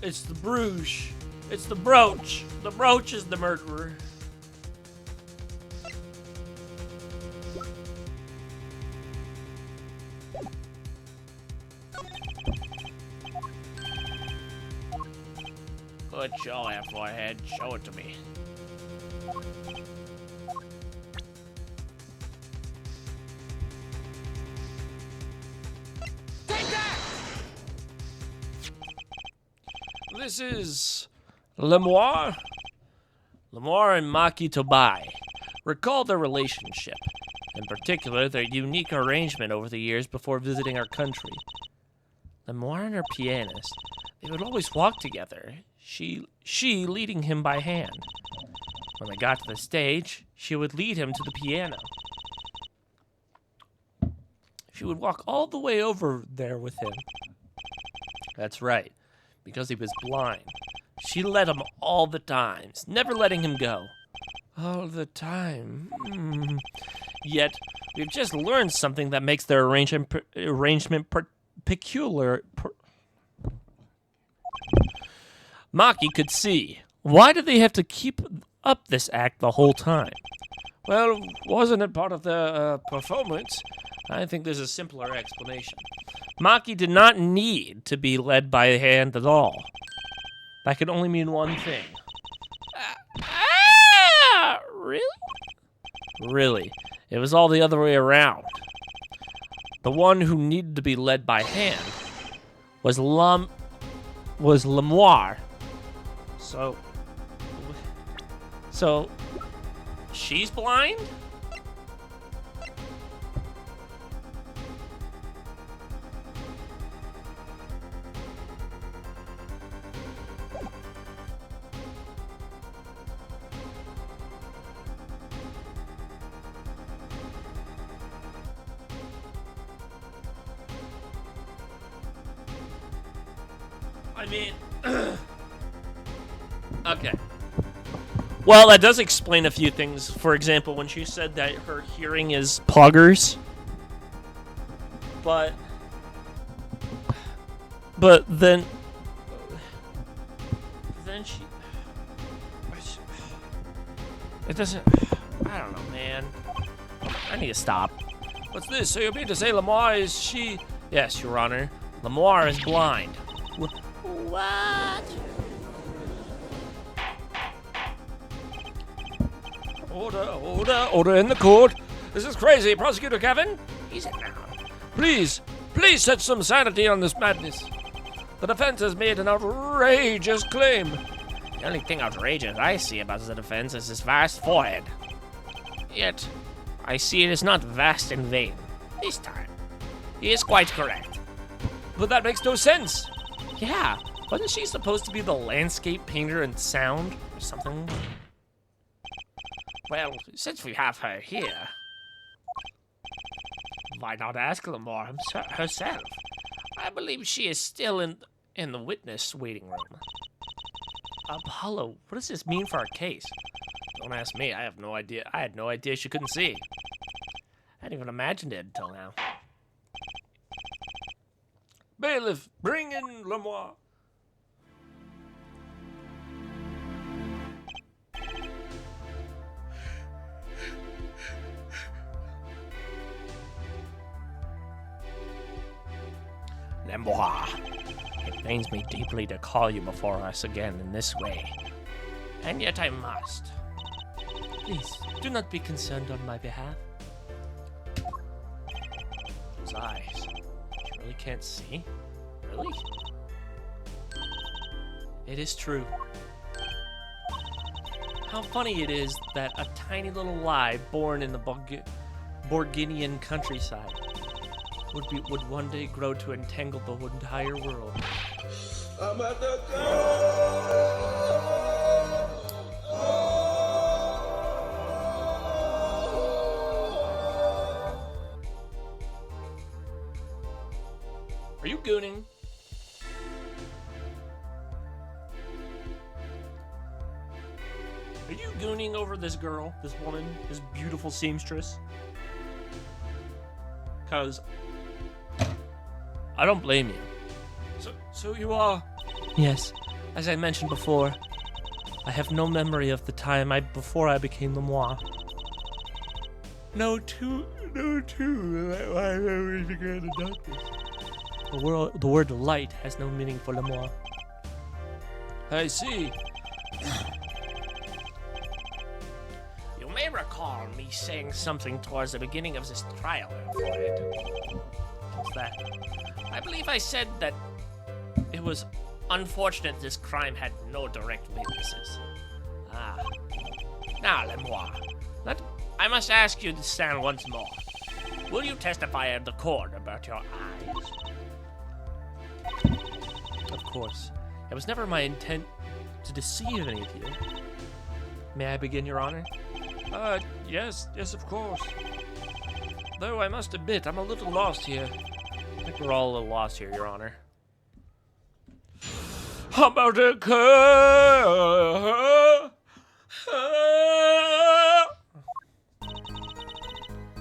It's the brooch. It's the brooch. The brooch is the murderer. Good show there, forehead. Show it to me. This is Lemoire. Lemoire and Maki Tobai. Recall their relationship, in particular their unique arrangement over the years before visiting our country. Lemoire and her pianist, they would always walk together, she leading him by hand. When they got to the stage, she would lead him to the piano. She would walk all the way over there with him. That's right, because he was blind. She led him all the times, never letting him go. All the time. Yet, we've just learned something that makes their arrangement peculiar. Maki could see. Why did they have to keep up this act the whole time? Well, wasn't it part of the performance? I think there's a simpler explanation. Maki did not need to be led by hand at all. That could only mean one thing. Really? Really. It was all the other way around. The one who needed to be led by hand was Lemoire. So she's blind? I mean, okay. Well, that does explain a few things. For example, when she said that her hearing is poggers. But then she, it doesn't, I don't know, man. I need to stop. What's this? So you mean to say Lemoire is she? Yes, Your Honor. Lemoire is blind. What? Order in the court. This is crazy, Prosecutor Kevin. Easy now. Please set some sanity on this madness. The defense has made an outrageous claim. The only thing outrageous I see about the defense is his vast forehead. Yet, I see it is not vast in vain. This time, he is quite correct. But that makes no sense. Yeah, wasn't she supposed to be the landscape painter and sound or something? Well, since we have her here, why not ask Lemoire herself? I believe she is still in the witness waiting room. Apollo, what does this mean for our case? Don't ask me. I have no idea. I had no idea she couldn't see. I hadn't even imagined it until now. Bailiff, bring in Lemoire. Lemoire, it pains me deeply to call you before us again in this way. And yet I must. Please, do not be concerned on my behalf. Those eyes. You really can't see? Really? It is true. How funny it is that a tiny little lie born in the Borginian countryside would one day grow to entangle the entire world. I'm at the go. Are you gooning? Are you gooning over this girl, this woman, this beautiful seamstress? Cause I don't blame you. So you are? Yes. As I mentioned before, I have no memory of the time before I became Lemoire. No two. Why are we began to doubt this? The word light has no meaning for Lemoire. I see. You may recall me saying something towards the beginning of this trial, Floyd. What's that? I believe I said that it was unfortunate this crime had no direct witnesses. Ah. Now, Lemoire, I must ask you to stand once more. Will you testify at the court about your eyes? Of course. It was never my intent to deceive any of you. May I begin, Your Honor? Yes, of course. Though I must admit, I'm a little lost here. I think we're all a little lost here, Your Honor. How about a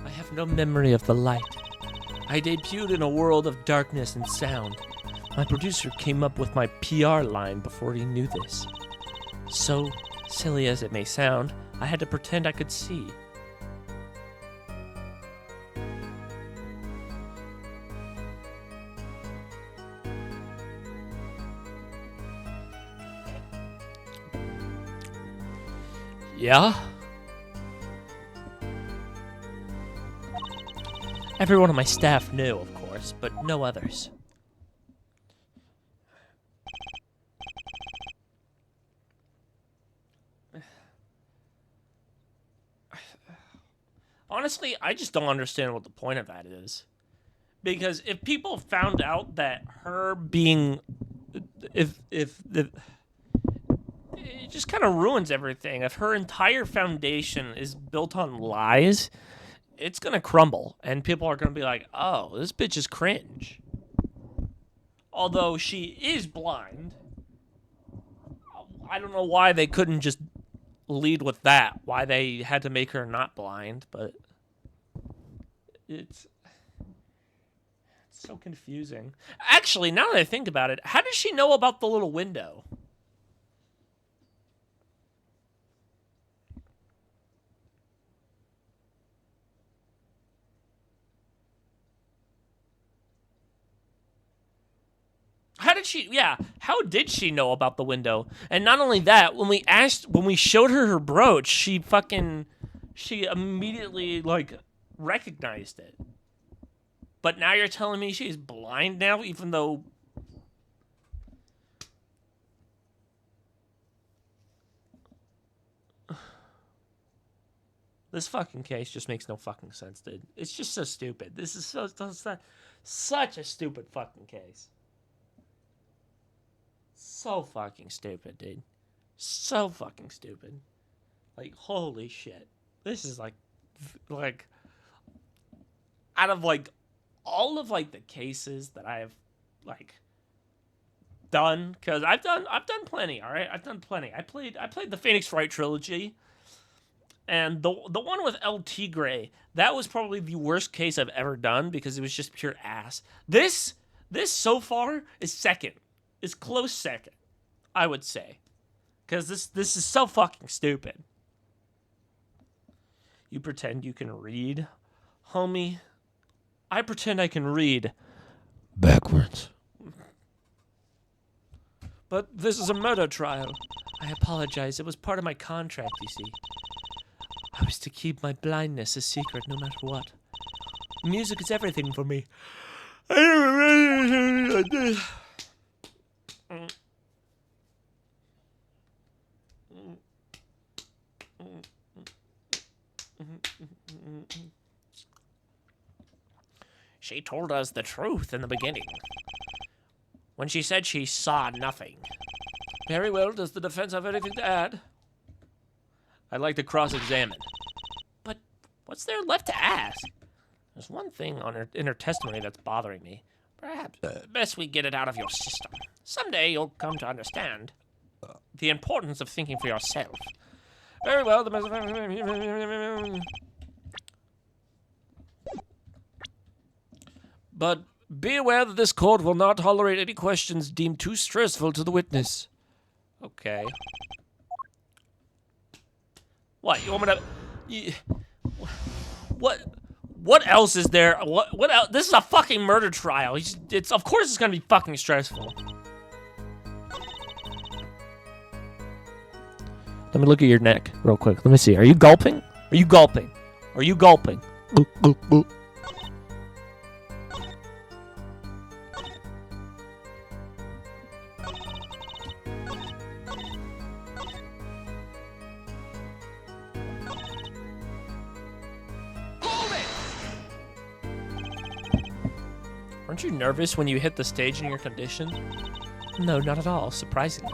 I have no memory of the light. I debuted in a world of darkness and sound. My producer came up with my PR line before he knew this. So silly as it may sound, I had to pretend I could see. Yeah? Everyone on my staff knew, of course, but no others. Honestly, I just don't understand what the point of that is. Because if people found out that her being... It just kind of ruins everything. If her entire foundation is built on lies, it's going to crumble. And people are going to be like, oh, this bitch is cringe. Although she is blind. I don't know why they couldn't just lead with that. Why they had to make her not blind, but... It's so confusing. Actually, now that I think about it, how does she know about the little window? How did she know about the window? And not only that, when we showed her brooch, she immediately, like, recognized it. But now you're telling me she's blind now, even though... This fucking case just makes no fucking sense, dude. It's just so stupid. This is such a stupid fucking case. So fucking stupid, dude. So fucking stupid. Like, holy shit. This is like out of like all of like the cases that I have like done, because I've done plenty. All right, I've done plenty. I played the Phoenix Wright trilogy, and the one with El Tigre, that was probably the worst case I've ever done because it was just pure ass. This so far is second. It's close second, I would say, because this is so fucking stupid. You pretend you can read, homie. I pretend I can read backwards. But this is a murder trial. I apologize. It was part of my contract, you see. I was to keep my blindness a secret no matter what. Music is everything for me. I never read anything like this. She told us the truth in the beginning. When she said she saw nothing. Very well. Does the defense have anything to add? I'd like to cross-examine. But what's there left to ask? There's one thing in her testimony that's bothering me. Perhaps best we get it out of your system. Someday you'll come to understand the importance of thinking for yourself. Very well. But be aware that this court will not tolerate any questions deemed too stressful to the witness. Okay. What, you want me to... What else is there? What else? This is a fucking murder trial. It's of course it's gonna be fucking stressful. Let me look at your neck real quick. Let me see. Are you gulping? Are you gulping? Are you gulping? Aren't you nervous when you hit the stage in your condition? No, not at all, surprisingly.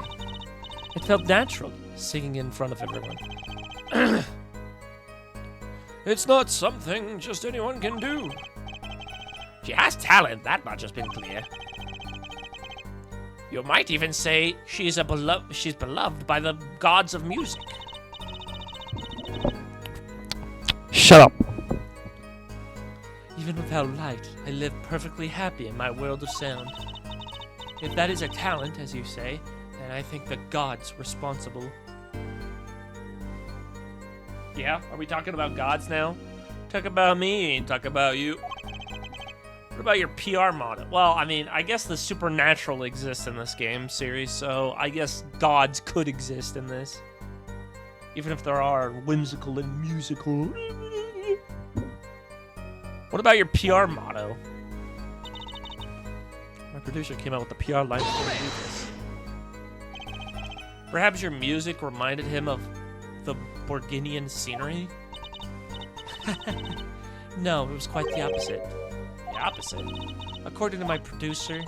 It felt natural, singing in front of everyone. It's not something just anyone can do. She has talent, that much has been clear. You might even say she's beloved by the gods of music. Shut up. Even without light, I live perfectly happy in my world of sound. If that is a talent, as you say, then I think the gods responsible. Yeah? Are we talking about gods now? Talk about me, talk about you. What about your PR motto? Well, I mean, I guess the supernatural exists in this game series, so I guess gods could exist in this. Even if there are whimsical and musical. What about your PR motto? My producer came out with the PR line before we do this. Perhaps your music reminded him of the Borginian scenery? No, it was quite the opposite. The opposite? According to my producer,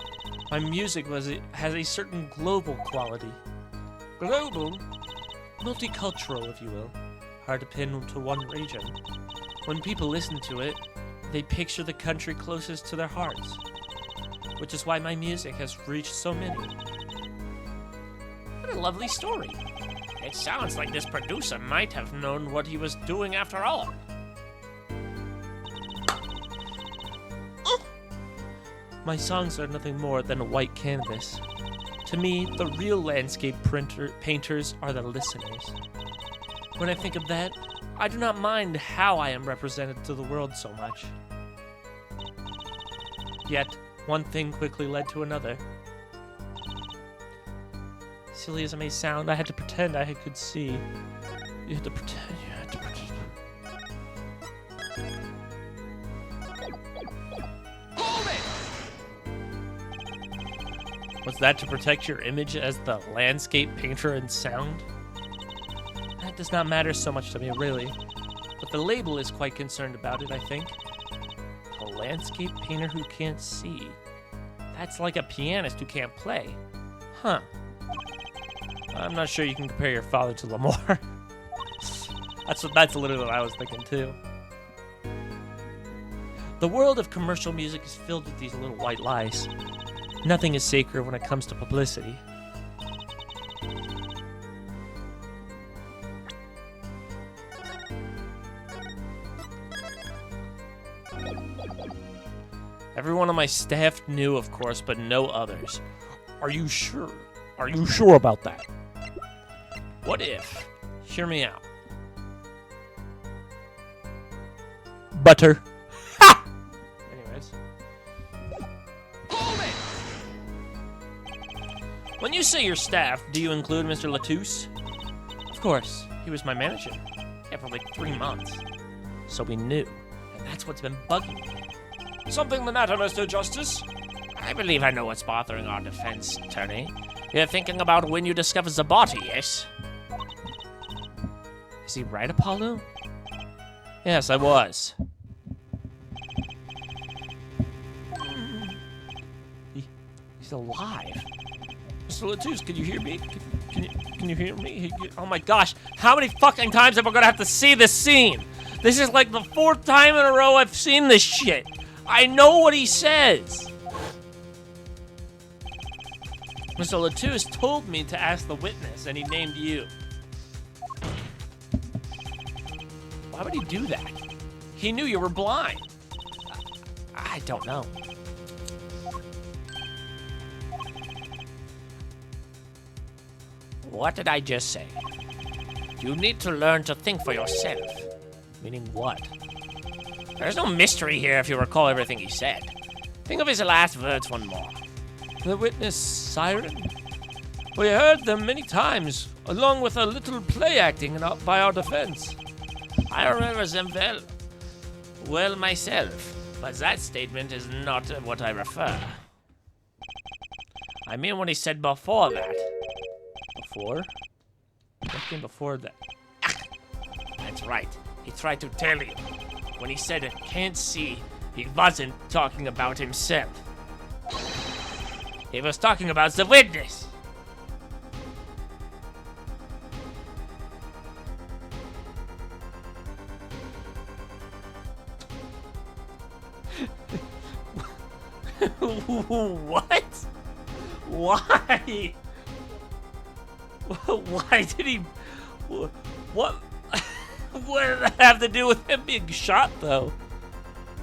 my music has a certain global quality. Global? Multicultural, if you will. Hard to pin to one region. When people listen to it, they picture the country closest to their hearts, which is why my music has reached so many. What a lovely story. It sounds like this producer might have known what he was doing after all. My songs are nothing more than a white canvas. To me, the real landscape painters are the listeners. When I think of that, I do not mind how I am represented to the world so much. Yet, one thing quickly led to another. Silly as it may sound, I had to pretend I could see. You had to pretend. Was that to protect your image as the landscape painter and sound? That does not matter so much to me, really. But the label is quite concerned about it, I think. A landscape painter who can't see. That's like a pianist who can't play. Huh. I'm not sure you can compare your father to Lamar. That's literally what I was thinking, too. The world of commercial music is filled with these little white lies. Nothing is sacred when it comes to publicity. Everyone on my staff knew, of course, but no others. Are you sure? Are you sure about that? What if? Hear me out. Butter. Ha! Anyways. When you say your staff, do you include Mr. Latouche? Of course. He was my manager. Yeah, for like 3 months. So we knew. And that's what's been bugging me. Something the matter, Mr. Justice? I believe I know what's bothering our defense attorney. You're thinking about when you discovered the body, yes? Is he right, Apollo? Yes, I was. He's alive. Mr. Latouche, can you hear me? Can you hear me? Oh my gosh, how many fucking times am I gonna have to see this scene? This is like the 4th time in a row I've seen this shit. I know what he says. Mr. Latouche told me to ask the witness, and he named you. Why would he do that? He knew you were blind. I don't know. What did I just say? You need to learn to think for yourself. Meaning what? There's no mystery here if you recall everything he said. Think of his last words one more. The witness siren? We heard them many times, along with a little play acting by our defense. I remember them well myself, but that statement is not what I refer. I mean what he said before that. Before? What came before that? That's right. He tried to tell you. When he said can't see, he wasn't talking about himself. He was talking about the witness. What? Why? Why did he... What? What did that have to do with him being shot, though?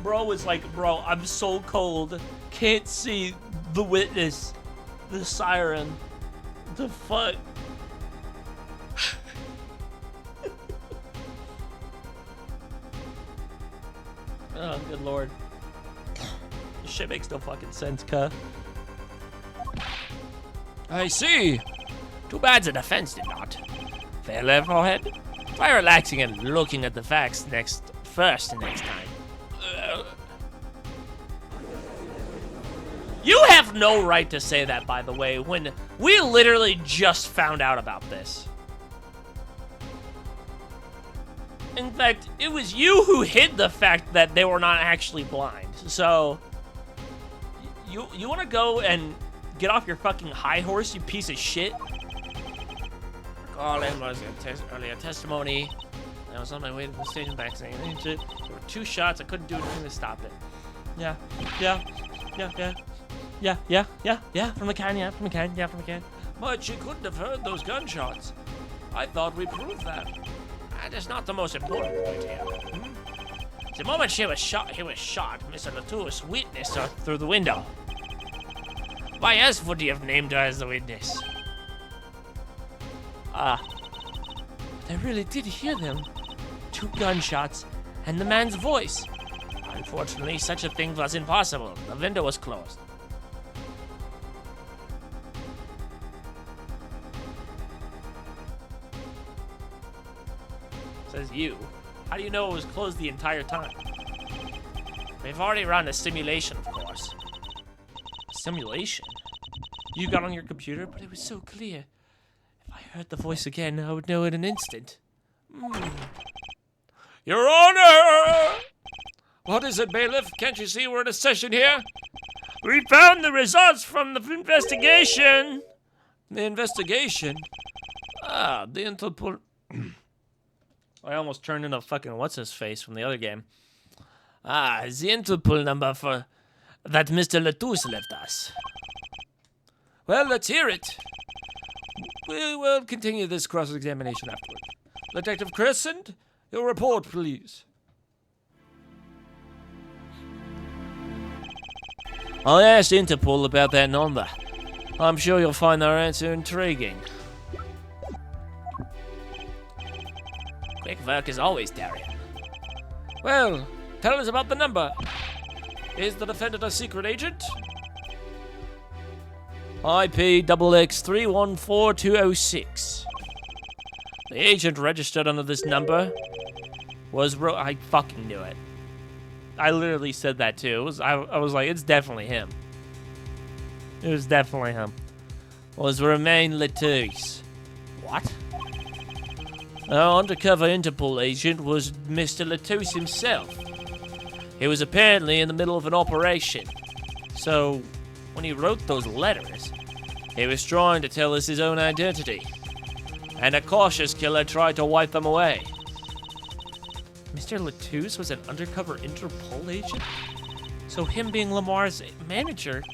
Bro was like, bro, I'm so cold. Can't see the witness. The siren. The fuck? Oh, good lord. This shit makes no fucking sense, cuh. I see. Too bad the defense did not. Fair level head. Try relaxing and looking at the facts first next time. You have no right to say that, by the way, when we literally just found out about this. In fact, it was you who hid the fact that they were not actually blind. So, you want to go and get off your fucking high horse, you piece of shit? Recalling was earlier testimony. I was on my way to the station back saying there were 2 shots. I couldn't do anything to stop it. Yeah, from the can. But she couldn't have heard those gunshots. I thought we proved that. That is not the most important point here. The moment he was shot, Mr. Latouche witnessed her through the window. Why else would he have named her as the witness? I really did hear them. 2 gunshots and the man's voice. Unfortunately, such a thing was impossible. The window was closed. Says you. How do you know it was closed the entire time? We've already run a simulation, of course. A simulation? You got on your computer, but it was so clear. If I heard the voice again, I would know in an instant. Your Honor! What is it, bailiff? Can't you see we're in a session here? We found the results from the investigation. The investigation? The Interpol... I almost turned into fucking what's-his-face from the other game. The Interpol number for that Mr. Latouche left us. Well, let's hear it. We will continue this cross-examination afterward. Detective Crescent, your report, please. I asked Interpol about that number. I'm sure you'll find their answer intriguing. Quick work as always, Darian. Well, tell us about the number. Is the defendant a secret agent? IP XX314206. The agent registered under this number was I fucking knew it. I literally said that too. I was like, it's definitely him. It was definitely him. Was Romain Letouce. What? Our undercover Interpol agent was Mr. Letouce himself. He was apparently in the middle of an operation. So, when he wrote those letters, he was trying to tell us his own identity. And a cautious killer tried to wipe them away. Mr. Letouce was an undercover Interpol agent? So him being Lamar's manager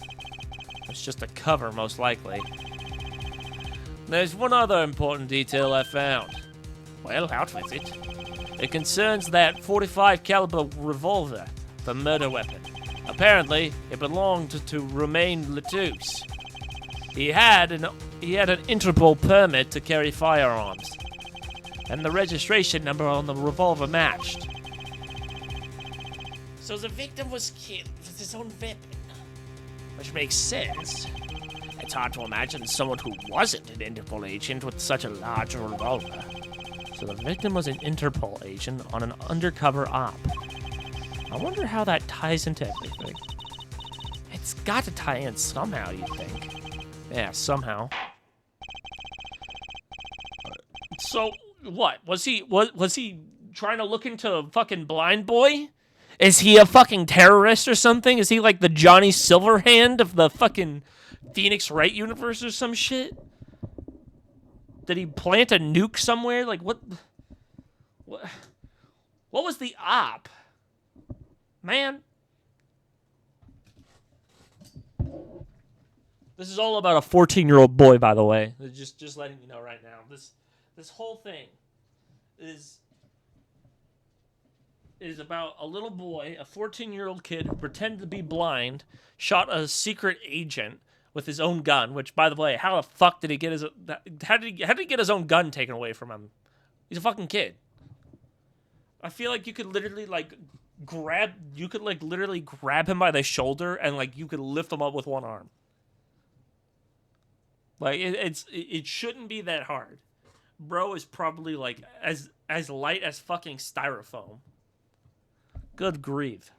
was just a cover, most likely. There's one other important detail I found. Well, out with it. It concerns that .45 caliber revolver, the murder weapon. Apparently, it belonged to Romain Letouce. He had an Interpol permit to carry firearms, and the registration number on the revolver matched. So the victim was killed with his own weapon. Which makes sense. It's hard to imagine someone who wasn't an Interpol agent with such a large revolver. So the victim was an Interpol agent on an undercover op. I wonder how that ties into everything. It's got to tie in somehow, you'd think. Yeah, somehow. So, what? Was he trying to look into fucking Blind Boy? Is he a fucking terrorist or something? Is he like the Johnny Silverhand of the fucking Phoenix Wright universe or some shit? Did he plant a nuke somewhere? Like, what was the op? Man. This is all about a 14-year-old boy, by the way. Just letting you know right now. This whole thing is about a little boy, a 14-year-old kid who pretended to be blind, shot a secret agent with his own gun. Which, by the way, how the fuck did he get how did he get his own gun taken away from him? He's a fucking kid. I feel like you could literally grab him by the shoulder and you could lift him up with one arm. Like it shouldn't be that hard. Bro is probably as light as fucking styrofoam. Good grief.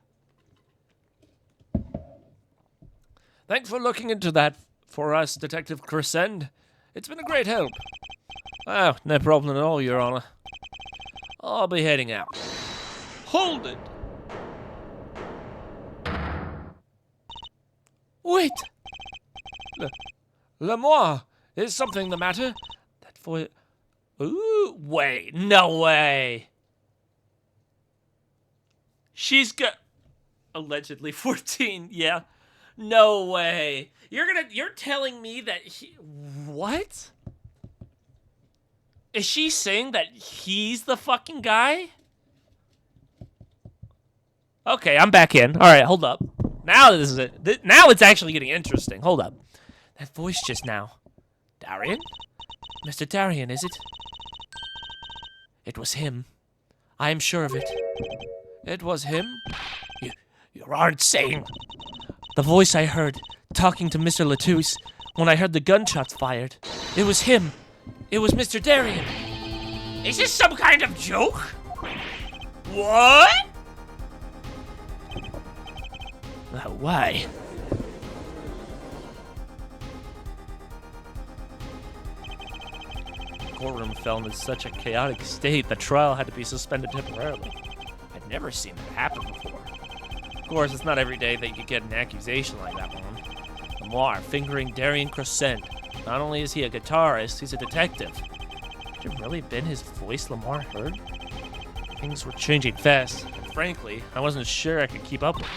Thanks for looking into that for us, Detective Crescent. It's been a great help. Oh, no problem at all, Your Honor. I'll be heading out. Hold it! Wait! Lemoire, is something the matter? That voice... Ooh, wait, no way! She's got... Allegedly 14, yeah. No way. You're telling me that what? Is she saying that he's the fucking guy? Okay, I'm back in. All right, hold up. Now this is it. Now it's actually getting interesting. Hold up. That voice just now. Darian? Mr. Darian, is it? It was him. I am sure of it. It was him? You aren't saying... The voice I heard, talking to Mr. Letouce, when I heard the gunshots fired. It was him. It was Mr. Darian. Is this some kind of joke? What? No way. The courtroom fell into such a chaotic state, the trial had to be suspended temporarily. I'd never seen that happen before. Of course, it's not every day that you get an accusation like that one. Lamar fingering Darian Crescent. Not only is he a guitarist, he's a detective. Could it really been his voice Lamar heard? Things were changing fast, and frankly, I wasn't sure I could keep up with it.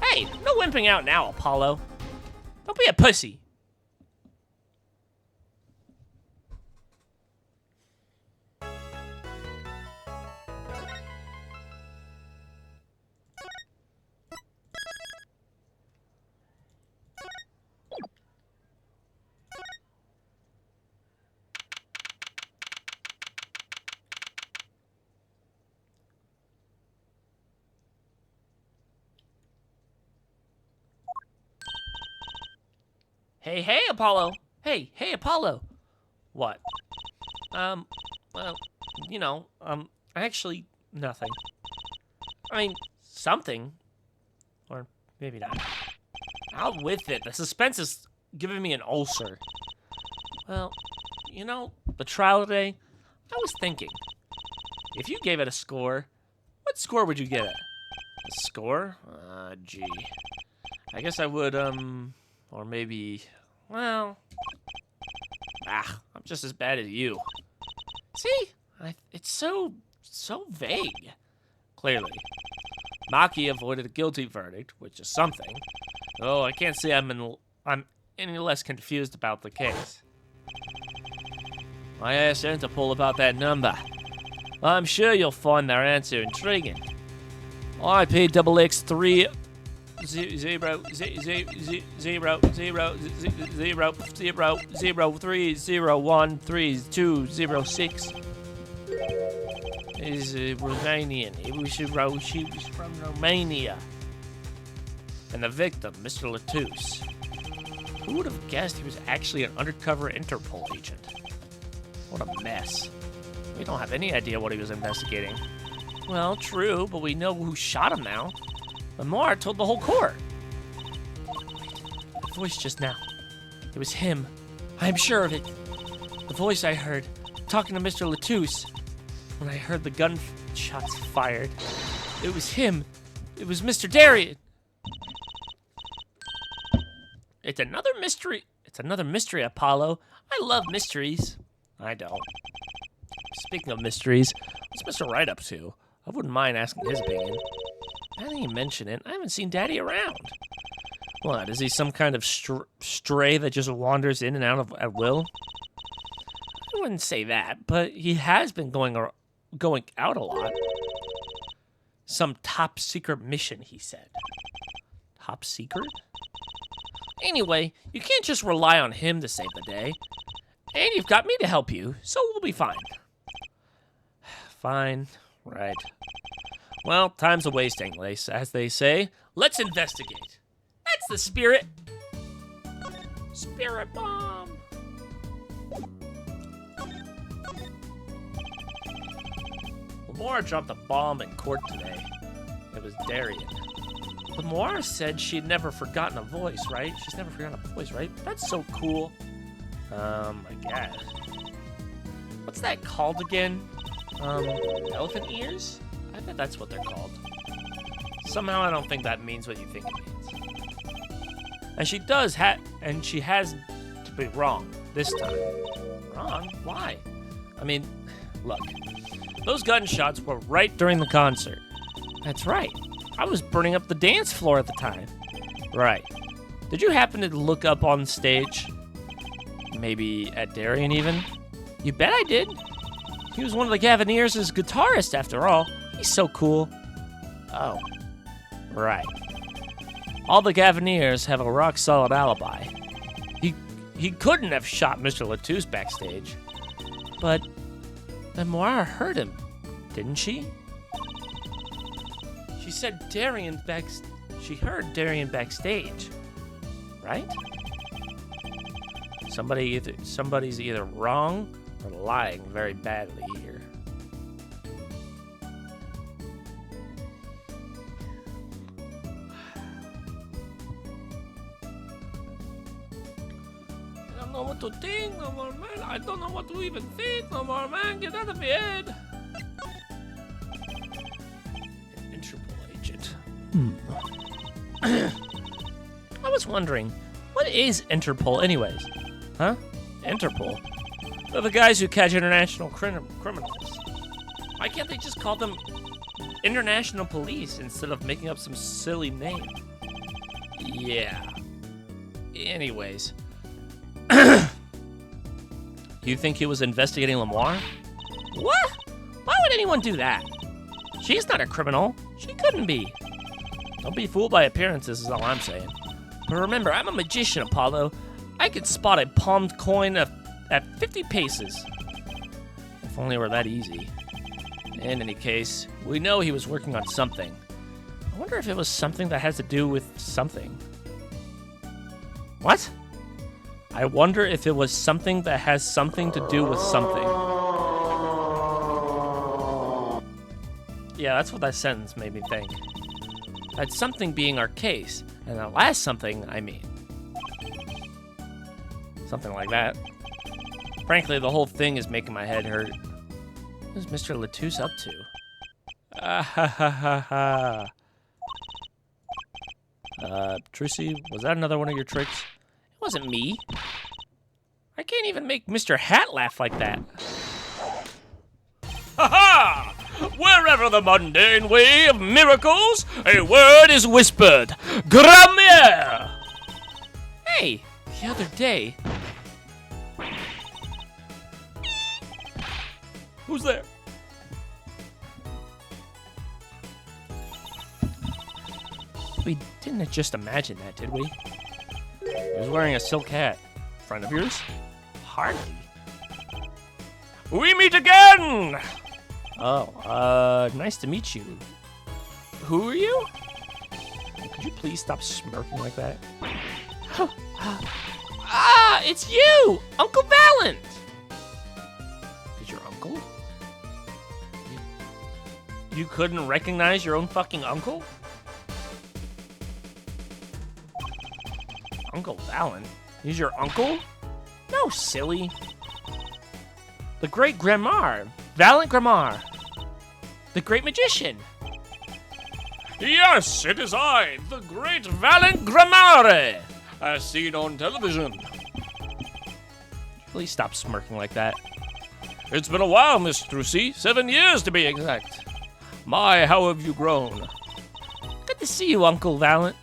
Hey, no wimping out now, Apollo. Don't be a pussy. Hey, Apollo. Hey, Apollo. What? Well, actually, nothing. I mean, something. Or maybe not. Out with it. The suspense is giving me an ulcer. Well, the trial today, I was thinking, if you gave it a score, what score would you give it? A score? Gee. I guess I would, or maybe, well, I'm just as bad as you. See? It's so vague. Clearly. Maki avoided a guilty verdict, which is something. Oh, I can't say I'm any less confused about the case. I asked Interpol about that number. I'm sure you'll find their answer intriguing. IP XX 30003013206 is Romanian. She was from Romania. And the victim, Mr. Latouche. Who would have guessed he was actually an undercover Interpol agent? What a mess. We don't have any idea what he was investigating. Well, true, but we know who shot him now. Lamar told the whole court. The voice just now. It was him. I'm sure of it. The voice I heard, talking to Mr. Latouche. When I heard the gunshots fired, it was him. It was Mr. Darien. It's another mystery. It's another mystery, Apollo. I love mysteries. I don't. Speaking of mysteries, what's Mr. Wright up to? I wouldn't mind asking his opinion. Now that you mention it, I haven't seen Daddy around. What, is he some kind of stray that just wanders in and out at will? I wouldn't say that, but he has been going out a lot. Some top secret mission, he said. Top secret? Anyway, you can't just rely on him to save the day. And you've got me to help you, so we'll be fine. Fine. Right. Well, time's a wasting, as they say. Let's investigate. That's the spirit. Spirit bomb. Lamora dropped a bomb in court today. It was Darien. Lamora said she'd never forgotten a voice, right? She's never forgotten a voice, right? That's so cool. I guess. What's that called again? Elephant ears? I bet that's what they're called. Somehow I don't think that means what you think it means. And she has to be wrong this time. Wrong? Why? I mean, look. Those gunshots were right during the concert. That's right. I was burning up the dance floor at the time. Right. Did you happen to look up on stage? Maybe at Darien even? You bet I did. He was one of the Gavineers' guitarists after all. He's so cool. Oh. Right. All the Gavineers have a rock-solid alibi. He couldn't have shot Mr. Latouche backstage. But Memoir heard him, didn't she? She said she heard Darien backstage. Right? Somebody's either wrong or lying very badly here. I don't know what to think no more, man. I don't know what to even think no more, man. Get out of bed. An Interpol agent. I was wondering, what is Interpol anyways? Huh? Interpol? They're the guys who catch international criminals. Why can't they just call them International Police instead of making up some silly name? Yeah. Anyways. You think he was investigating Lamar? What? Why would anyone do that? She's not a criminal. She couldn't be. Don't be fooled by appearances is all I'm saying. But remember, I'm a magician, Apollo. I could spot a palmed coin at 50 paces. If only it were that easy. In any case, we know he was working on something. I wonder if it was something that has to do with something. What? I wonder if it was something that has something to do with something. Yeah, that's what that sentence made me think. That something being our case, and the last something, I mean. Something like that. Frankly, the whole thing is making my head hurt. What is Mr. Latouche up to? Ah ha ha ha ha. Trucy, was that another one of your tricks? It wasn't me. I can't even make Mr. Hat laugh like that. Ha ha! Wherever the mundane way of miracles, a word is whispered. Grammaire! Hey, the other day. Who's there? We didn't just imagine that, did we? He was wearing a silk hat. Friend of yours? Hardly. We meet again! Oh, nice to meet you. Who are you? Could you please stop smirking like that? Ah, it's you! Uncle Valent! Is your uncle? You couldn't recognize your own fucking uncle? Uncle Valent? He's your uncle? No, silly. The great Grammar. Valent Grammar. The great magician. Yes, it is I, the great Valent Grammare, as seen on television. Please stop smirking like that. It's been a while, Miss Trucy, 7 years to be exact. My, how have you grown? Good to see you, Uncle Valent.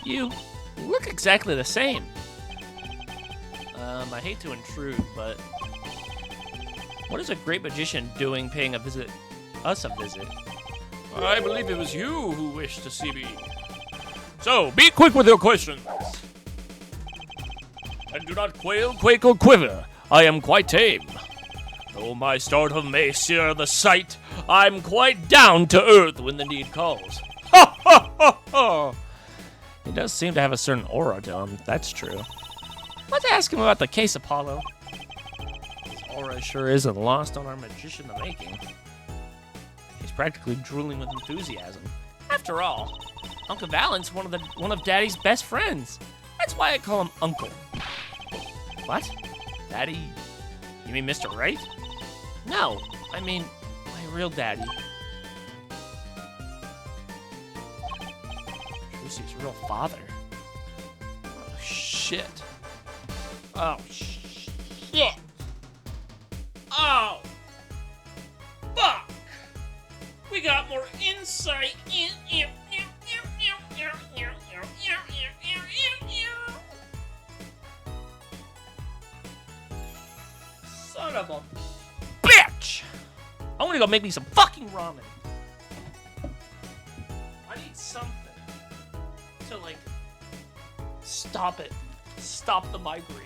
You look exactly the same. I hate to intrude, but what is a great magician doing paying us a visit? I believe it was you who wished to see me. So, be quick with your questions. And do not quail, quake, or quiver. I am quite tame. Though my stardom may sear the sight, I'm quite down to earth when the need calls. Ha ha ha ha! He does seem to have a certain aura to him, that's true. Let's ask him about the case, Apollo. His aura sure isn't lost on our magician in the making. He's practically drooling with enthusiasm. After all, Uncle Valent's one of Daddy's best friends. That's why I call him Uncle. What? Daddy? You mean Mr. Right? No, I mean my real daddy. Trucy's real father. Oh, shit. Oh, shit. Oh! Fuck! We got more insight in. Son of a bitch! I want to go make me some fucking ramen. I need something to, like, stop it. Stop the migraine.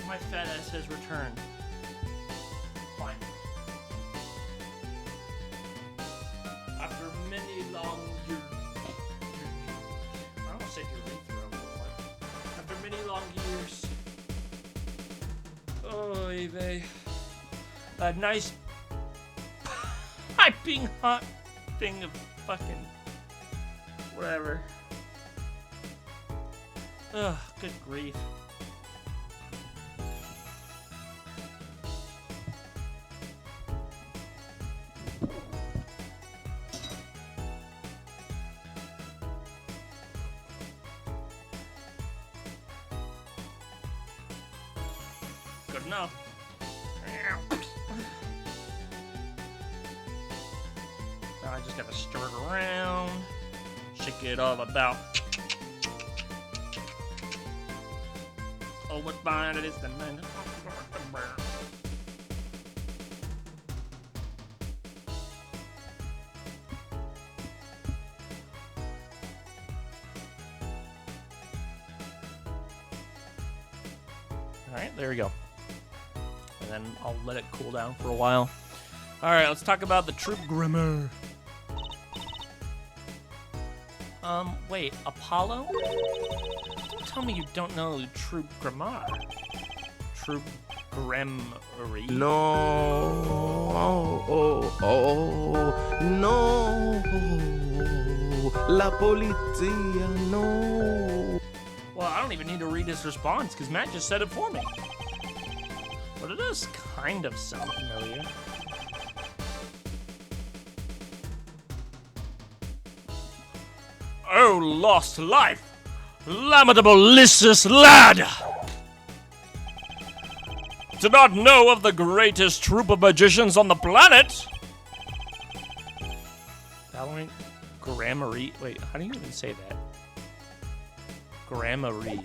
My fat ass has returned. Fine. After many long years. I almost said urethra. After many long years. Oh, Eve. A nice piping hot thing of fucking whatever. Ugh, good grief. Good enough. Now I just gotta stir it around, shake it all about. Oh, what fine it is the man. Alright, there we go. And then I'll let it cool down for a while. Alright, let's talk about the Troop Grimmer. Wait, Apollo? Don't tell me you don't know Troop Grammar. Troop Grammary. No, no, la polizia, no. Well, I don't even need to read his response because Matt just said it for me. But it does kind of sound familiar. Oh, lost life! Lamentable listless lad! Do not know of the greatest troop of magicians on the planet! Valorant Grammary. Wait, how do you even say that? Grammary.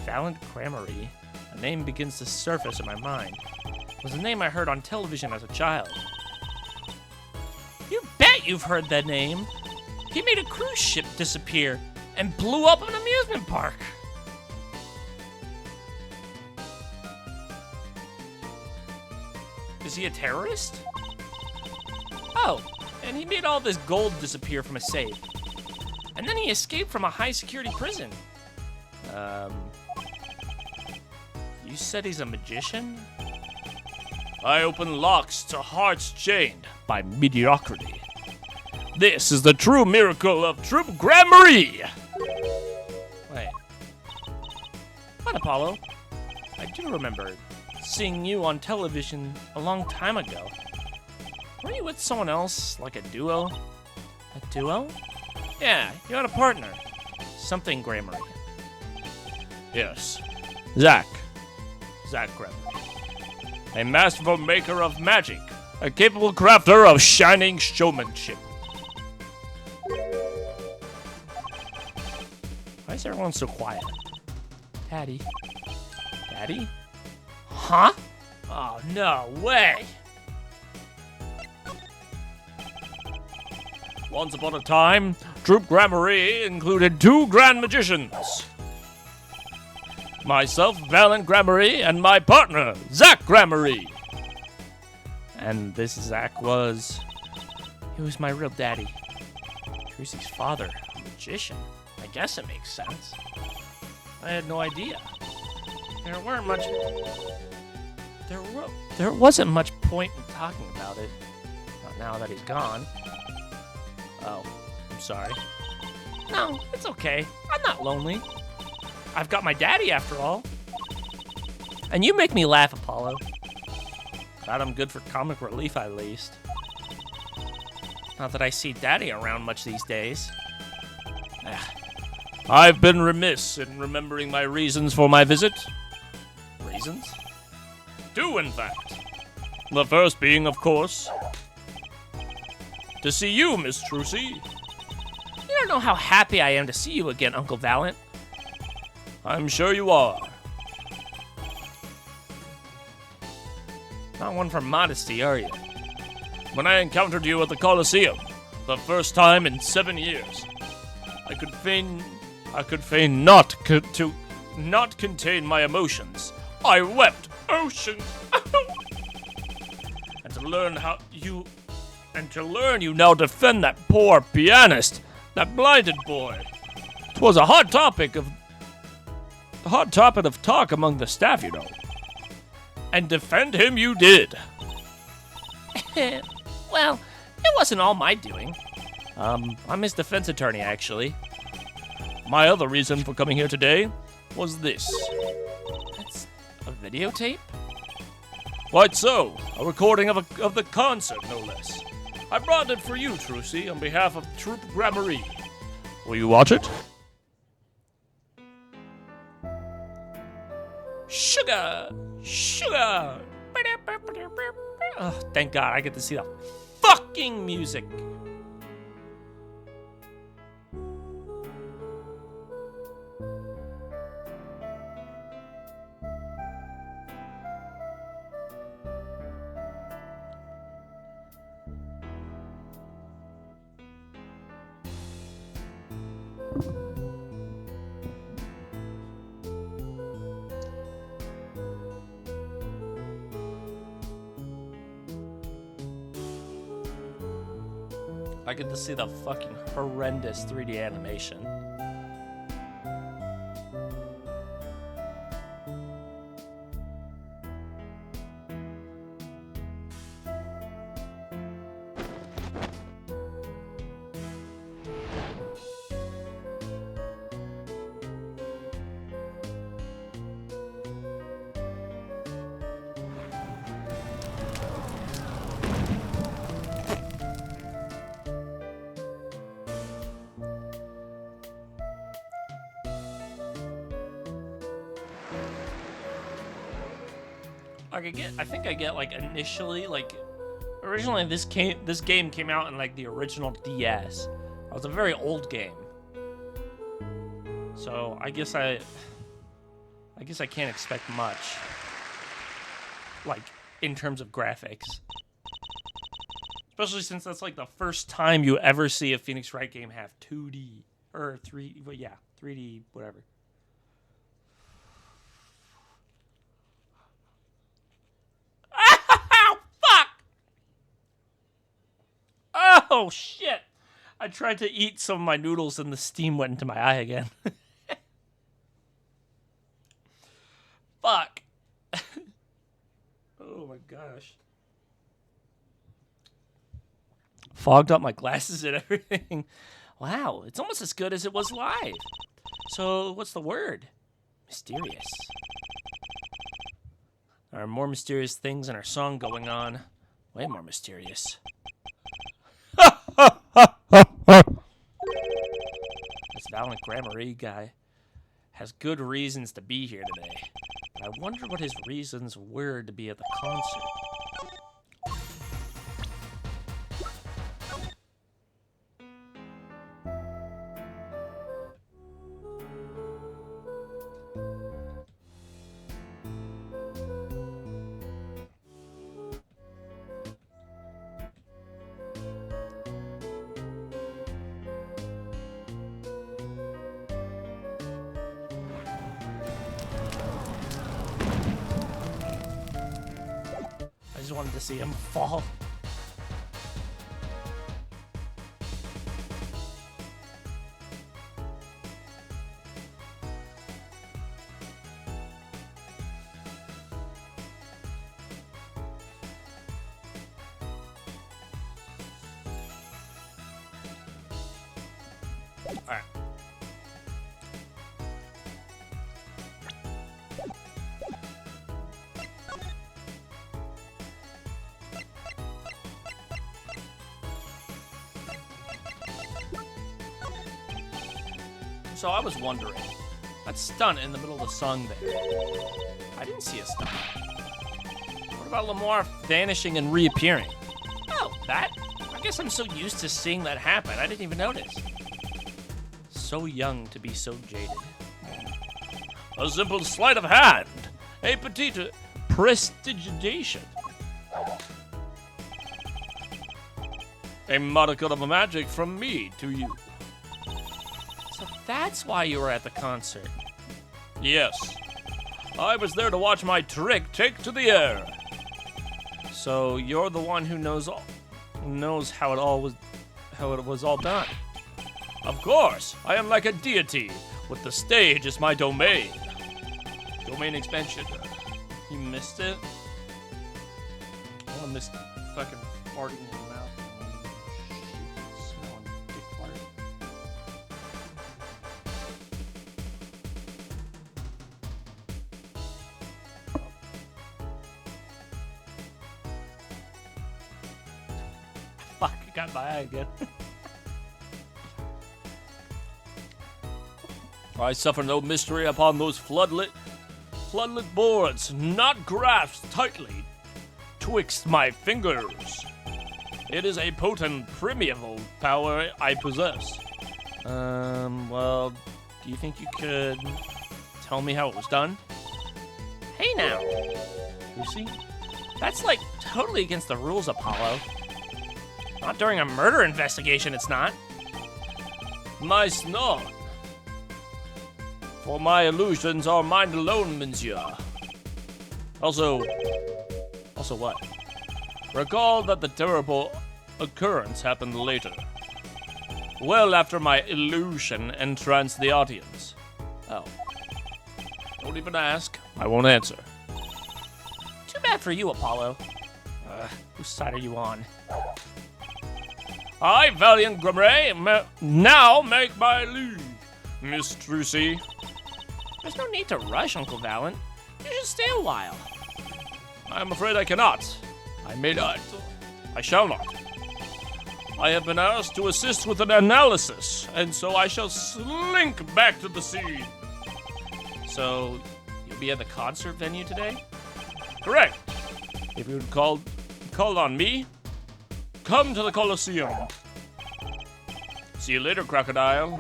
Valiant Grammary. A name begins to surface in my mind. It was a name I heard on television as a child. You bet you've heard that name! He made a cruise ship disappear and blew up an amusement park. Is he a terrorist? Oh, and he made all this gold disappear from a safe. And then he escaped from a high-security prison. You said he's a magician? I open locks to hearts chained by mediocrity. This is the true miracle of Troop Grammary! Wait. What, Apollo? I do remember seeing you on television a long time ago. Were you with someone else, like a duo? A duo? Yeah, you had a partner. Something Grammary. Yes. Zach Grammary. A masterful maker of magic. A capable crafter of shining showmanship. Why is everyone so quiet? Daddy? Daddy? Huh? Oh, no way! Once upon a time, Troop Grammary included 2 grand magicians. Myself, Valiant Grammary, and my partner, Zach Grammary. And this Zach was... He was my real daddy. Tracy's father, a magician. I guess it makes sense. I had no idea. There weren't much... There wasn't much point in talking about it. Not now that he's gone. Oh, I'm sorry. No, it's okay. I'm not lonely. I've got my daddy after all. And you make me laugh, Apollo. Glad I'm good for comic relief at least. Not that I see daddy around much these days. I've been remiss in remembering my reasons for my visit. Reasons? 2, in fact. The first being, of course, to see you, Miss Trucy. You don't know how happy I am to see you again, Uncle Valiant. I'm sure you are. Not one for modesty, are you? When I encountered you at the Colosseum, the first time in 7 years, I could feign not contain my emotions I wept oceans. And to learn you now defend that poor pianist, that blinded boy. 'Twas a hot topic of talk among the staff, you know. And defend him you did. Well, it wasn't all my doing. I'm his defense attorney, actually. My other reason for coming here today was this. That's a videotape? Quite so. A recording of the concert, no less. I brought it for you, Trucy, on behalf of Troupe Gramarye. Will you watch it? Sugar! Sugar! Oh, thank God I get to see the fucking music. I get to see the fucking horrendous 3D animation. I think I get like initially like originally this game came out in like the original DS. It was a very old game. So I guess I can't expect much like in terms of graphics. Especially since that's like the first time you ever see a Phoenix Wright game have 2D or 3D whatever. Oh, shit. I tried to eat some of my noodles and the steam went into my eye again. Fuck. Oh, my gosh. Fogged up my glasses and everything. Wow, it's almost as good as it was live. So, what's the word? Mysterious. There are more mysterious things in our song going on. Way more mysterious. This Valiant Gramarye guy has good reasons to be here today. But I wonder what his reasons were to be at the concert. I just wanted to see him fall. All right. So I was wondering, that stunt in the middle of the song there, I didn't see a stunt. What about Lamar vanishing and reappearing? Oh, that? I guess I'm so used to seeing that happen, I didn't even notice. So young to be so jaded. A simple sleight of hand, a petite prestidigitation. A modicum of magic from me to you. So that's why you were at the concert. Yes. I was there to watch my trick take to the air. So you're the one who knows how it was all done. Of course, I am like a deity, with the stage as my domain. Domain expansion. You missed it? I missed fucking farting in your mouth. Smelling dick fart. Fuck, I got my eye again. I suffer no mystery upon those floodlit boards, not grasped tightly twixt my fingers. It is a potent, primeval power I possess. Well, do you think you could tell me how it was done? Hey now, Lucy? that's like totally against the rules, Apollo. Not during a murder investigation, it's not. My snob. For my illusions are mine alone, monsieur. Also what? Recall that the terrible occurrence happened later. Well after my illusion entranced the audience. Oh. Don't even ask. I won't answer. Too bad for you, Apollo. Whose side are you on? I, valiant Grimray, now make my leave, Miss Trucy. There's no need to rush, Uncle Valen. You should stay a while. I am afraid I cannot. I may not. I shall not. I have been asked to assist with an analysis, and so I shall slink back to the scene. So, you'll be at the concert venue today? Correct. If you'd called on me, come to the Colosseum. See you later, crocodile.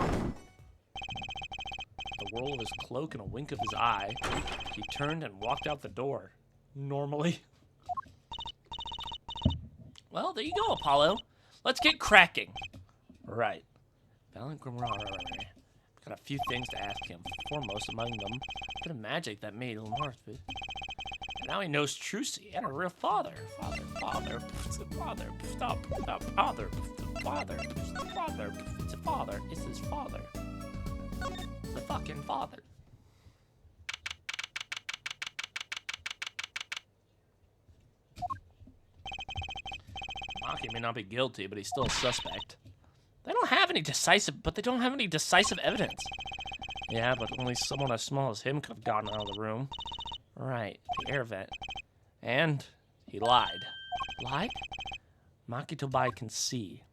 The whirl of his cloak and a wink of his eye, he turned and walked out the door. Normally. Well, there you go, Apollo. Let's get cracking. Right. Valen Grimrar. Got a few things to ask him. Foremost among them, a bit of magic that made Lamar. And now he knows Trucy and her real father. Father. It's his father. The fucking father. Maki may not be guilty, but he's still a suspect. They don't have any decisive evidence. Yeah, but only someone as small as him could have gotten out of the room. Right, the air vent. And he lied. Lied? Maki Tobai can see.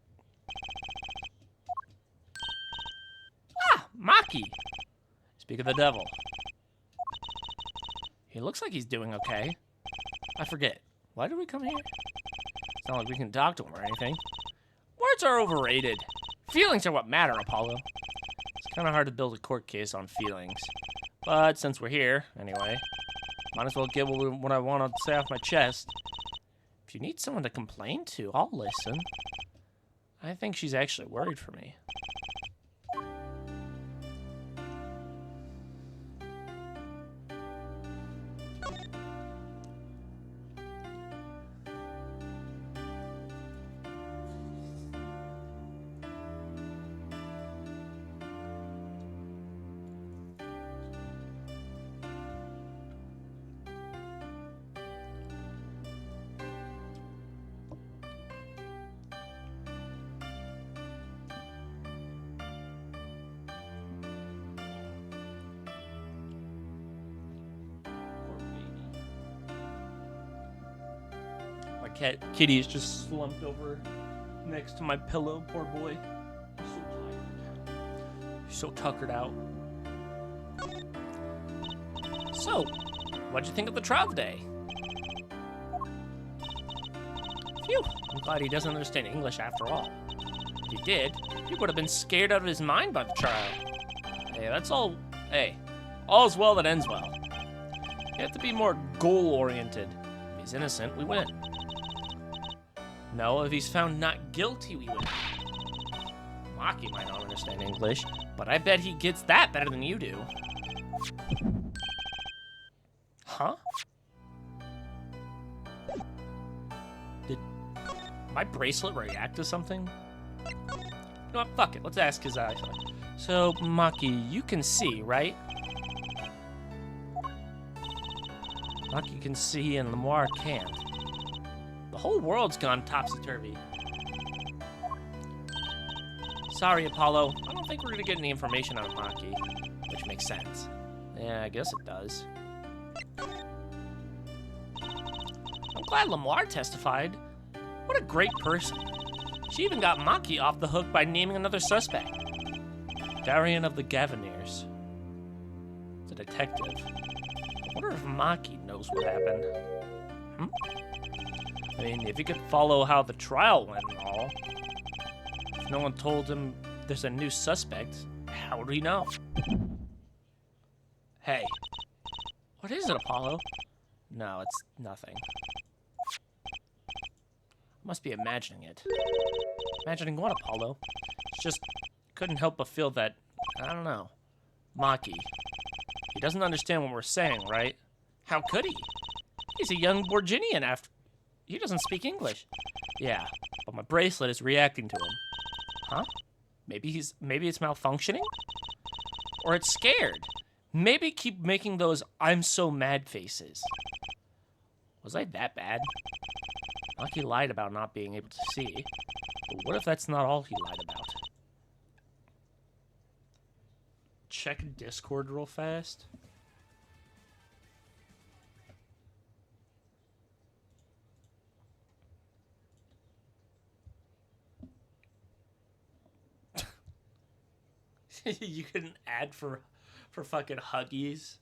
Ah, Maki! Speak of the devil. He looks like he's doing okay. I forget. Why did we come here? It's not like we can talk to him or anything. Words are overrated. Feelings are what matter, Apollo. It's kind of hard to build a court case on feelings. But since we're here, anyway, might as well get what I want to say off my chest. If you need someone to complain to, I'll listen. I think she's actually worried for me. Kitty is just slumped over next to my pillow. Poor boy. He's so tired. He's so tuckered out. So, what'd you think of the trial today? Phew, I'm glad he doesn't understand English after all. If he did, he would have been scared out of his mind by the trial. Hey, that's all. Hey, all's well that ends well. You have to be more goal-oriented. If he's innocent, we win. No, if he's found not guilty, we win. Maki might not understand English, but I bet he gets that better than you do. Huh? Did my bracelet react to something? You know what? Fuck it. Let's ask his eyes. So, Maki, you can see, right? Maki can see and Lamar can't. The whole world's gone topsy-turvy. Sorry, Apollo. I don't think we're gonna get any information out of Maki. Which makes sense. Yeah, I guess it does. I'm glad Lamar testified. What a great person. She even got Maki off the hook by naming another suspect. Darian of the Gaviniers. It's a detective. I wonder if Maki knows what happened. I mean, if he could follow how the trial went and all. If no one told him there's a new suspect, how would he know? Hey. What is it, Apollo? No, it's nothing. Must be imagining it. Imagining what, Apollo? Just couldn't help but feel that, I don't know, Maki. He doesn't understand what we're saying, right? How could he? He's a young Borginian after... He doesn't speak English. Yeah, but my bracelet is reacting to him. Huh? Maybe it's malfunctioning? Or it's scared. Maybe keep making those I'm so mad faces. Was I that bad? Maki lied about not being able to see. But what if that's not all he lied about? Check Discord real fast. You get an ad for fucking Huggies.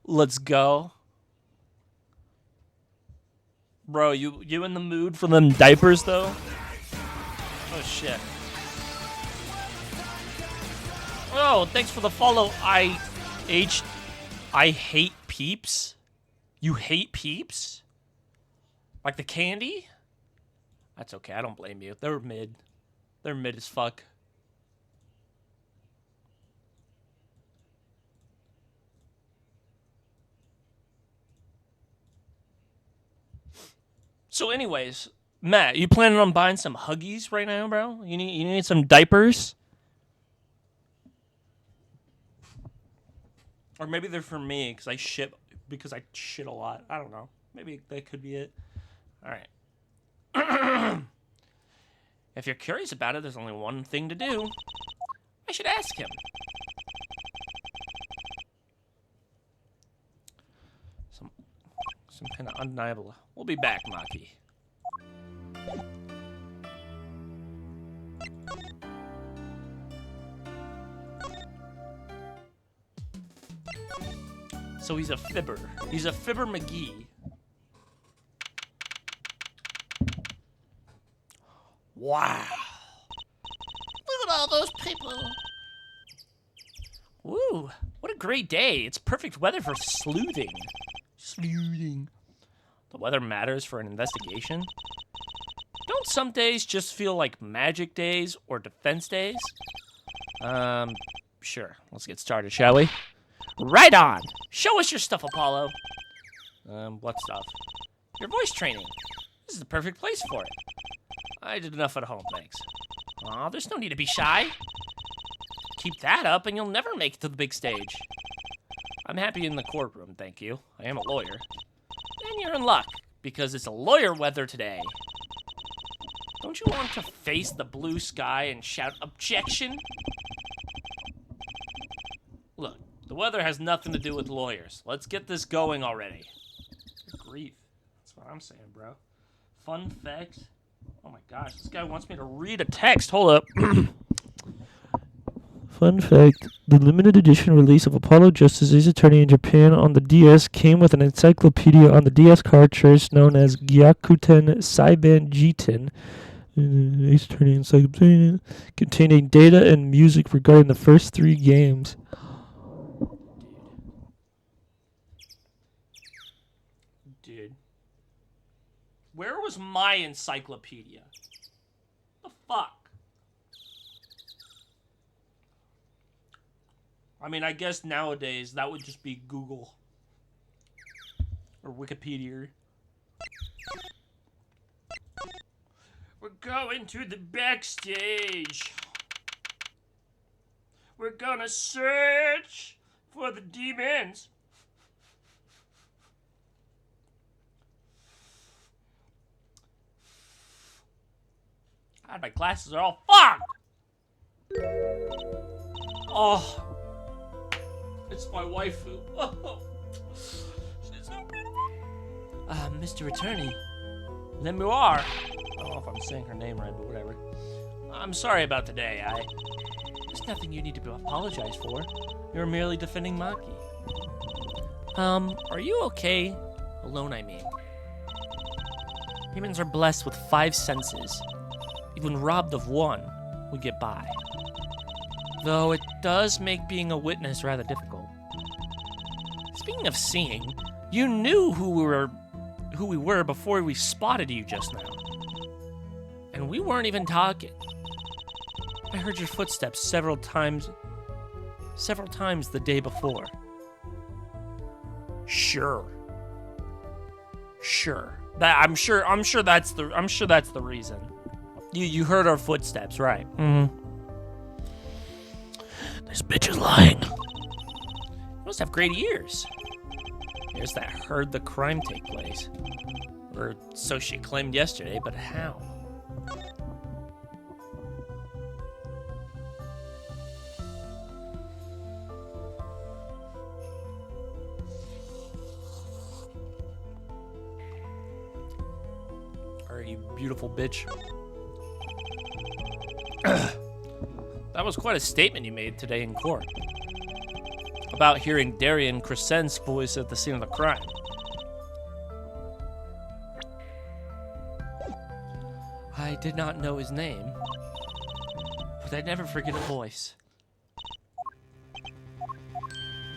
Let's go. Bro, you in the mood for them diapers though? Oh shit. Oh, thanks for the follow. I hate Peeps. You hate Peeps? Like the candy? That's okay, I don't blame you. They're mid. They're mid as fuck. So anyways, Matt, you planning on buying some Huggies right now, bro? You need some diapers? Or maybe they're for me because I shit a lot. I don't know. Maybe that could be it. All right. If you're curious about it, there's only one thing to do. I should ask him. Some kind of undeniable. We'll be back, Maki. So he's a fibber. He's a fibber McGee. Wow. Look at all those people. Woo. What a great day. It's perfect weather for sleuthing. Sleuthing. The weather matters for an investigation? Don't some days just feel like magic days or defense days? Sure. Let's get started, shall we? Right on! Show us your stuff, Apollo. What stuff? Your voice training. This is the perfect place for it. I did enough at home, thanks. Aw, there's no need to be shy. Keep that up and you'll never make it to the big stage. I'm happy in the courtroom, thank you. I am a lawyer. And you're in luck, because it's a lawyer weather today. Don't you want to face the blue sky and shout objection? Look, the weather has nothing to do with lawyers. Let's get this going already. Good grief. That's what I'm saying, bro. Fun facts. Oh my gosh, this guy wants me to read a text. Hold up. Fun fact, the limited edition release of Apollo Justice Ace Attorney in Japan on the DS came with an encyclopedia on the DS cartridge known as Gyakuten Saiban Jiten. Ace Attorney Encyclopedia containing data and music regarding the first 3 games. Dude. Where was my encyclopedia? The fuck? I mean, I guess nowadays that would just be Google. Or Wikipedia. We're going to the backstage. We're gonna search for the demons. God, my glasses are all fucked. Oh. It's my waifu. Oh. She's so beautiful. Mr. Attorney, Lemuar. I don't know if I'm saying her name right, but whatever. I'm sorry about today. There's nothing you need to apologize for. You're merely defending Maki. Are you okay? Alone, I mean. Humans are blessed with 5 senses. Even robbed of one, we get by. Though it does make being a witness rather difficult. Speaking of seeing, you knew who we were before we spotted you just now. And we weren't even talking. I heard your footsteps several times the day before. Sure. I'm sure that's the reason. You heard our footsteps, right? Mm-hmm. This bitch is lying. You must have great ears. Ears that heard the crime take place. Or so she claimed yesterday, but how? You beautiful bitch. That was quite a statement you made today in court. About hearing Darian Crescent's voice at the scene of the crime. I did not know his name, but I'd never forget a voice.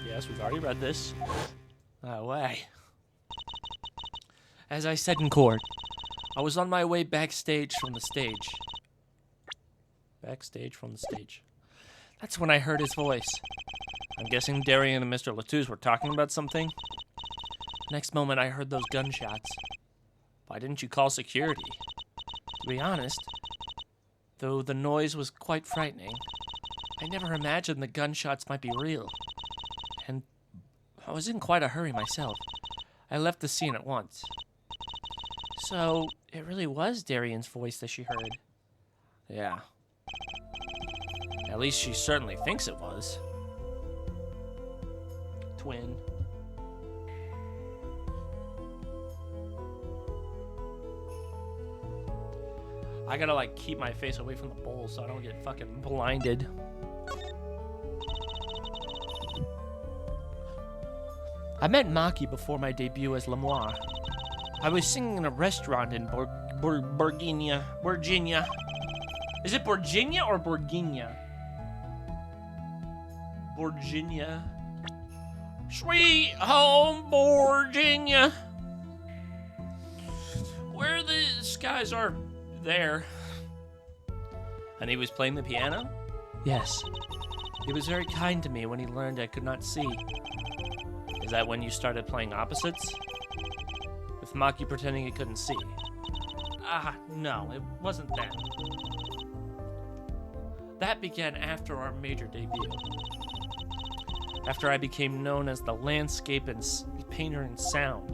Yes, we've already read this. No way. As I said in court, I was on my way backstage from the stage. Backstage from the stage. That's when I heard his voice. I'm guessing Darian and Mr. Latouche were talking about something. Next moment, I heard those gunshots. Why didn't you call security? To be honest, though the noise was quite frightening, I never imagined the gunshots might be real. And I was in quite a hurry myself. I left the scene at once. So, it really was Darian's voice that she heard. Yeah. At least she certainly thinks it was. Twin. I gotta, like, keep my face away from the bowl so I don't get fucking blinded. I met Maki before my debut as Lemoire. I was singing in a restaurant in Virginia. Is it Virginia or Virginia? Virginia. Sweet home, Virginia. Where the skies are there. And he was playing the piano? Yes. He was very kind to me when he learned I could not see. Is that when you started playing opposites? With Maki pretending he couldn't see. No, it wasn't then. That began after our major debut. After I became known as the landscape and painter in sound.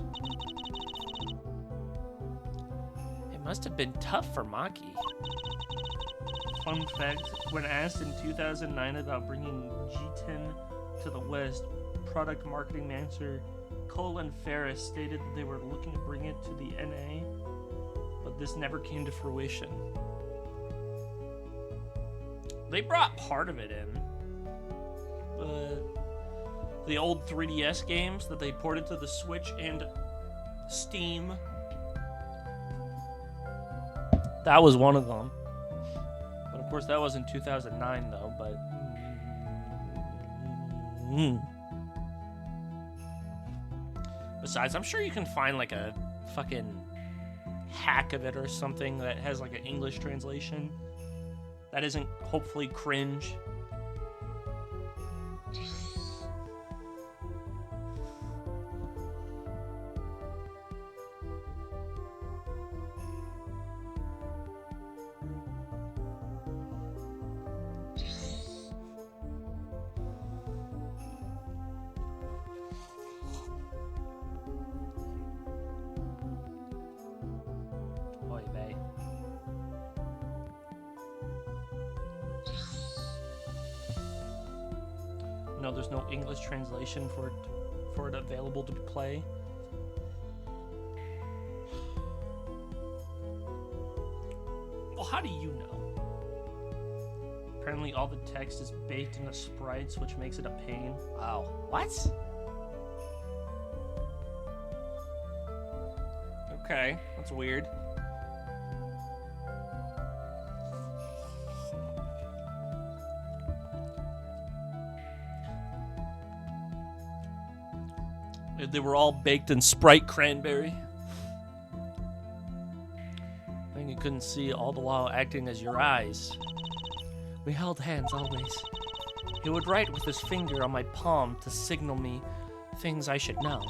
It must have been tough for Maki. Fun fact, when asked in 2009 about bringing G10 to the West, product marketing manager Colin Ferris stated that they were looking to bring it to the NA, but this never came to fruition. They brought part of it in. The old 3DS games that they ported to the Switch and Steam. That was one of them. But of course that was in 2009 though, but... Besides, I'm sure you can find like a fucking hack of it or something that has like an English translation that isn't hopefully cringe. No, there's no English translation for it available to play. Well, how do you know? Apparently all the text is baked into sprites, which makes it a pain. Oh, what? Okay, that's weird. They were all baked in Sprite cranberry. Thing you couldn't see, all the while acting as your eyes. We held hands always. He would write with his finger on my palm to signal me things I should know.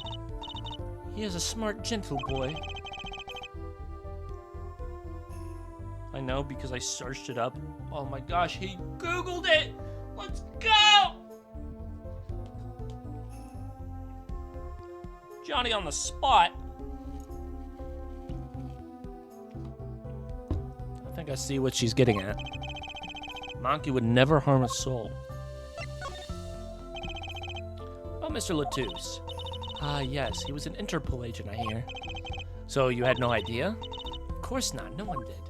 He is a smart, gentle boy. I know because I searched it up. Oh my gosh, he Googled it! Let's go! Johnny on the spot. I think I see what she's getting at. Monkey would never harm a soul. Oh, Mr. Latouche. Ah, yes, he was an Interpol agent, I hear. So you had no idea? Of course not, no one did.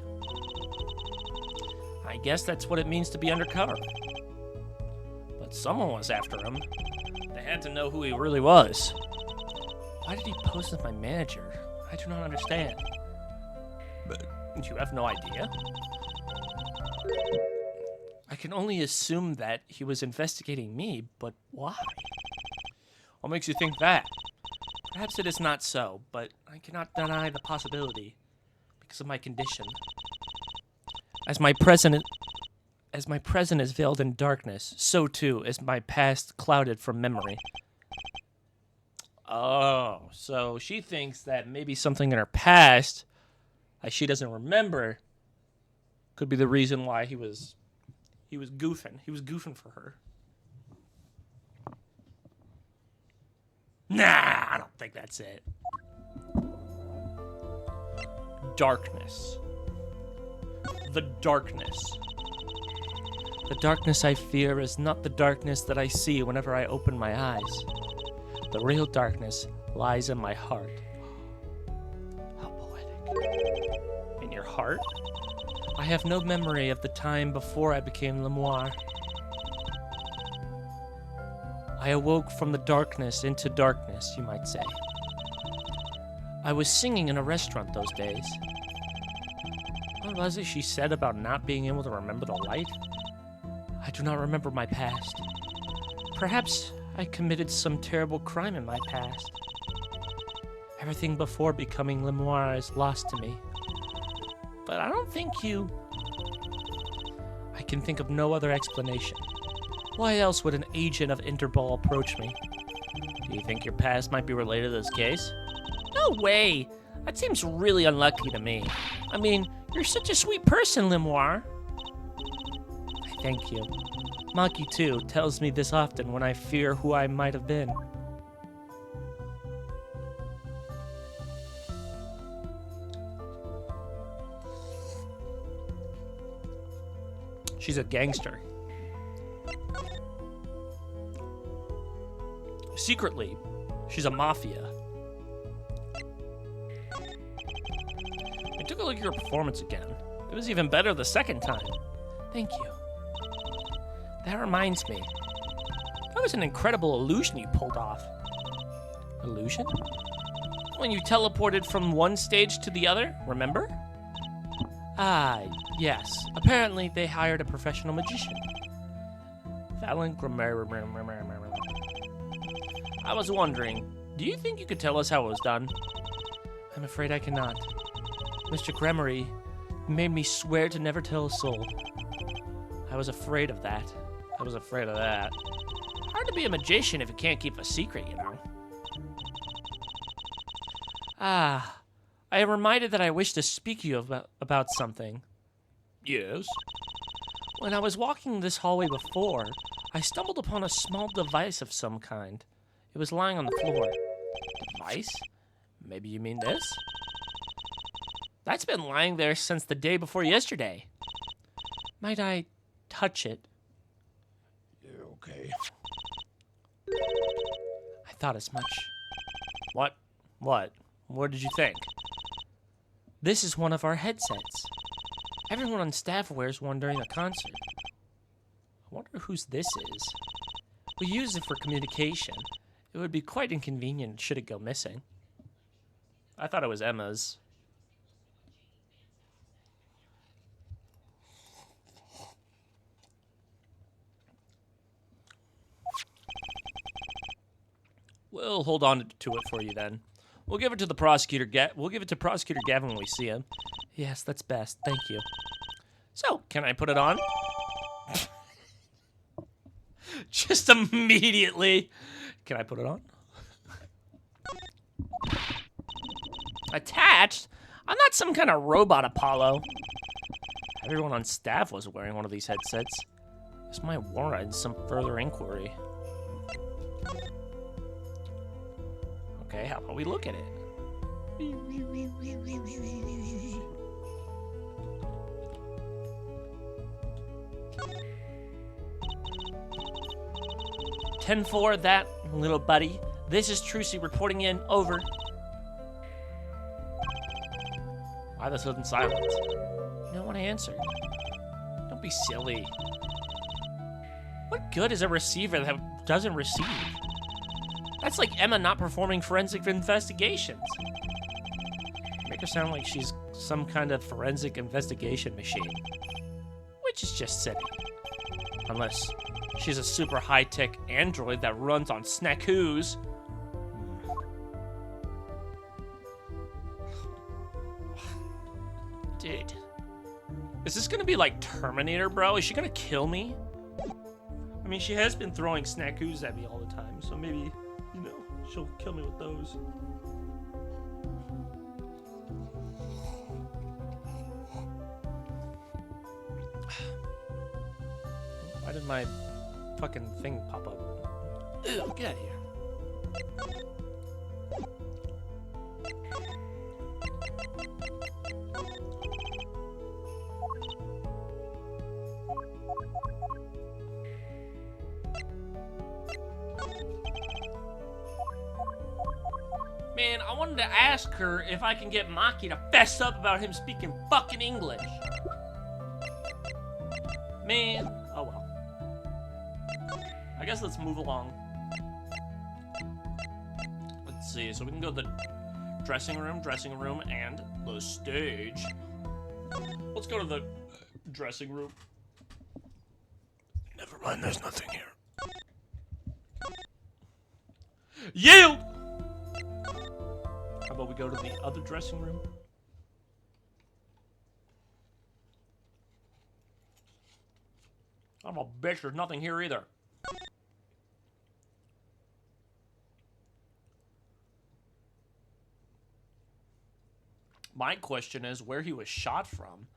I guess that's what it means to be undercover. But someone was after him. They had to know who he really was. Why did he pose as my manager? I do not understand. But you have no idea? I can only assume that he was investigating me, but why? What makes you think that? Perhaps it is not so, but I cannot deny the possibility because of my condition. As my present is veiled in darkness, so too is my past clouded from memory. Oh, so she thinks that maybe something in her past that she doesn't remember could be the reason why he was goofing. He was goofing for her. Nah, I don't think that's it. Darkness. The darkness. The darkness I fear is not the darkness that I see whenever I open my eyes. The real darkness lies in my heart. How poetic. In your heart? I have no memory of the time before I became Lemoire. I awoke from the darkness into darkness, you might say. I was singing in a restaurant those days. What was it she said about not being able to remember the light? I do not remember my past. Perhaps I committed some terrible crime in my past. Everything before becoming Lemoire is lost to me. But I don't think you... I can think of no other explanation. Why else would an agent of Interpol approach me? Do you think your past might be related to this case? No way! That seems really unlucky to me. I mean, you're such a sweet person, Lemoire. I thank you. Maki, too, tells me this often when I fear who I might have been. She's a gangster. Secretly, she's a mafia. I took a look at your performance again. It was even better the second time. Thank you. That reminds me. That was an incredible illusion you pulled off. Illusion? When you teleported from one stage to the other, remember? Ah, yes. Apparently they hired a professional magician. Valen Grammar. I was wondering, do you think you could tell us how it was done? I'm afraid I cannot. Mr. Gremory made me swear to never tell a soul. I was afraid of that. Hard to be a magician if you can't keep a secret, you know. Ah, I am reminded that I wish to speak to you about something. Yes? When I was walking this hallway before, I stumbled upon a small device of some kind. It was lying on the floor. Device? Maybe you mean this? That's been lying there since the day before yesterday. Might I touch it? Okay. thought as much. What? What? What did you think? This is one of our headsets. Everyone on staff wears one during a concert. I wonder whose this is. We use it for communication. It would be quite inconvenient should it go missing. I thought it was Emma's. We'll hold on to it for you then. We'll give it to the prosecutor. We'll give it to Prosecutor Gavin when we see him. Yes, that's best. Thank you. So, can I put it on? Just immediately. Can I put it on? Attached? I'm not some kind of robot, Apollo. Everyone on staff was wearing one of these headsets. This might warrant some further inquiry. Okay, how about we look at it? "10-4, that, little buddy. This is Trucy reporting in. Over." Why the sudden silence? No one answered. Don't be silly. What good is a receiver that doesn't receive? That's like Emma not performing forensic investigations. Make her sound like she's some kind of forensic investigation machine. Which is just silly. Unless she's a super high-tech android that runs on snackoos. Dude. Is this gonna be like Terminator, bro? Is she gonna kill me? I mean, she has been throwing snackoos at me all the time, so maybe, you know, she'll kill me with those. Why did my fucking thing pop up? Ew, get out of here. Man, I wanted to ask her if I can get Maki to fess up about him speaking fucking English. Man, oh well. I guess let's move along. Let's see, so we can go to the dressing room, and the stage. Let's go to the dressing room. Never mind, there's nothing here. Yield! How about we go to the other dressing room? I'm a bitch, there's nothing here either. My question is where he was shot from.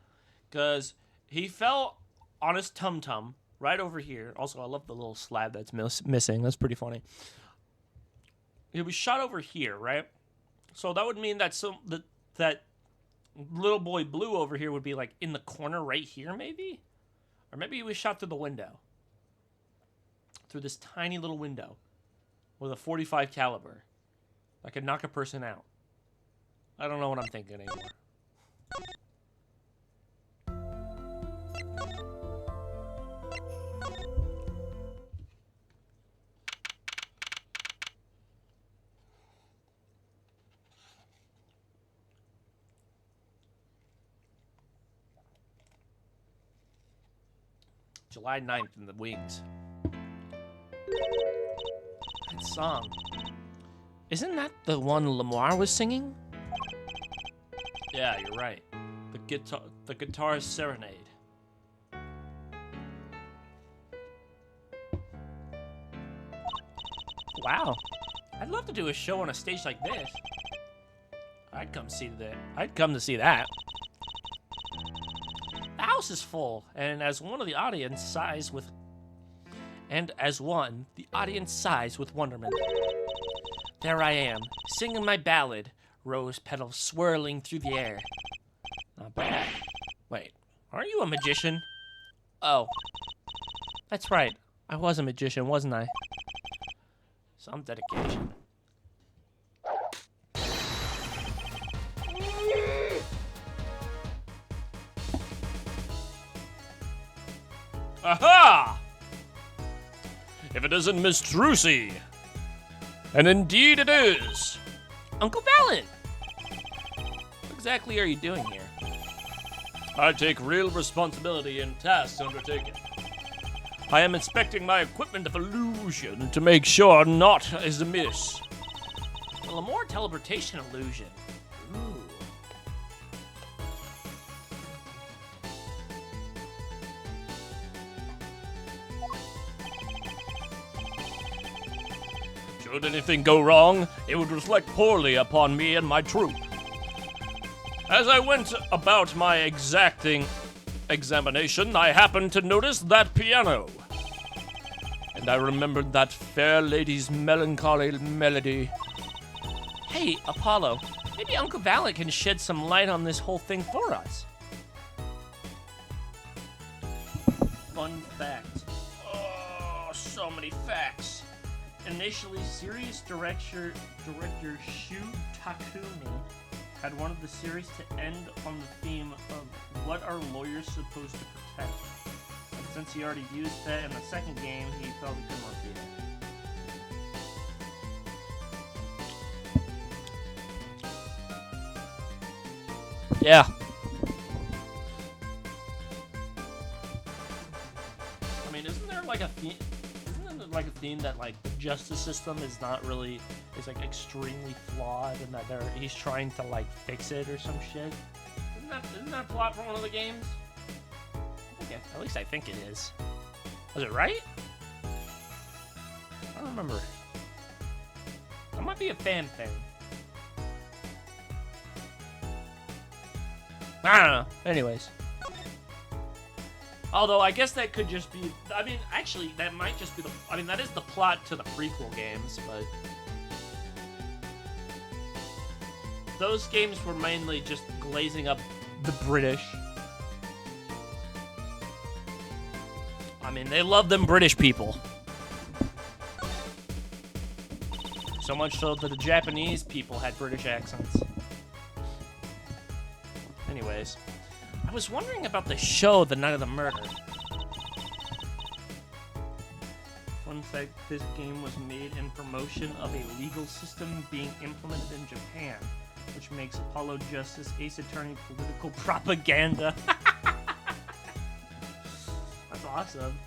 Because he fell on his tum-tum right over here. Also, I love the little slab that's missing. That's pretty funny. He was shot over here, right? So that would mean that that little boy Blue over here would be like in the corner right here, maybe? Or maybe he was shot through the window. Through this tiny little window with a .45 caliber that could knock a person out. I don't know what I'm thinking anymore. July 9th in the wings. That song. Isn't that the one Lamar was singing? Yeah, you're right. The guitar serenade. Wow. I'd love to do a show on a stage like this. I'd come to see that. The house is full, and as the audience sighs with wonderment. There I am, singing my ballad, rose petals swirling through the air. Not bad. Wait, aren't you a magician? Oh. That's right. I was a magician, wasn't I? Some dedication. Aha! If it isn't Miss Trucy. And indeed it is. Uncle Valen! What exactly are you doing here? I take real responsibility in tasks undertaken. I am inspecting my equipment of illusion to make sure naught is amiss. The Lamore teleportation illusion. Ooh. Should anything go wrong, it would reflect poorly upon me and my troop. As I went about my exacting examination, I happened to notice that piano. And I remembered that fair lady's melancholy melody. Hey, Apollo, maybe Uncle Valen can shed some light on this whole thing for us. Fun fact. Oh, so many facts. Initially, series director Shu Takumi had wanted the series to end on the theme of what are lawyers supposed to protect. And since he already used that in the second game, he felt he couldn't repeat it. Yeah. I mean, isn't there like a theme? Isn't there like a theme that like the justice system is not really is like extremely flawed, and that he's trying to like fix it or some shit? Isn't that a plot from one of the games? At least I think it is. Was it right? I don't remember. That might be a fan thing. I don't know. Anyways. Although, I guess that could just be... I mean, actually, that might just be the... I mean, that is the plot to the prequel games, but... Those games were mainly just glazing up the British. I mean, they love them British people. So much so that the Japanese people had British accents. Anyways, I was wondering about the show The Night of the Murder. Fun fact, this game was made in promotion of a legal system being implemented in Japan, which makes Apollo Justice Ace Attorney political propaganda. That's awesome.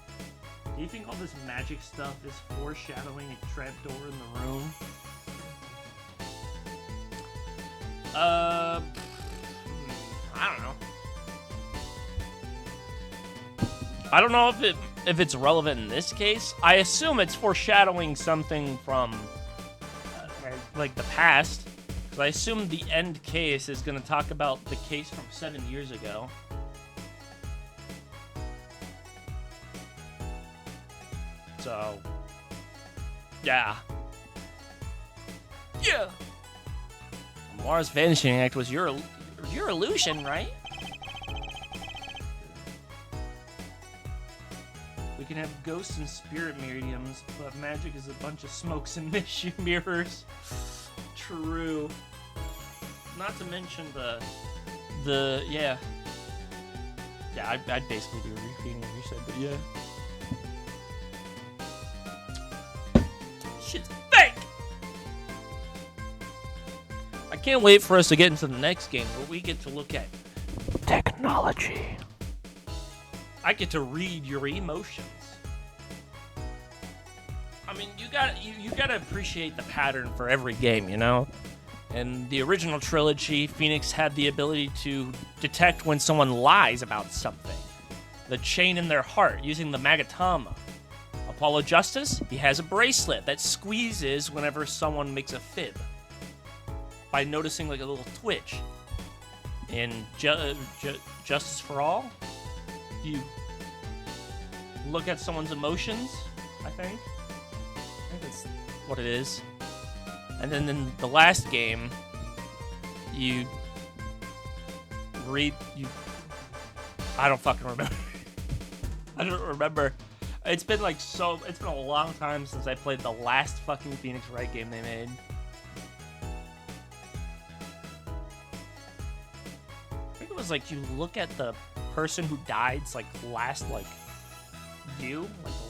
Do you think all this magic stuff is foreshadowing a trapdoor in the room? I don't know. I don't know if it's relevant in this case. I assume it's foreshadowing something from like the past, because I assume the end case is going to talk about the case from 7 years ago. So, yeah. Yeah. Mars Vanishing Act was your illusion, right? We can have ghosts and spirit mediums, but magic is a bunch of smokes and mirrors. True. Not to mention the yeah. Yeah, I'd basically be repeating what you said, but yeah. Shit's fake! I can't wait for us to get into the next game where we get to look at technology. I get to read your emotions. I mean, you gotta appreciate the pattern for every game, you know? In the original trilogy, Phoenix had the ability to detect when someone lies about something. The chain in their heart, using the Magatama. Apollo Justice, he has a bracelet that squeezes whenever someone makes a fib, by noticing like a little twitch. In Justice for All, you look at someone's emotions, I think that's what it is. And then in the last game, you read, I don't fucking remember. I don't remember. It's been like it's been a long time since I played the last fucking Phoenix Wright game they made. I think it was like you look at the person who died's like last like the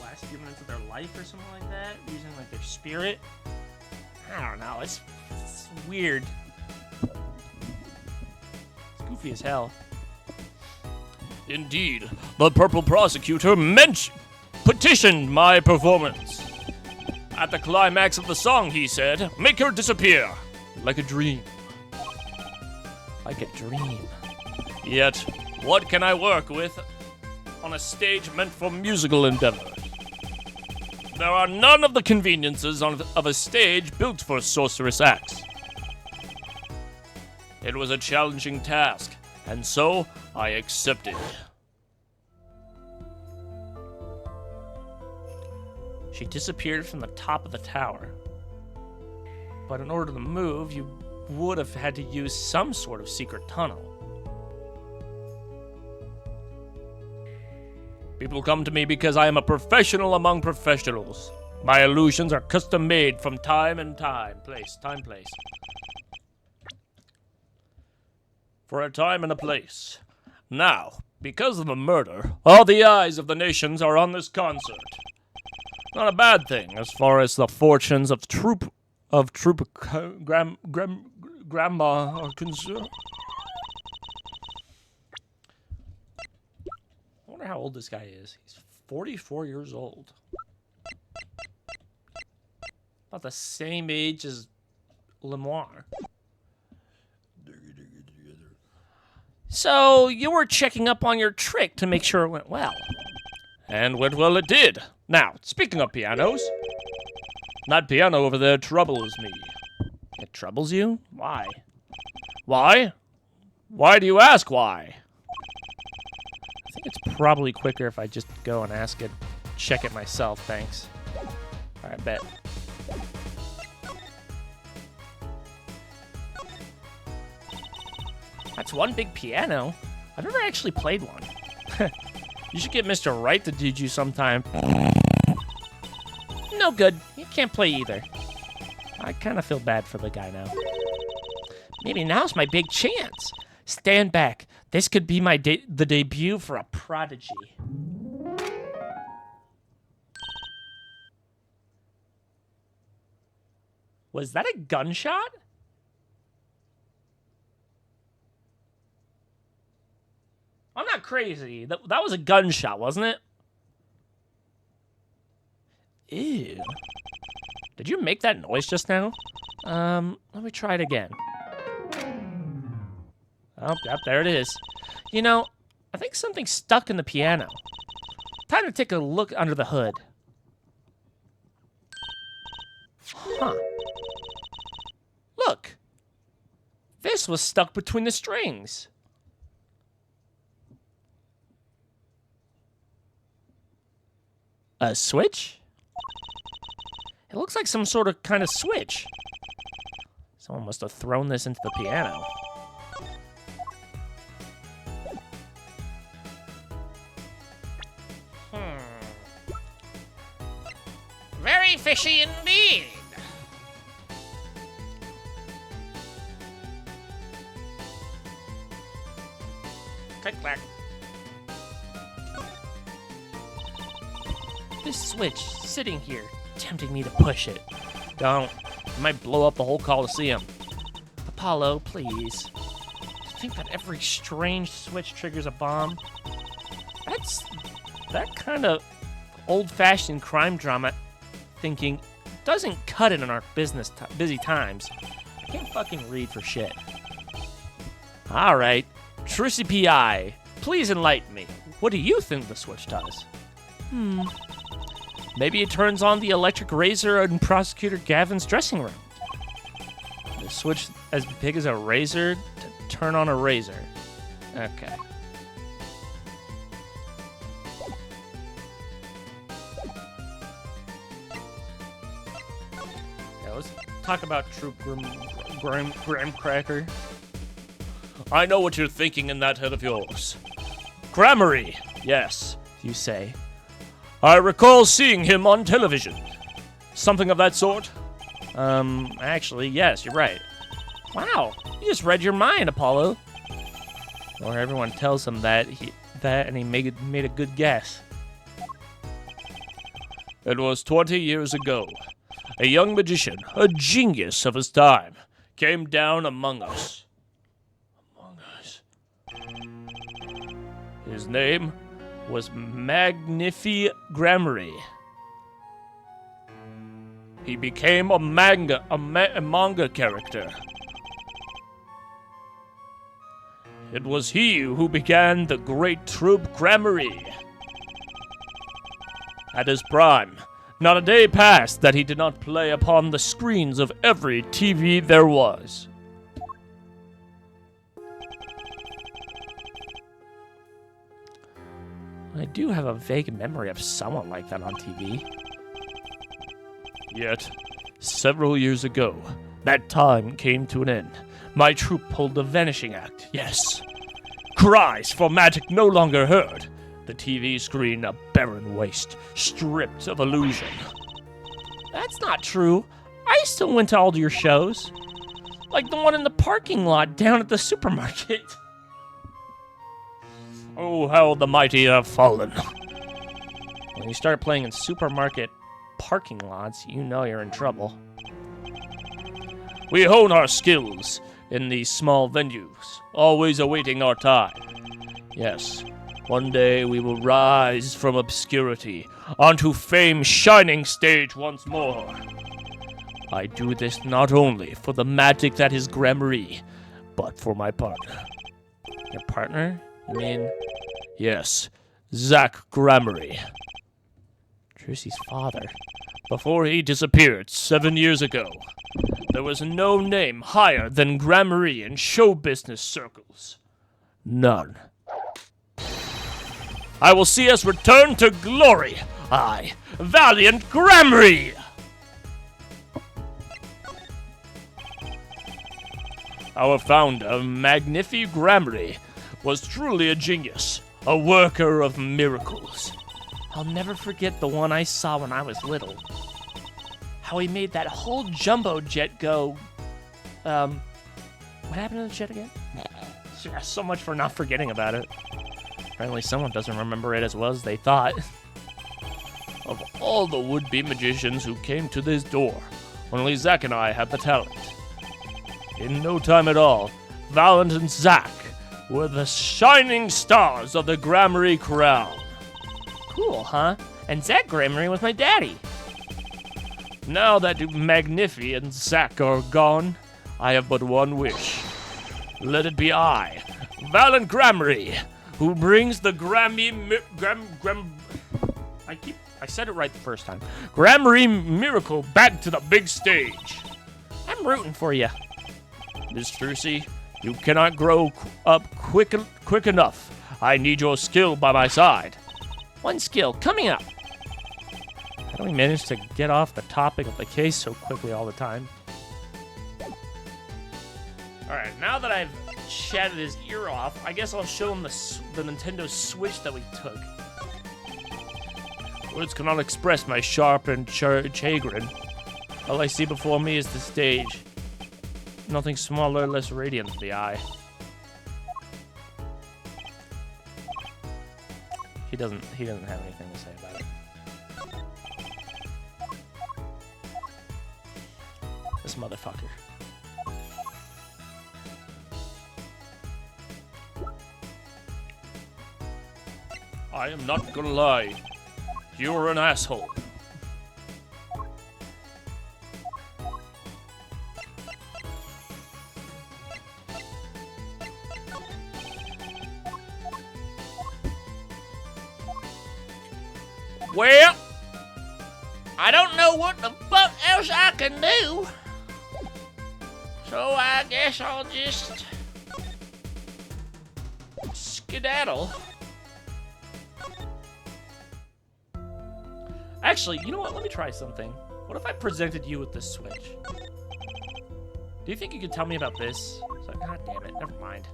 last few minutes of their life or something like that, using like their spirit. I don't know. It's weird. It's goofy as hell. Indeed, the Purple Prosecutor petitioned my performance. At the climax of the song, he said, "Make her disappear, like a dream." Like a dream. Yet, what can I work with on a stage meant for musical endeavor? There are none of the conveniences of a stage built for sorcerous acts. It was a challenging task, and so I accepted. She disappeared from the top of the tower. But in order to move, you would have had to use some sort of secret tunnel. People come to me because I am a professional among professionals. My illusions are custom made from time, place. For a time and a place. Now, because of the murder, all the eyes of the nations are on this concert. Not a bad thing as far as the fortunes of grandma are concerned. I wonder how old this guy is. He's 44 years old. About the same age as Lemoire. So, you were checking up on your trick to make sure it went well. And went well it did. Now, speaking of pianos, that piano over there troubles me. It troubles you? Why? Why? Why do you ask why? I think it's probably quicker if I just go and check it myself, thanks. Alright, bet. That's one big piano. I've never actually played one. You should get Mr. Wright to teach you sometime. No good. He can't play either. I kind of feel bad for the guy now. Maybe now's my big chance. Stand back. This could be the debut for a prodigy. Was that a gunshot? I'm not crazy. That was a gunshot, wasn't it? Ew. Did you make that noise just now? Let me try it again. Oh, yep, there it is. You know, I think something's stuck in the piano. Time to take a look under the hood. Huh. Look. This was stuck between the strings. A switch? It looks like some sort of kind of switch. Someone must have thrown this into the piano. Very fishy indeed. Click clack. This switch sitting here, tempting me to push it. Don't. It might blow up the whole Coliseum. Apollo, please. Do you think that every strange switch triggers a bomb? That kind of old-fashioned crime drama thinking doesn't cut it in our busy times. I can't fucking read for shit. All right, Trissy P.I., please enlighten me. What do you think the switch does? Maybe it turns on the electric razor in Prosecutor Gavin's dressing room. The switch as big as a razor to turn on a razor. Okay. Yeah, let's talk about Troop Graham Cracker. I know what you're thinking in that head of yours. Gramarye, Yes, you say. I recall seeing him on television. Something of that sort? Actually, yes, you're right. Wow, you just read your mind, Apollo. Or everyone tells him that and he made a good guess. It was 20 years ago. A young magician, a genius of his time, came down among us. His name was Magnifi Gramarye. He became a manga character. It was he who began the great troupe Gramarye. At his prime, not a day passed that he did not play upon the screens of every TV there was. I do have a vague memory of someone like that on TV. Yet, several years ago, that time came to an end. My troupe pulled the Vanishing Act, yes. Cries for magic no longer heard. The TV screen a barren waste, stripped of illusion. That's not true. I still went to all your shows. Like the one in the parking lot down at the supermarket. Oh, how the mighty have fallen. When you start playing in supermarket parking lots, you know you're in trouble. We hone our skills in these small venues, always awaiting our time. Yes, one day we will rise from obscurity onto fame's shining stage once more. I do this not only for the magic that is Gramarye, but for my partner. Your partner? You mean Yes, Zach Gramarye. Trucy's father? Before he disappeared 7 years ago, there was no name higher than Gramarye in show business circles. None. I will see us return to glory. I, valiant Gramarye! Our founder, Magnifi Gramarye, was truly a genius, a worker of miracles. I'll never forget the one I saw when I was little. How he made that whole jumbo jet go. What happened to the jet again? Yeah, so much for not forgetting about it. Apparently someone doesn't remember it as well as they thought. Of all the would-be magicians who came to this door, only Zach and I had the talent. In no time at all, Valent and Zach were the shining stars of the Gramarye crown. Cool, huh? And Zach Gramarye was my daddy. Now that Magnifi and Zach are gone, I have but one wish. Let it be I, Valent Gramarye, who brings the I said it right the first time. Gramarye miracle back to the big stage. I'm rooting for you. Miss Trucy, you cannot grow up quick enough. I need your skill by my side. One skill coming up. How do we manage to get off the topic of the case so quickly all the time? Alright, now that I've chatted his ear off, I guess I'll show him the Nintendo Switch that we took. Words cannot express my sharpened chagrin. All I see before me is the stage. Nothing smaller, less radiant to the eye. He doesn't have anything to say about it. This motherfucker. I am not gonna lie. You're an asshole. Well, I don't know what the fuck else I can do. So I guess I'll just skedaddle. Actually, you know what? Let me try something. What if I presented you with this Switch? Do you think you could tell me about this? So, God damn it, never mind.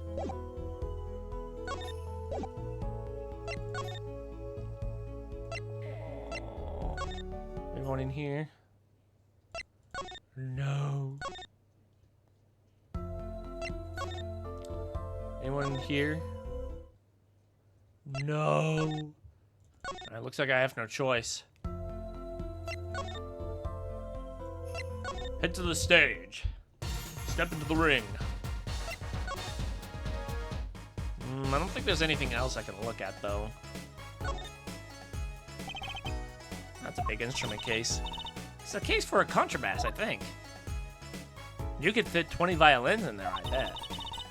Anyone in here? No. Anyone in here? No. Alright, looks like I have no choice. Head to the stage. Step into the ring. I don't think there's anything else I can look at, though. That's a big instrument case. It's a case for a contrabass, I think. You could fit 20 violins in there, I bet.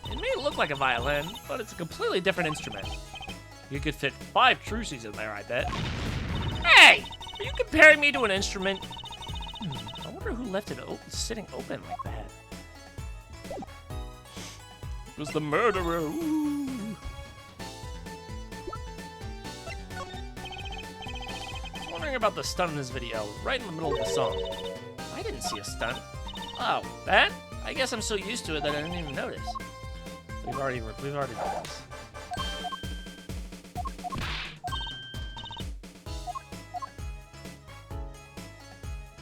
It may look like a violin, but it's a completely different instrument. You could fit 5 truces in there, I bet. Hey! Are you comparing me to an instrument? I wonder who left it sitting open like that. It was the murderer. Ooh. I was wondering about the stunt in this video, right in the middle of the song. I didn't see a stunt. Oh, that? I guess I'm so used to it that I didn't even notice. We've already done this.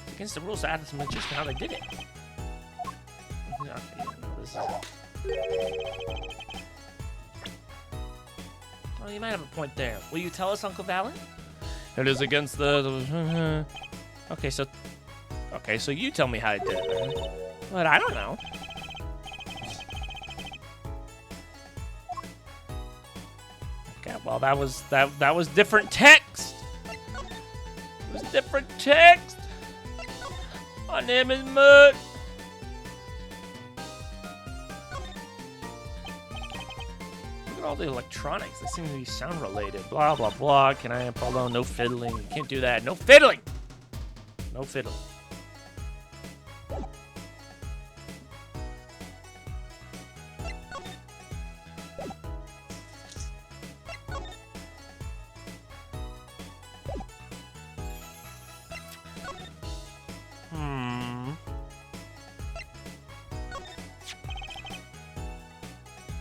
It's against the rules to ask the magician how they did it. Okay, this is... Oh, you might have a point there. Will you tell us, Uncle Valen? It is against the... Okay, so you tell me how I did it. But I don't know. Okay, well that was different text. It was different text. My name is Mud. Look at all the electronics. They seem to be sound related. Blah blah blah. Can I amp alone? No fiddling. You can't do that. No fiddling. No fiddling.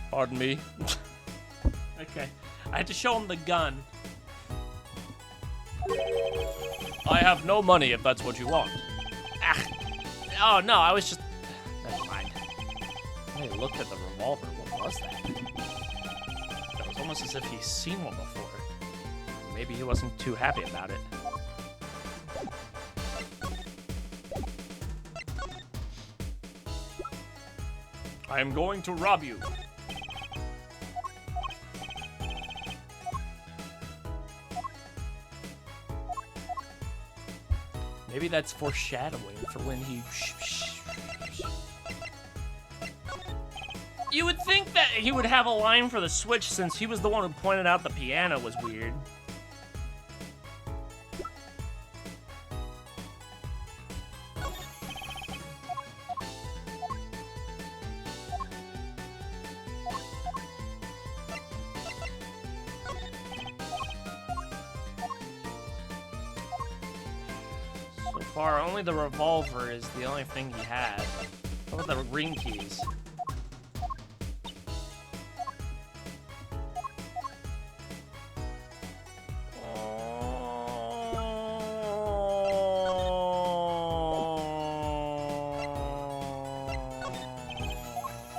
Pardon me. Okay. I had to show him the gun. I have no money if that's what you want. Ah. Oh, no, I was just... Never mind. I looked at the revolver. What was that? It was almost as if he's seen one before. Maybe he wasn't too happy about it. I am going to rob you. Maybe that's foreshadowing for when he... You would think that he would have a line for the switch since he was the one who pointed out the piano was weird. Far, only the revolver is the only thing he had. What about the ring keys?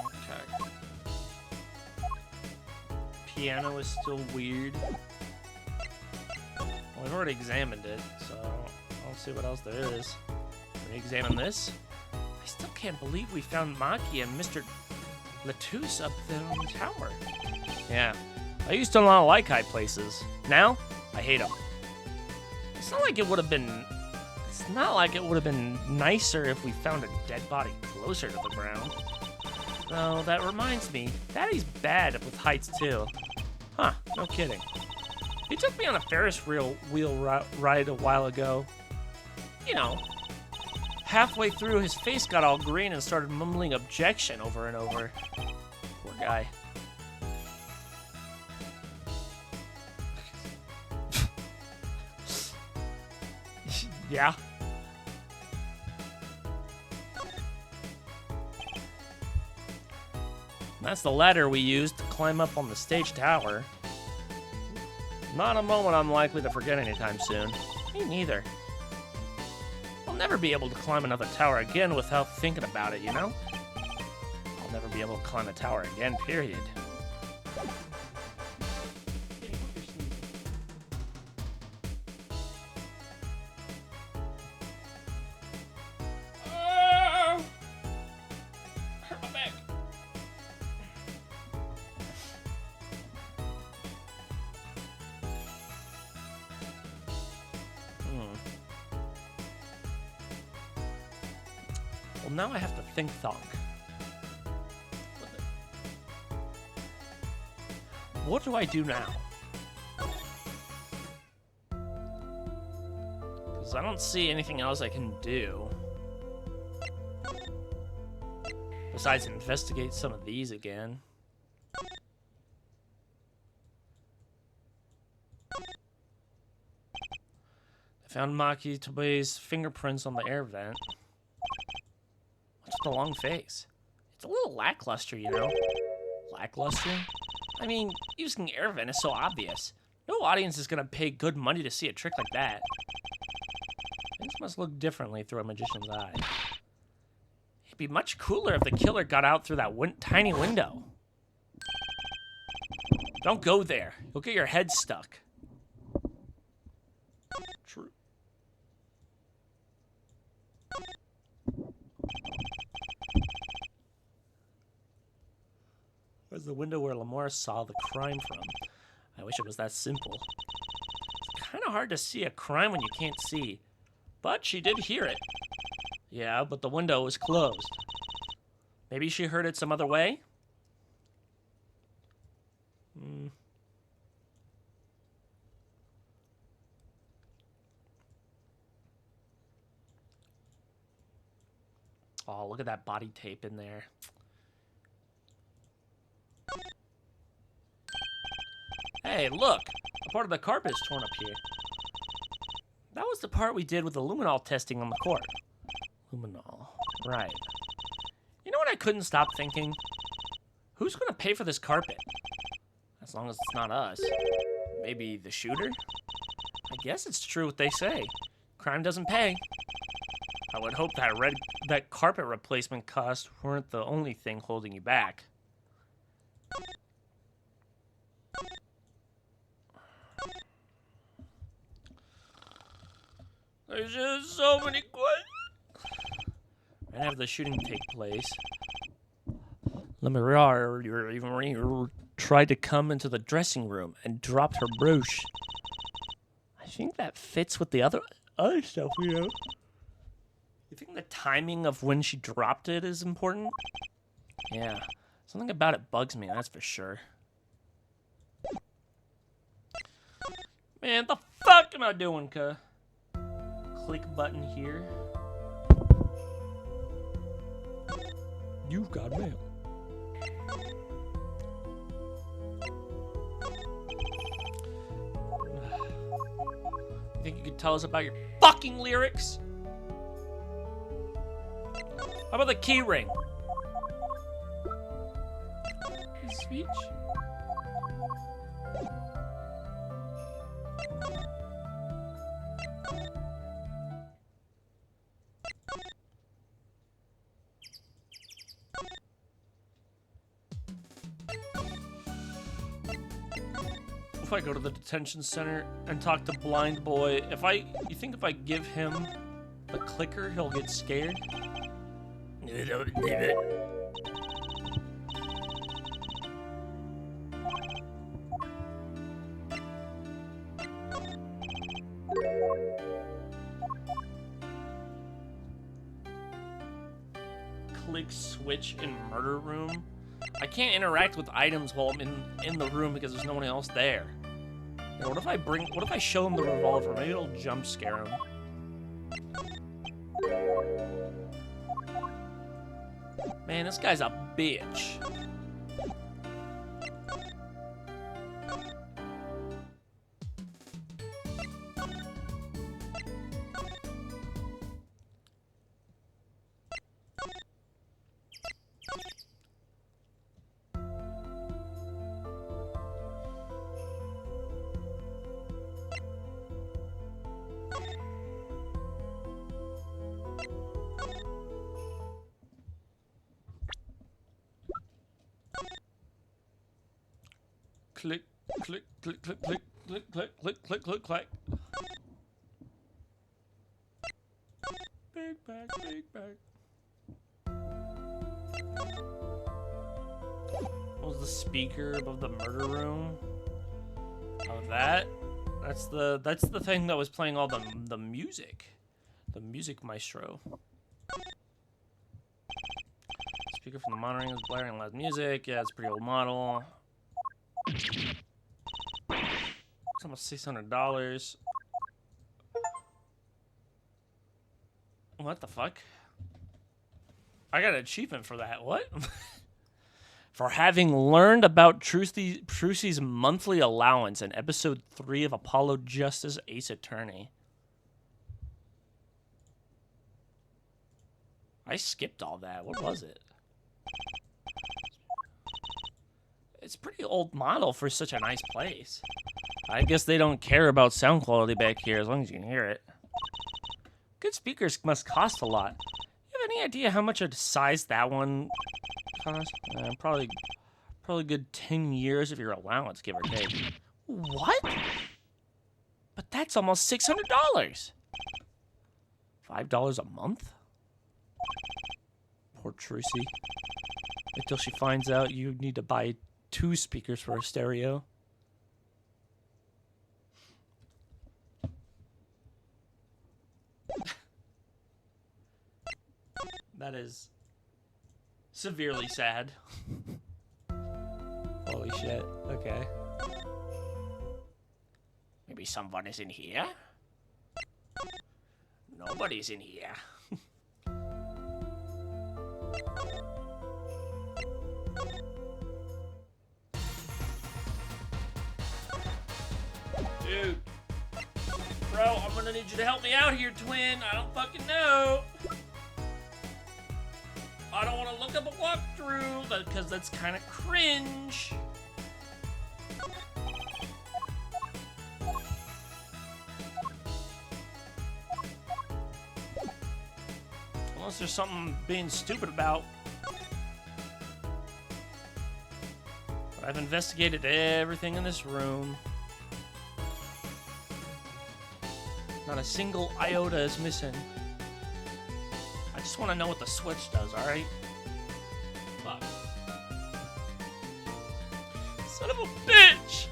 Okay. Piano is still weird. Well, we've already examined it, so... Let's see what else there is. Can we examine this? I still can't believe we found Maki and Mr. Latouche up there on the tower. Yeah, I used to not like high places. Now, I hate them. It's not like it would have been... It's not like it would have been nicer if we found a dead body closer to the ground. Oh, that reminds me. Daddy's bad with heights, too. Huh, no kidding. He took me on a Ferris wheel ride a while ago. You know, halfway through, his face got all green and started mumbling objection over and over. Poor guy. Yeah. That's the ladder we used to climb up on the stage tower. Not a moment I'm likely to forget anytime soon. Me neither. I'll never be able to climb another tower again without thinking about it, you know? I'll never be able to climb a tower again, period. Hurt my back. Well, now I have to think thonk. What do I do now? Because I don't see anything else I can do. Besides investigate some of these again. I found Maki Tobei's fingerprints on the air vent. What's with the long face? It's a little lackluster, you know? Lackluster? I mean, using air vent is so obvious. No audience is gonna pay good money to see a trick like that. Things must look differently through a magician's eye. It'd be much cooler if the killer got out through that tiny window. Don't go there. You'll get your head stuck. True. Where's the window where Lamora saw the crime from? I wish it was that simple. It's kind of hard to see a crime when you can't see. But she did hear it. Yeah, but the window was closed. Maybe she heard it some other way? Oh, look at that body tape in there. Hey, look! A part of the carpet is torn up here. That was the part we did with the luminol testing on the court. Luminol. Right. You know what I couldn't stop thinking? Who's gonna pay for this carpet? As long as it's not us. Maybe the shooter? I guess it's true what they say. Crime doesn't pay. I would hope that carpet replacement costs weren't the only thing holding you back. There's just so many questions. Right after the shooting take place, Lemurier tried to come into the dressing room and dropped her brooch. I think that fits with the other stuff we know. You think the timing of when she dropped it is important? Yeah. Something about it bugs me, that's for sure. Man, the fuck am I doing, cuh? Click button here. You've got mail. You think you could tell us about your fucking lyrics? How about the key ring? His speech? If I go to the detention center and talk to Blind Boy, you think if I give him the clicker, he'll get scared? Click switch in murder room. I can't interact with items while I'm in the room because there's no one else there. You know, what if I show him the revolver? Maybe it'll jump scare him. Man, this guy's a bitch. click, click, click, click, click, click, click, click, click, click, click. Big bag, big bag. What was the speaker above the murder room? Oh, that? That's the thing that was playing all the music. The music maestro. Speaker from the monitoring is blaring loud music. Yeah, it's a pretty old model. It's almost $600. What the fuck? I got an achievement for that. What? For having learned about Trucy's monthly allowance in episode 3 of Apollo Justice Ace Attorney. I skipped all that. What was it? It's a pretty old model for such a nice place. I guess they don't care about sound quality back here as long as you can hear it. Good speakers must cost a lot. You have any idea how much a size that one cost? Probably good 10 years of your allowance, give or take. What? But that's almost $600. $5 a month? Poor Trucy. Until she finds out you need to buy 2 speakers for a stereo. That is severely sad. Holy shit. Okay. Maybe someone is in here? Nobody's in here. Dude. Bro, I'm gonna need you to help me out here, twin. I don't fucking know. I don't want to look up a walkthrough because that's kind of cringe. Unless there's something being stupid about. But I've investigated everything in this room. Not a single iota is missing. I just want to know what the switch does, alright? Fuck. Son of a bitch!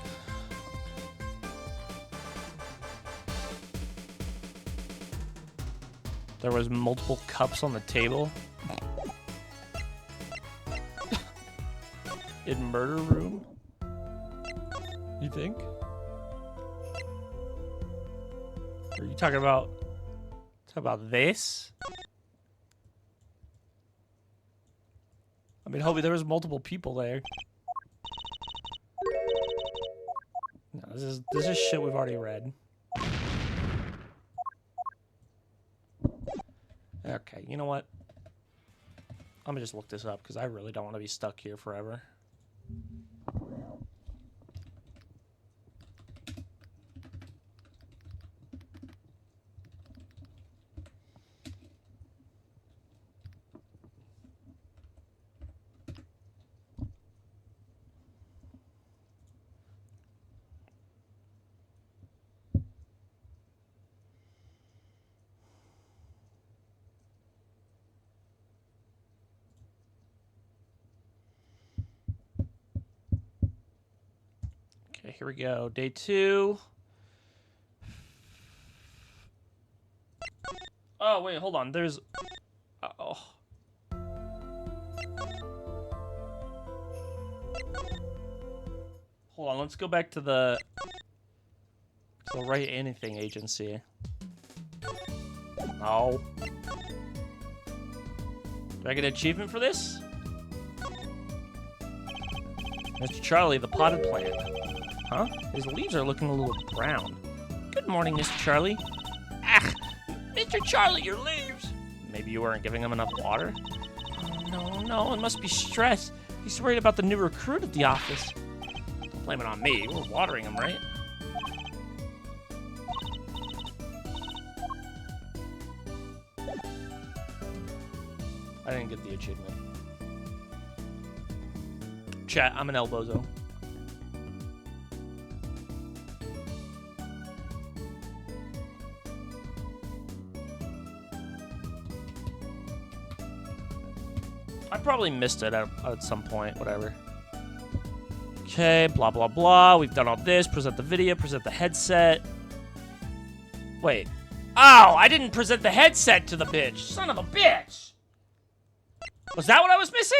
There was multiple cups on the table. In murder room? You think? Are you talking about this? I mean, hopefully there was multiple people there. No, this is shit we've already read. Okay, you know what? I'm gonna just look this up because I really don't want to be stuck here forever. Okay, here we go. Day 2. Oh, wait, hold on. There's... Oh. Hold on, let's go back to the Write Anything agency. No. Do I get an achievement for this? Mr. Charlie, the potted plant. Huh? His leaves are looking a little brown. Good morning, Mr. Charlie. Ah, Mr. Charlie, your leaves. Maybe you weren't giving him enough water? Oh, no, it must be stress. He's worried about the new recruit at the office. Don't blame it on me. We're watering him, right? I didn't get the achievement. Chat, I'm an Elbozo. probably missed it at some point, whatever. Okay, blah, blah, blah. We've done all this. Present the video, present the headset. Wait. Oh, I didn't present the headset to the bitch. Son of a bitch. Was that what I was missing?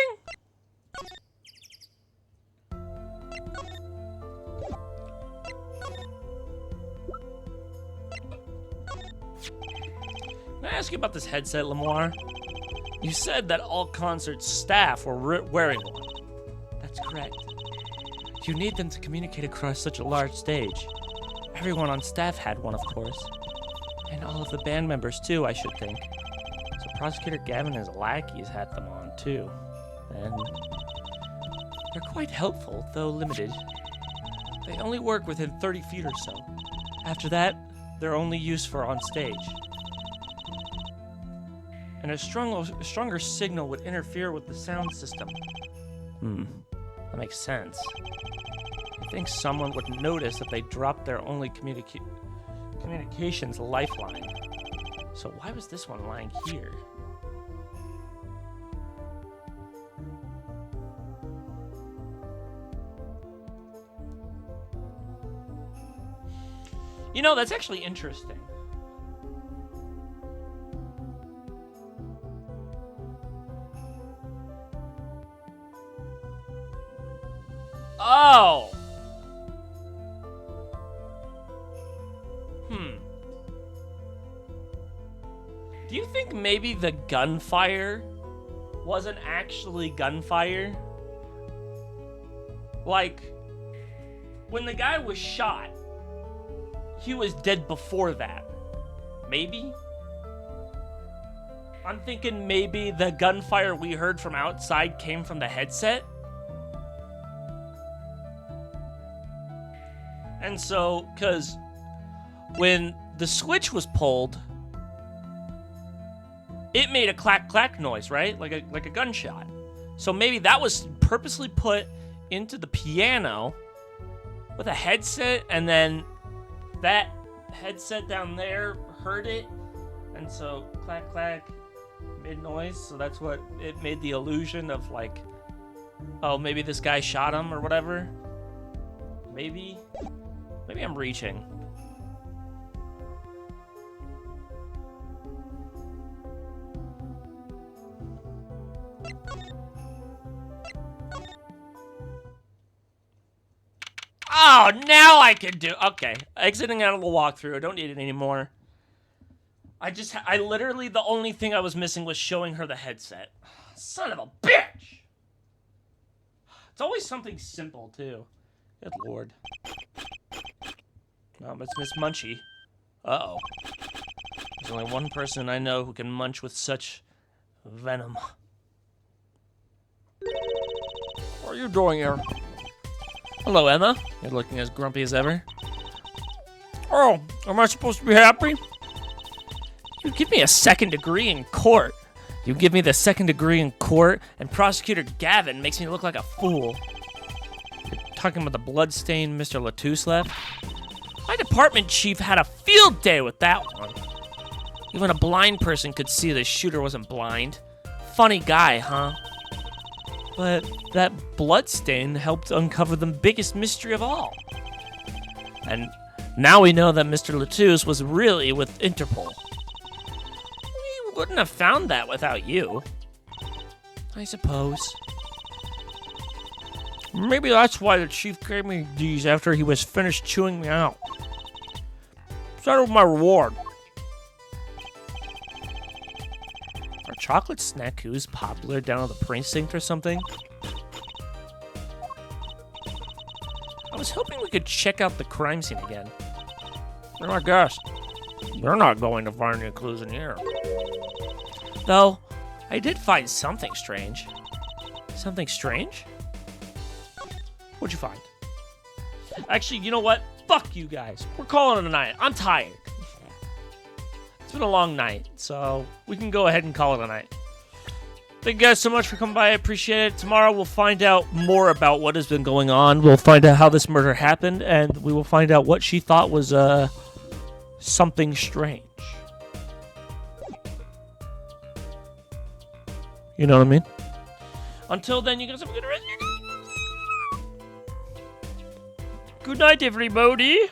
Can I ask you about this headset, Lemoire? You said that all concert staff were wearing one. That's correct. You need them to communicate across such a large stage. Everyone on staff had one, of course. And all of the band members, too, I should think. So Prosecutor Gavin and his lackeys had them on, too. And they're quite helpful, though limited. They only work within 30 feet or so. After that, they're only used for on stage. And a stronger signal would interfere with the sound system. That makes sense. I think someone would notice that they dropped their only communications lifeline. So why was this one lying here? You know, that's actually interesting. Oh! Do you think maybe the gunfire wasn't actually gunfire? Like, when the guy was shot, he was dead before that. Maybe? I'm thinking maybe the gunfire we heard from outside came from the headset. And so, because when the switch was pulled, it made a clack-clack noise, right? Like a gunshot. So maybe that was purposely put into the piano with a headset, and then that headset down there heard it, and so clack-clack made noise, so that's what it made the illusion of, like, oh, maybe this guy shot him or whatever. Maybe I'm reaching. Oh, now I can do. Okay, exiting out of the walkthrough. I don't need it anymore. I literally, the only thing I was missing was showing her the headset. Son of a bitch! It's always something simple, too. Good lord. It's Miss Munchie. Uh-oh. There's only one person I know who can munch with such venom. What are you doing here? Hello, Emma. You're looking as grumpy as ever. Oh, am I supposed to be happy? You give me a second degree in court. You give me the second degree in court, and Prosecutor Gavin makes me look like a fool. You're talking about the blood-stained Mr. Latouche left? My department chief had a field day with that one. Even a blind person could see the shooter wasn't blind. Funny guy, huh? But that bloodstain helped uncover the biggest mystery of all. And now we know that Mr. Latouche was really with Interpol. We wouldn't have found that without you. I suppose. Maybe that's why the chief gave me these after he was finished chewing me out. That was my reward. Are chocolate snackoos popular down at the precinct or something? I was hoping we could check out the crime scene again. I guess. They're not going to find any clues in here. Though, I did find something strange. Something strange? What'd you find? Actually, you know what? Fuck you guys. We're calling it a night. I'm tired. It's been a long night, so we can go ahead and call it a night. Thank you guys so much for coming by. I appreciate it. Tomorrow we'll find out more about what has been going on. We'll find out how this murder happened, and we will find out what she thought was something strange. You know what I mean? Until then, you guys have a good rest of your day. Good night, everybody.